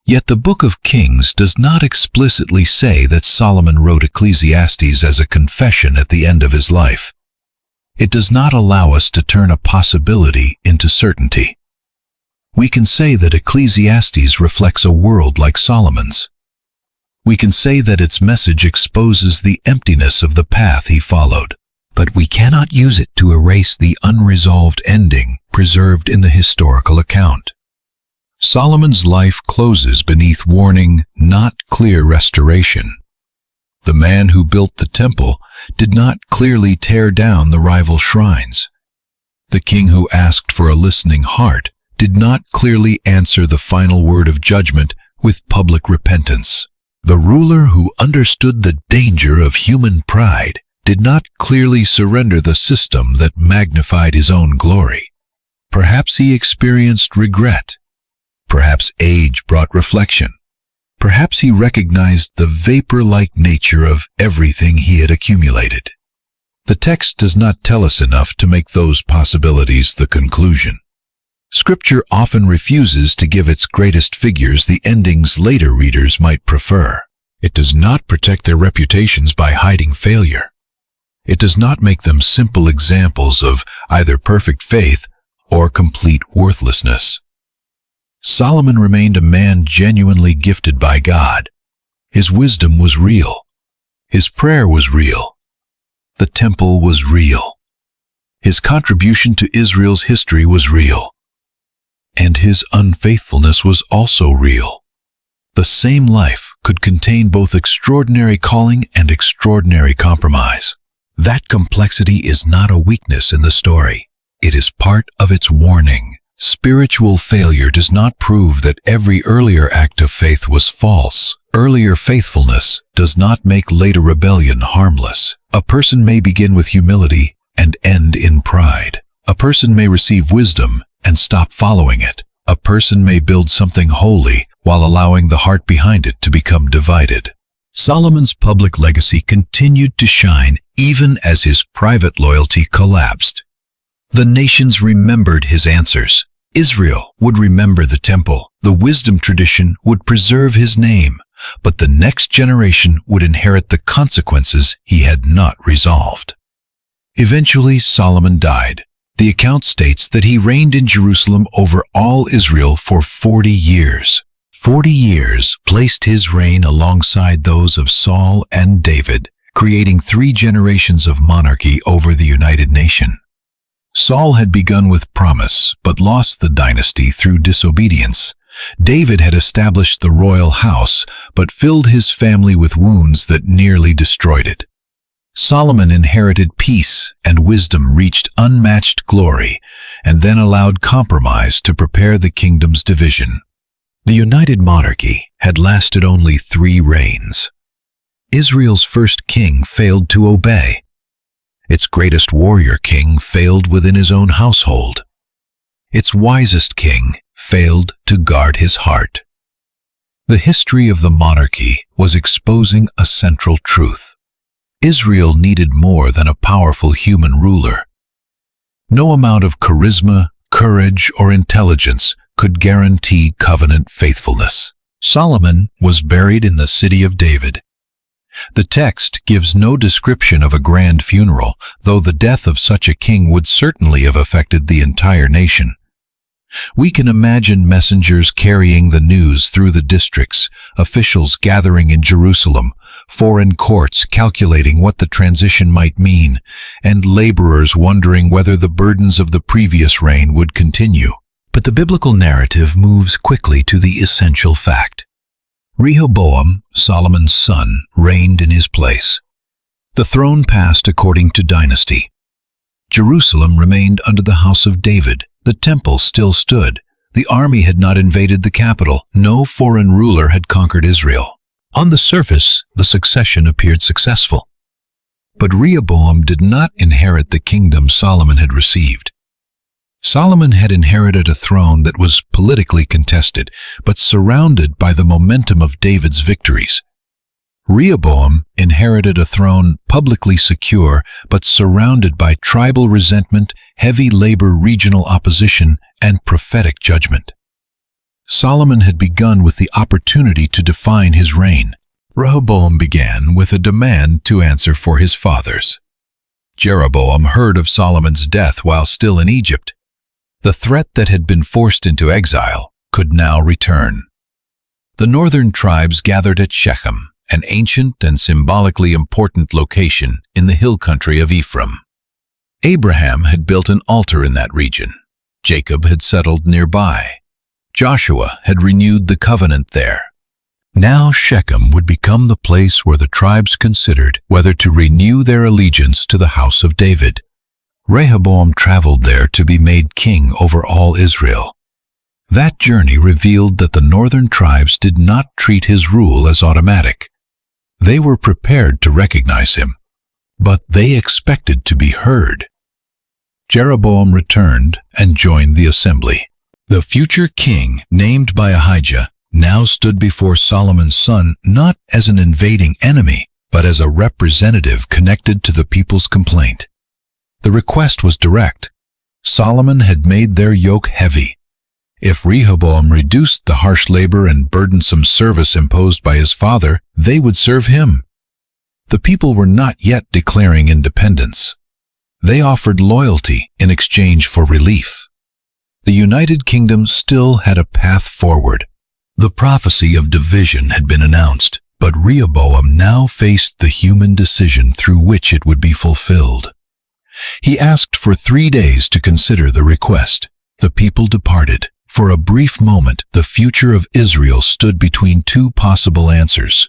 [SPEAKER 1] Yet the Book of Kings does not explicitly say that Solomon wrote Ecclesiastes as a confession at the end of his life. It does not allow us to turn a possibility into certainty. We can say that Ecclesiastes reflects a world like Solomon's. We can say that its message exposes the emptiness of the path he followed. but we cannot use it to erase the unresolved ending preserved in the historical account. Solomon's life closes beneath warning, not clear restoration. The man who built the temple did not clearly tear down the rival shrines. The king who asked for a listening heart did not clearly answer the final word of judgment with public repentance. The ruler who understood the danger of human pride did not clearly surrender the system that magnified his own glory. Perhaps he experienced regret. Perhaps age brought reflection. Perhaps he recognized the vapor-like nature of everything he had accumulated. The text does not tell us enough to make those possibilities the conclusion. Scripture often refuses to give its greatest figures the endings later readers might prefer. It does not protect their reputations by hiding failure. It does not make them simple examples of either perfect faith or complete worthlessness. Solomon remained a man genuinely gifted by God. His wisdom was real. His prayer was real. The temple was real. His contribution to Israel's history was real. And his unfaithfulness was also real. The same life could contain both extraordinary calling and extraordinary compromise. That complexity is not a weakness in the story. It is part of its warning. Spiritual failure does not prove that every earlier act of faith was false. Earlier faithfulness does not make later rebellion harmless. A person may begin with humility and end in pride. A person may receive wisdom and stop following it. A person may build something holy while allowing the heart behind it to become divided. Solomon's public legacy continued to shine even as his private loyalty collapsed. The nations remembered his answers. Israel would remember the temple. The wisdom tradition would preserve his name, but the next generation would inherit the consequences he had not resolved. Eventually, Solomon died. The account states that he reigned in Jerusalem over all Israel for 40 years. 40 years placed his reign alongside those of Saul and David, creating 3 generations of monarchy over the united nation. Saul had begun with promise, but lost the dynasty through disobedience. David had established the royal house, but filled his family with wounds that nearly destroyed it. Solomon inherited peace, and wisdom reached unmatched glory, and then allowed compromise to prepare the kingdom's division. The united monarchy had lasted only 3 reigns. Israel's first king failed to obey. Its greatest warrior king failed within his own household. Its wisest king failed to guard his heart. The history of the monarchy was exposing a central truth. Israel needed more than a powerful human ruler. No amount of charisma, courage, or intelligence could guarantee covenant faithfulness. Solomon was buried in the city of David. The text gives no description of a grand funeral, though the death of such a king would certainly have affected the entire nation. We can imagine messengers carrying the news through the districts, officials gathering in Jerusalem, foreign courts calculating what the transition might mean, and laborers wondering whether the burdens of the previous reign would continue. But the biblical narrative moves quickly to the essential fact. Rehoboam, Solomon's son, reigned in his place. The throne passed according to dynasty. Jerusalem remained under the house of David. The temple still stood. The army had not invaded the capital. No foreign ruler had conquered Israel. On the surface, the succession appeared successful. But Rehoboam did not inherit the kingdom Solomon had received. Solomon had inherited a throne that was politically contested, but surrounded by the momentum of David's victories. Rehoboam inherited a throne publicly secure, but surrounded by tribal resentment, heavy labor regional opposition, and prophetic judgment. Solomon had begun with the opportunity to define his reign. Rehoboam began with a demand to answer for his fathers. Jeroboam heard of Solomon's death while still in Egypt. The threat that had been forced into exile could now return. The northern tribes gathered at Shechem, an ancient and symbolically important location in the hill country of Ephraim. Abraham had built an altar in that region. Jacob had settled nearby. Joshua had renewed the covenant there. Now Shechem would become the place where the tribes considered whether to renew their allegiance to the house of David. Rehoboam traveled there to be made king over all Israel. That journey revealed that the northern tribes did not treat his rule as automatic. They were prepared to recognize him, but they expected to be heard. Jeroboam returned and joined the assembly. The future king, named by Ahijah, now stood before Solomon's son not as an invading enemy, but as a representative connected to the people's complaint. The request was direct. Solomon had made their yoke heavy. If Rehoboam reduced the harsh labor and burdensome service imposed by his father, they would serve him. The people were not yet declaring independence. They offered loyalty in exchange for relief. The United Kingdom still had a path forward. The prophecy of division had been announced, but Rehoboam now faced the human decision through which it would be fulfilled. He asked for 3 days to consider the request. The people departed. For a brief moment, the future of Israel stood between two possible answers.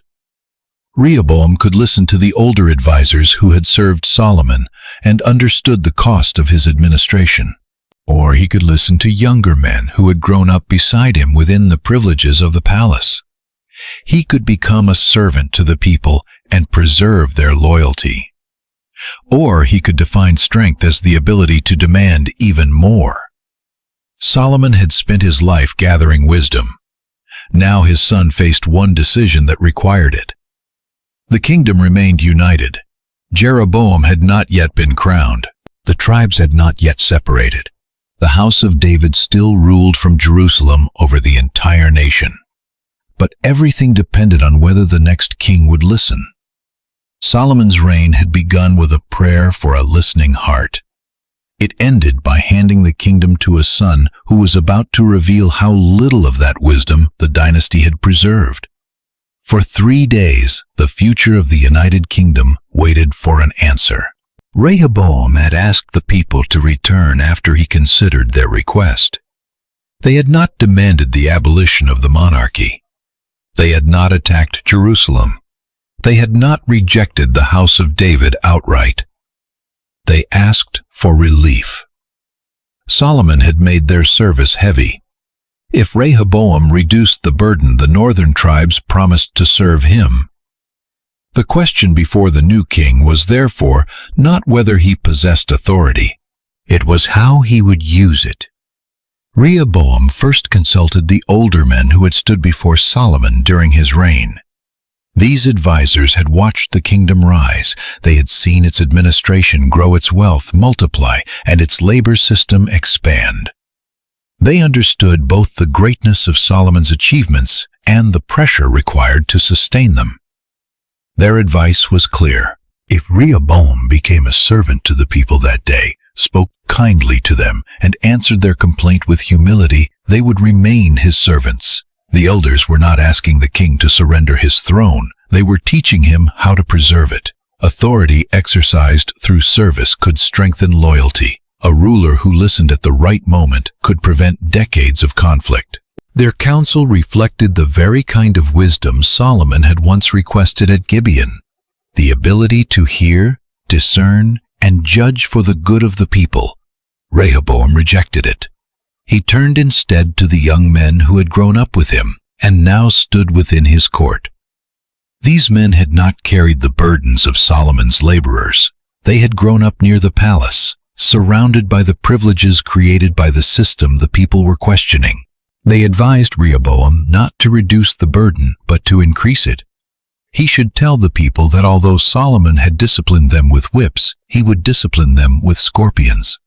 [SPEAKER 1] Rehoboam could listen to the older advisers who had served Solomon and understood the cost of his administration. Or he could listen to younger men who had grown up beside him within the privileges of the palace. He could become a servant to the people and preserve their loyalty. Or he could define strength as the ability to demand even more. Solomon had spent his life gathering wisdom. Now his son faced one decision that required it. The kingdom remained united. Jeroboam had not yet been crowned. The tribes had not yet separated. The house of David still ruled from Jerusalem over the entire nation. But everything depended on whether the next king would listen. Solomon's reign had begun with a prayer for a listening heart. It ended by handing the kingdom to a son who was about to reveal how little of that wisdom the dynasty had preserved. For 3 days, the future of the United Kingdom waited for an answer. Rehoboam had asked the people to return after he considered their request. They had not demanded the abolition of the monarchy. They had not attacked Jerusalem. They had not rejected the house of David outright. They asked for relief. Solomon had made their service heavy. If Rehoboam reduced the burden, the northern tribes promised to serve him. The question before the new king was therefore not whether he possessed authority. It was how he would use it. Rehoboam first consulted the older men who had stood before Solomon during his reign. These advisers had watched the kingdom rise. They had seen its administration grow, its wealth multiply, and its labor system expand. They understood both the greatness of Solomon's achievements and the pressure required to sustain them. Their advice was clear. If Rehoboam became a servant to the people that day, spoke kindly to them, and answered their complaint with humility, they would remain his servants. The elders were not asking the king to surrender his throne. They were teaching him how to preserve it. Authority exercised through service could strengthen loyalty. A ruler who listened at the right moment could prevent decades of conflict. Their counsel reflected the very kind of wisdom Solomon had once requested at Gibeon, the ability to hear, discern, and judge for the good of the people. Rehoboam rejected it. He turned instead to the young men who had grown up with him and now stood within his court. These men had not carried the burdens of Solomon's laborers. They had grown up near the palace, surrounded by the privileges created by the system the people were questioning. They advised Rehoboam not to reduce the burden, but to increase it. He should tell the people that although Solomon had disciplined them with whips, he would discipline them with scorpions.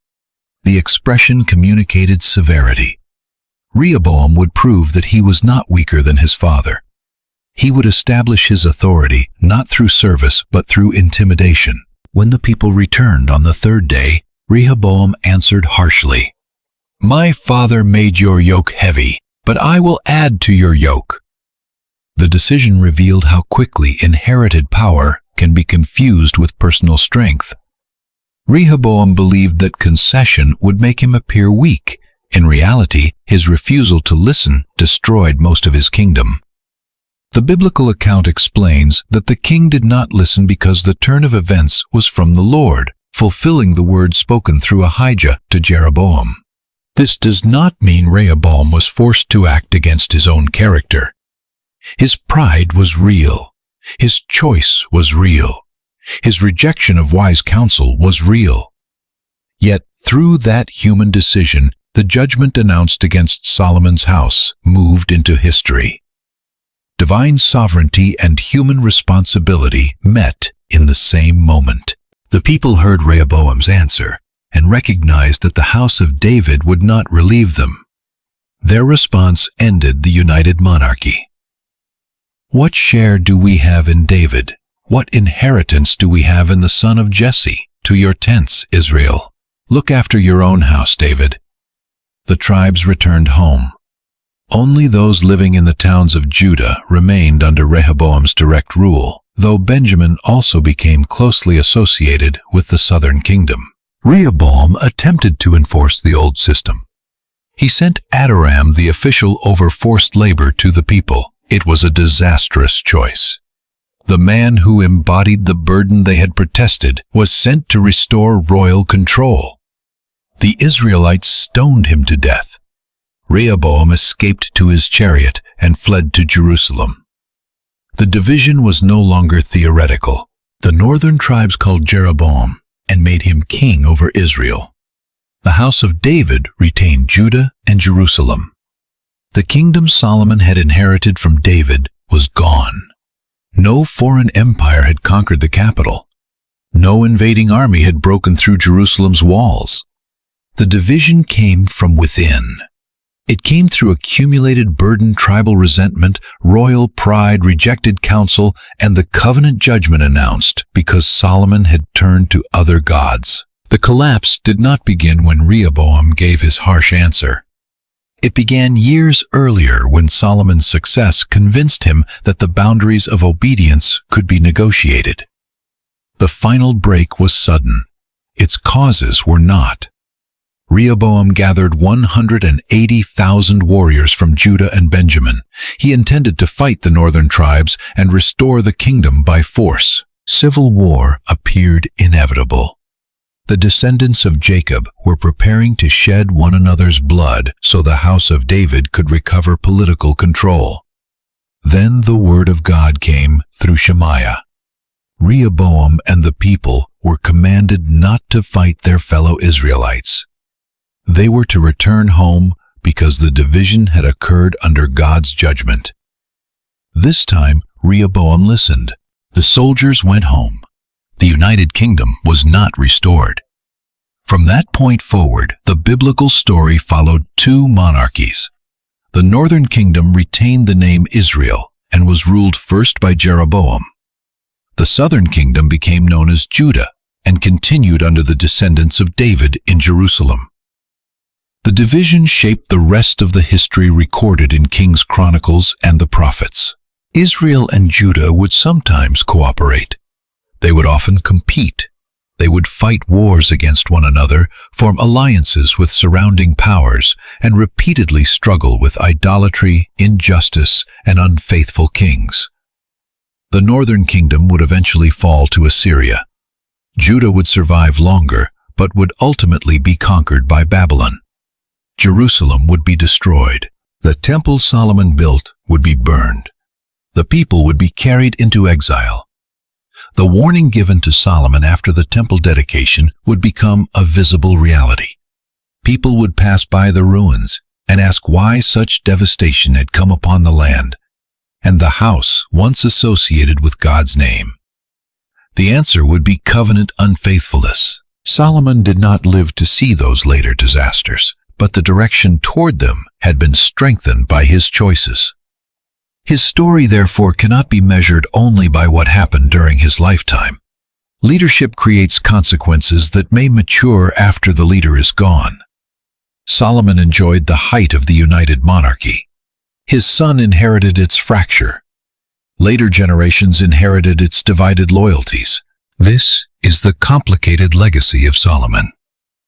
[SPEAKER 1] The expression communicated severity. Rehoboam would prove that he was not weaker than his father. He would establish his authority not through service but through intimidation. When the people returned on the 3rd day, Rehoboam answered harshly, "My father made your yoke heavy, but I will add to your yoke." The decision revealed how quickly inherited power can be confused with personal strength. Rehoboam believed that concession would make him appear weak. In reality, his refusal to listen destroyed most of his kingdom. The biblical account explains that the king did not listen because the turn of events was from the Lord, fulfilling the word spoken through Ahijah to Jeroboam. This does not mean Rehoboam was forced to act against his own character. His pride was real. His choice was real. His rejection of wise counsel was real. Yet, through that human decision, the judgment announced against Solomon's house moved into history. Divine sovereignty and human responsibility met in the same moment. The people heard Rehoboam's answer and recognized that the house of David would not relieve them. Their response ended the united monarchy. What share do we have in David? What inheritance do we have in the son of Jesse? To your tents, Israel. Look after your own house, David. The tribes returned home. Only those living in the towns of Judah remained under Rehoboam's direct rule, though Benjamin also became closely associated with the southern kingdom. Rehoboam attempted to enforce the old system. He sent Adoram, the official, over forced labor to the people. It was a disastrous choice. The man who embodied the burden they had protested was sent to restore royal control. The Israelites stoned him to death. Rehoboam escaped to his chariot and fled to Jerusalem. The division was no longer theoretical. The northern tribes called Jeroboam and made him king over Israel. The house of David retained Judah and Jerusalem. The kingdom Solomon had inherited from David was gone. No foreign empire had conquered the capital. No invading army had broken through Jerusalem's walls. The division came from within. It came through accumulated burden, tribal resentment, royal pride, rejected counsel, and the covenant judgment announced because Solomon had turned to other gods. The collapse did not begin when Rehoboam gave his harsh answer. It began years earlier when Solomon's success convinced him that the boundaries of obedience could be negotiated. The final break was sudden. Its causes were not. Rehoboam gathered 180,000 warriors from Judah and Benjamin. He intended to fight the northern tribes and restore the kingdom by force. Civil war appeared inevitable. The descendants of Jacob were preparing to shed one another's blood so the house of David could recover political control. Then the word of God came through Shemaiah. Rehoboam and the people were commanded not to fight their fellow Israelites. They were to return home because the division had occurred under God's judgment. This time, Rehoboam listened. The soldiers went home. The United Kingdom was not restored. From that point forward, the biblical story followed two monarchies. The northern kingdom retained the name Israel and was ruled first by Jeroboam. The southern kingdom became known as Judah and continued under the descendants of David in Jerusalem. The division shaped the rest of the history recorded in Kings' Chronicles and the Prophets. Israel and Judah would sometimes cooperate. They would often compete. They would fight wars against one another, form alliances with surrounding powers, and repeatedly struggle with idolatry, injustice, and unfaithful kings. The northern kingdom would eventually fall to Assyria. Judah would survive longer, but would ultimately be conquered by Babylon. Jerusalem would be destroyed. The temple Solomon built would be burned. The people would be carried into exile. The warning given to Solomon after the temple dedication would become a visible reality. People would pass by the ruins and ask why such devastation had come upon the land and the house once associated with God's name. The answer would be covenant unfaithfulness. Solomon did not live to see those later disasters, but the direction toward them had been strengthened by his choices. His story, therefore, cannot be measured only by what happened during his lifetime. Leadership creates consequences that may mature after the leader is gone. Solomon enjoyed the height of the united monarchy. His son inherited its fracture. Later generations inherited its divided loyalties. This is the complicated legacy of Solomon.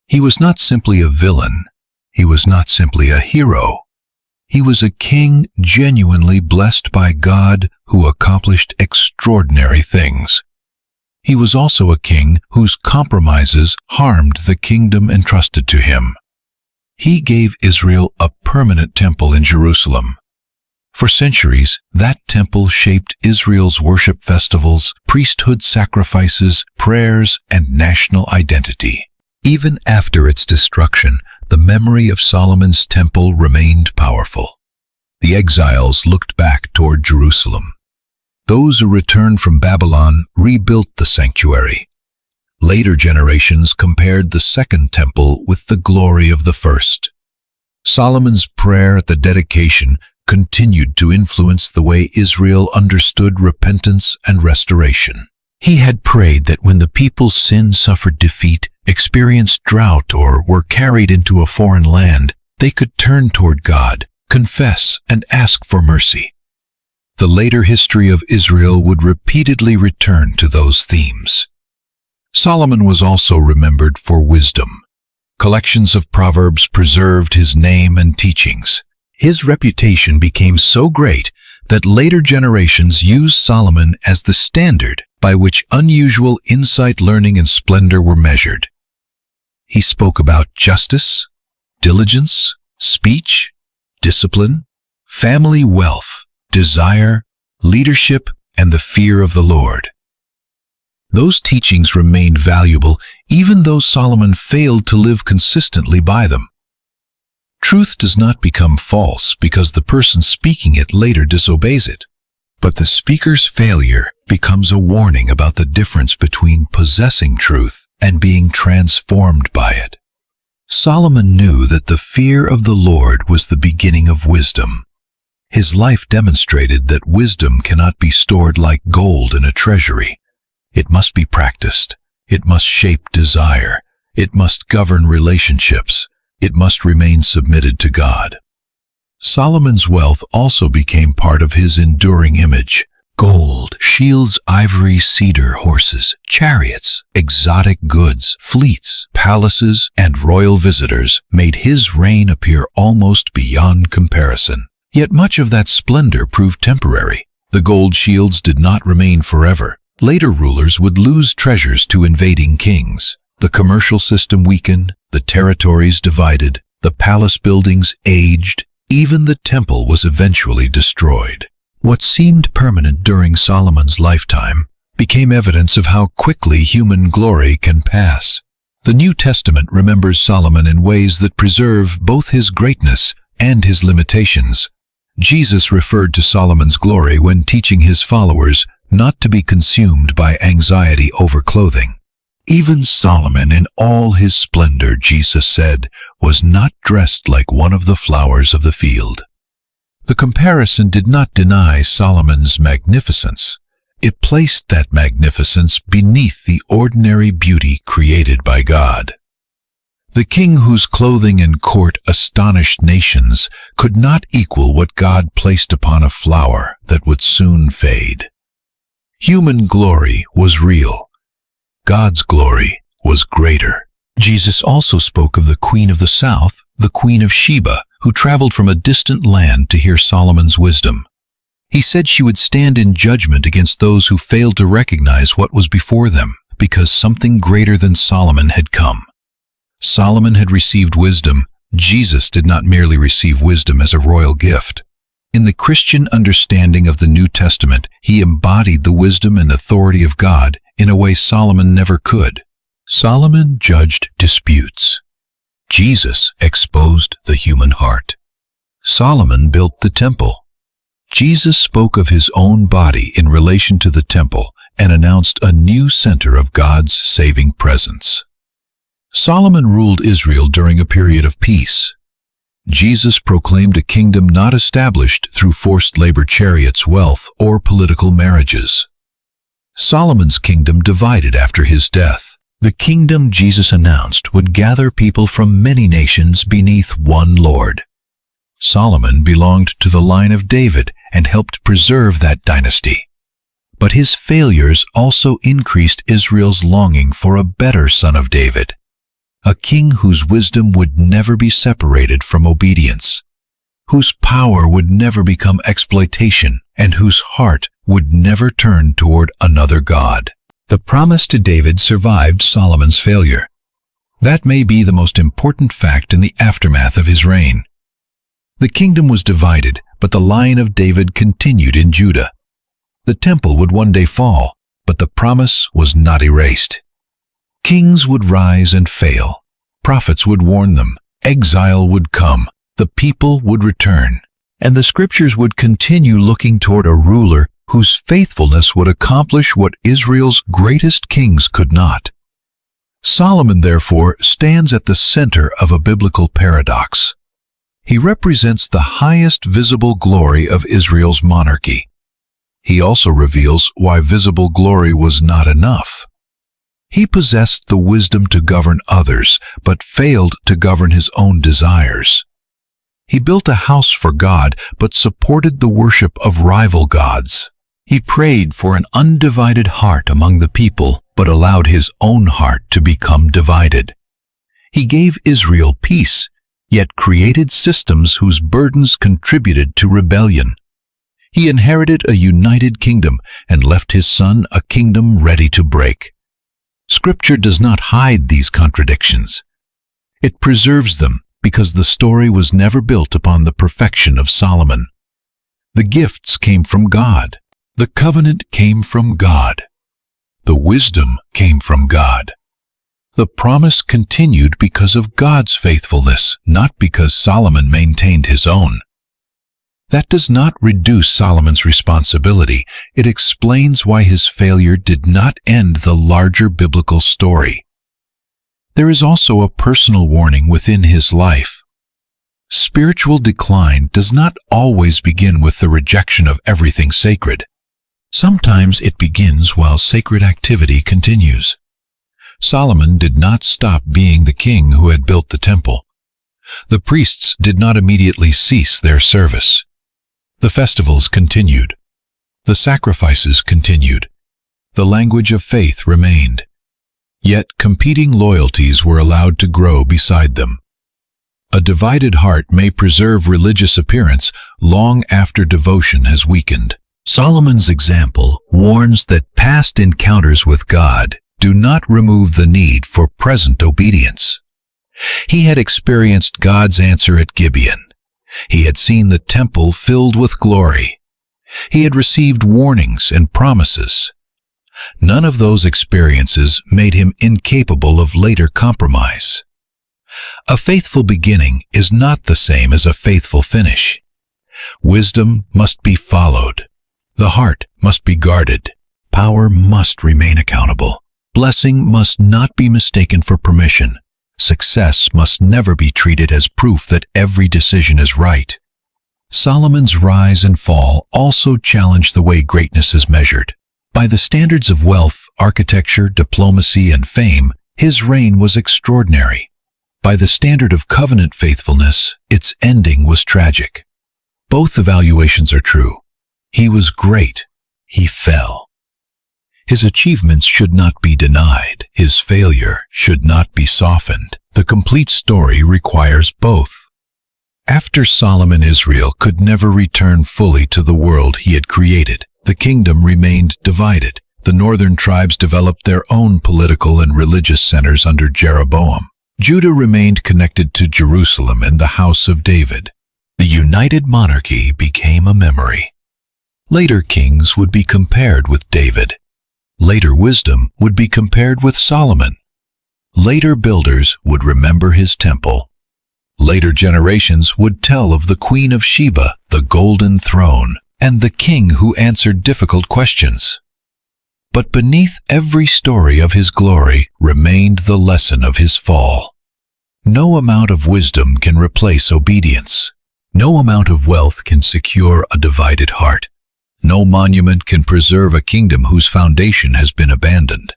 [SPEAKER 1] He was not simply a villain. He was not simply a hero. He was a king genuinely blessed by God who accomplished extraordinary things. He was also a king whose compromises harmed the kingdom entrusted to him. He gave Israel a permanent temple in Jerusalem. For centuries, that temple shaped Israel's worship festivals, priesthood sacrifices, prayers, and national identity. Even after its destruction, the memory of Solomon's temple remained powerful. The exiles looked back toward Jerusalem. Those who returned from Babylon rebuilt the sanctuary. Later generations compared the second temple with the glory of the first. Solomon's prayer at the dedication continued to influence the way Israel understood repentance and restoration. He had prayed that when the people's sin suffered defeat, experienced drought, or were carried into a foreign land, they could turn toward God, confess, and ask for mercy. The later history of Israel would repeatedly return to those themes. Solomon was also remembered for wisdom. Collections of Proverbs preserved his name and teachings. His reputation became so great that later generations used Solomon as the standard by which unusual insight, learning, and splendor were measured. He spoke about justice, diligence, speech, discipline, family wealth, desire, leadership, and the fear of the Lord. Those teachings remained valuable even though Solomon failed to live consistently by them. Truth does not become false because the person speaking it later disobeys it. But the speaker's failure becomes a warning about the difference between possessing truth and being transformed by it. Solomon knew that the fear of the Lord was the beginning of wisdom. His life demonstrated that wisdom cannot be stored like gold in a treasury. It must be practiced. It must shape desire. It must govern relationships. It must remain submitted to God. Solomon's wealth also became part of his enduring image. Gold, shields, ivory, cedar, horses, chariots, exotic goods, fleets, palaces, and royal visitors made his reign appear almost beyond comparison. Yet much of that splendor proved temporary. The gold shields did not remain forever. Later rulers would lose treasures to invading kings. The commercial system weakened, the territories divided, the palace buildings aged, even the temple was eventually destroyed. What seemed permanent during Solomon's lifetime became evidence of how quickly human glory can pass. The New Testament remembers Solomon in ways that preserve both his greatness and his limitations. Jesus referred to Solomon's glory when teaching his followers not to be consumed by anxiety over clothing. Even Solomon in all his splendor, Jesus said, was not dressed like one of the flowers of the field. The comparison did not deny Solomon's magnificence. It placed that magnificence beneath the ordinary beauty created by God. The king whose clothing and court astonished nations could not equal what God placed upon a flower that would soon fade. Human glory was real. God's glory was greater. Jesus also spoke of the Queen of the South, the Queen of Sheba, who traveled from a distant land to hear Solomon's wisdom. He said she would stand in judgment against those who failed to recognize what was before them, because something greater than Solomon had come. Solomon had received wisdom. Jesus did not merely receive wisdom as a royal gift. In the Christian understanding of the New Testament, he embodied the wisdom and authority of God in a way Solomon never could. Solomon judged disputes. Jesus exposed the human heart. Solomon built the temple. Jesus spoke of his own body in relation to the temple and announced a new center of God's saving presence. Solomon ruled Israel during a period of peace. Jesus proclaimed a kingdom not established through forced labor, chariots, wealth, or political marriages. Solomon's kingdom divided after his death. The kingdom Jesus announced would gather people from many nations beneath one Lord. Solomon belonged to the line of David and helped preserve that dynasty. But his failures also increased Israel's longing for a better son of David, a king whose wisdom would never be separated from obedience, whose power would never become exploitation, and whose heart would never turn toward another god. The promise to David survived Solomon's failure. That may be the most important fact in the aftermath of his reign. The kingdom was divided, but the line of David continued in Judah. The temple would one day fall, but the promise was not erased. Kings would rise and fail. Prophets would warn them. Exile would come. The people would return. And the scriptures would continue looking toward a ruler whose faithfulness would accomplish what Israel's greatest kings could not. Solomon, therefore, stands at the center of a biblical paradox. He represents the highest visible glory of Israel's monarchy. He also reveals why visible glory was not enough. He possessed the wisdom to govern others, but failed to govern his own desires. He built a house for God, but supported the worship of rival gods. He prayed for an undivided heart among the people, but allowed his own heart to become divided. He gave Israel peace, yet created systems whose burdens contributed to rebellion. He inherited a united kingdom and left his son a kingdom ready to break. Scripture does not hide these contradictions. It preserves them because the story was never built upon the perfection of Solomon. The gifts came from God. The covenant came from God. The wisdom came from God. The promise continued because of God's faithfulness, not because Solomon maintained his own. That does not reduce Solomon's responsibility. It explains why his failure did not end the larger biblical story. There is also a personal warning within his life. Spiritual decline does not always begin with the rejection of everything sacred. Sometimes it begins while sacred activity continues. Solomon did not stop being the king who had built the temple. The priests did not immediately cease their service. The festivals continued. The sacrifices continued. The language of faith remained. Yet competing loyalties were allowed to grow beside them. A divided heart may preserve religious appearance long after devotion has weakened. Solomon's example warns that past encounters with God do not remove the need for present obedience. He had experienced God's answer at Gibeon. He had seen the temple filled with glory. He had received warnings and promises. None of those experiences made him incapable of later compromise. A faithful beginning is not the same as a faithful finish. Wisdom must be followed. The heart must be guarded. Power must remain accountable. Blessing must not be mistaken for permission. Success must never be treated as proof that every decision is right. Solomon's rise and fall also challenge the way greatness is measured. By the standards of wealth, architecture, diplomacy, and fame, his reign was extraordinary. By the standard of covenant faithfulness, its ending was tragic. Both evaluations are true. He was great. He fell. His achievements should not be denied. His failure should not be softened. The complete story requires both. After Solomon, Israel could never return fully to the world he had created. The kingdom remained divided. The northern tribes developed their own political and religious centers under Jeroboam. Judah remained connected to Jerusalem and the house of David. The united monarchy became a memory. Later kings would be compared with David. Later wisdom would be compared with Solomon. Later builders would remember his temple. Later generations would tell of the Queen of Sheba, the golden throne, and the king who answered difficult questions. But beneath every story of his glory remained the lesson of his fall. No amount of wisdom can replace obedience. No amount of wealth can secure a divided heart. No monument can preserve a kingdom whose foundation has been abandoned.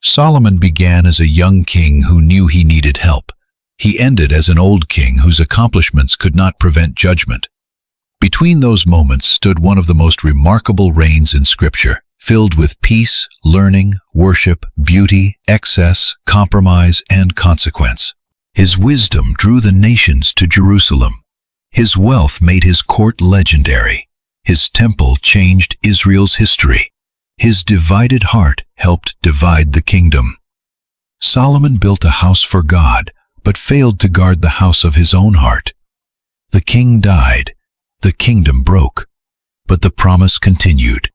[SPEAKER 1] Solomon began as a young king who knew he needed help. He ended as an old king whose accomplishments could not prevent judgment. Between those moments stood one of the most remarkable reigns in Scripture. filled with peace, learning, worship, beauty, excess, compromise, and consequence. His wisdom drew the nations to Jerusalem. His wealth made his court legendary. His temple changed Israel's history. His divided heart helped divide the kingdom. Solomon built a house for God, but failed to guard the house of his own heart. The king died, the kingdom broke, but the promise continued.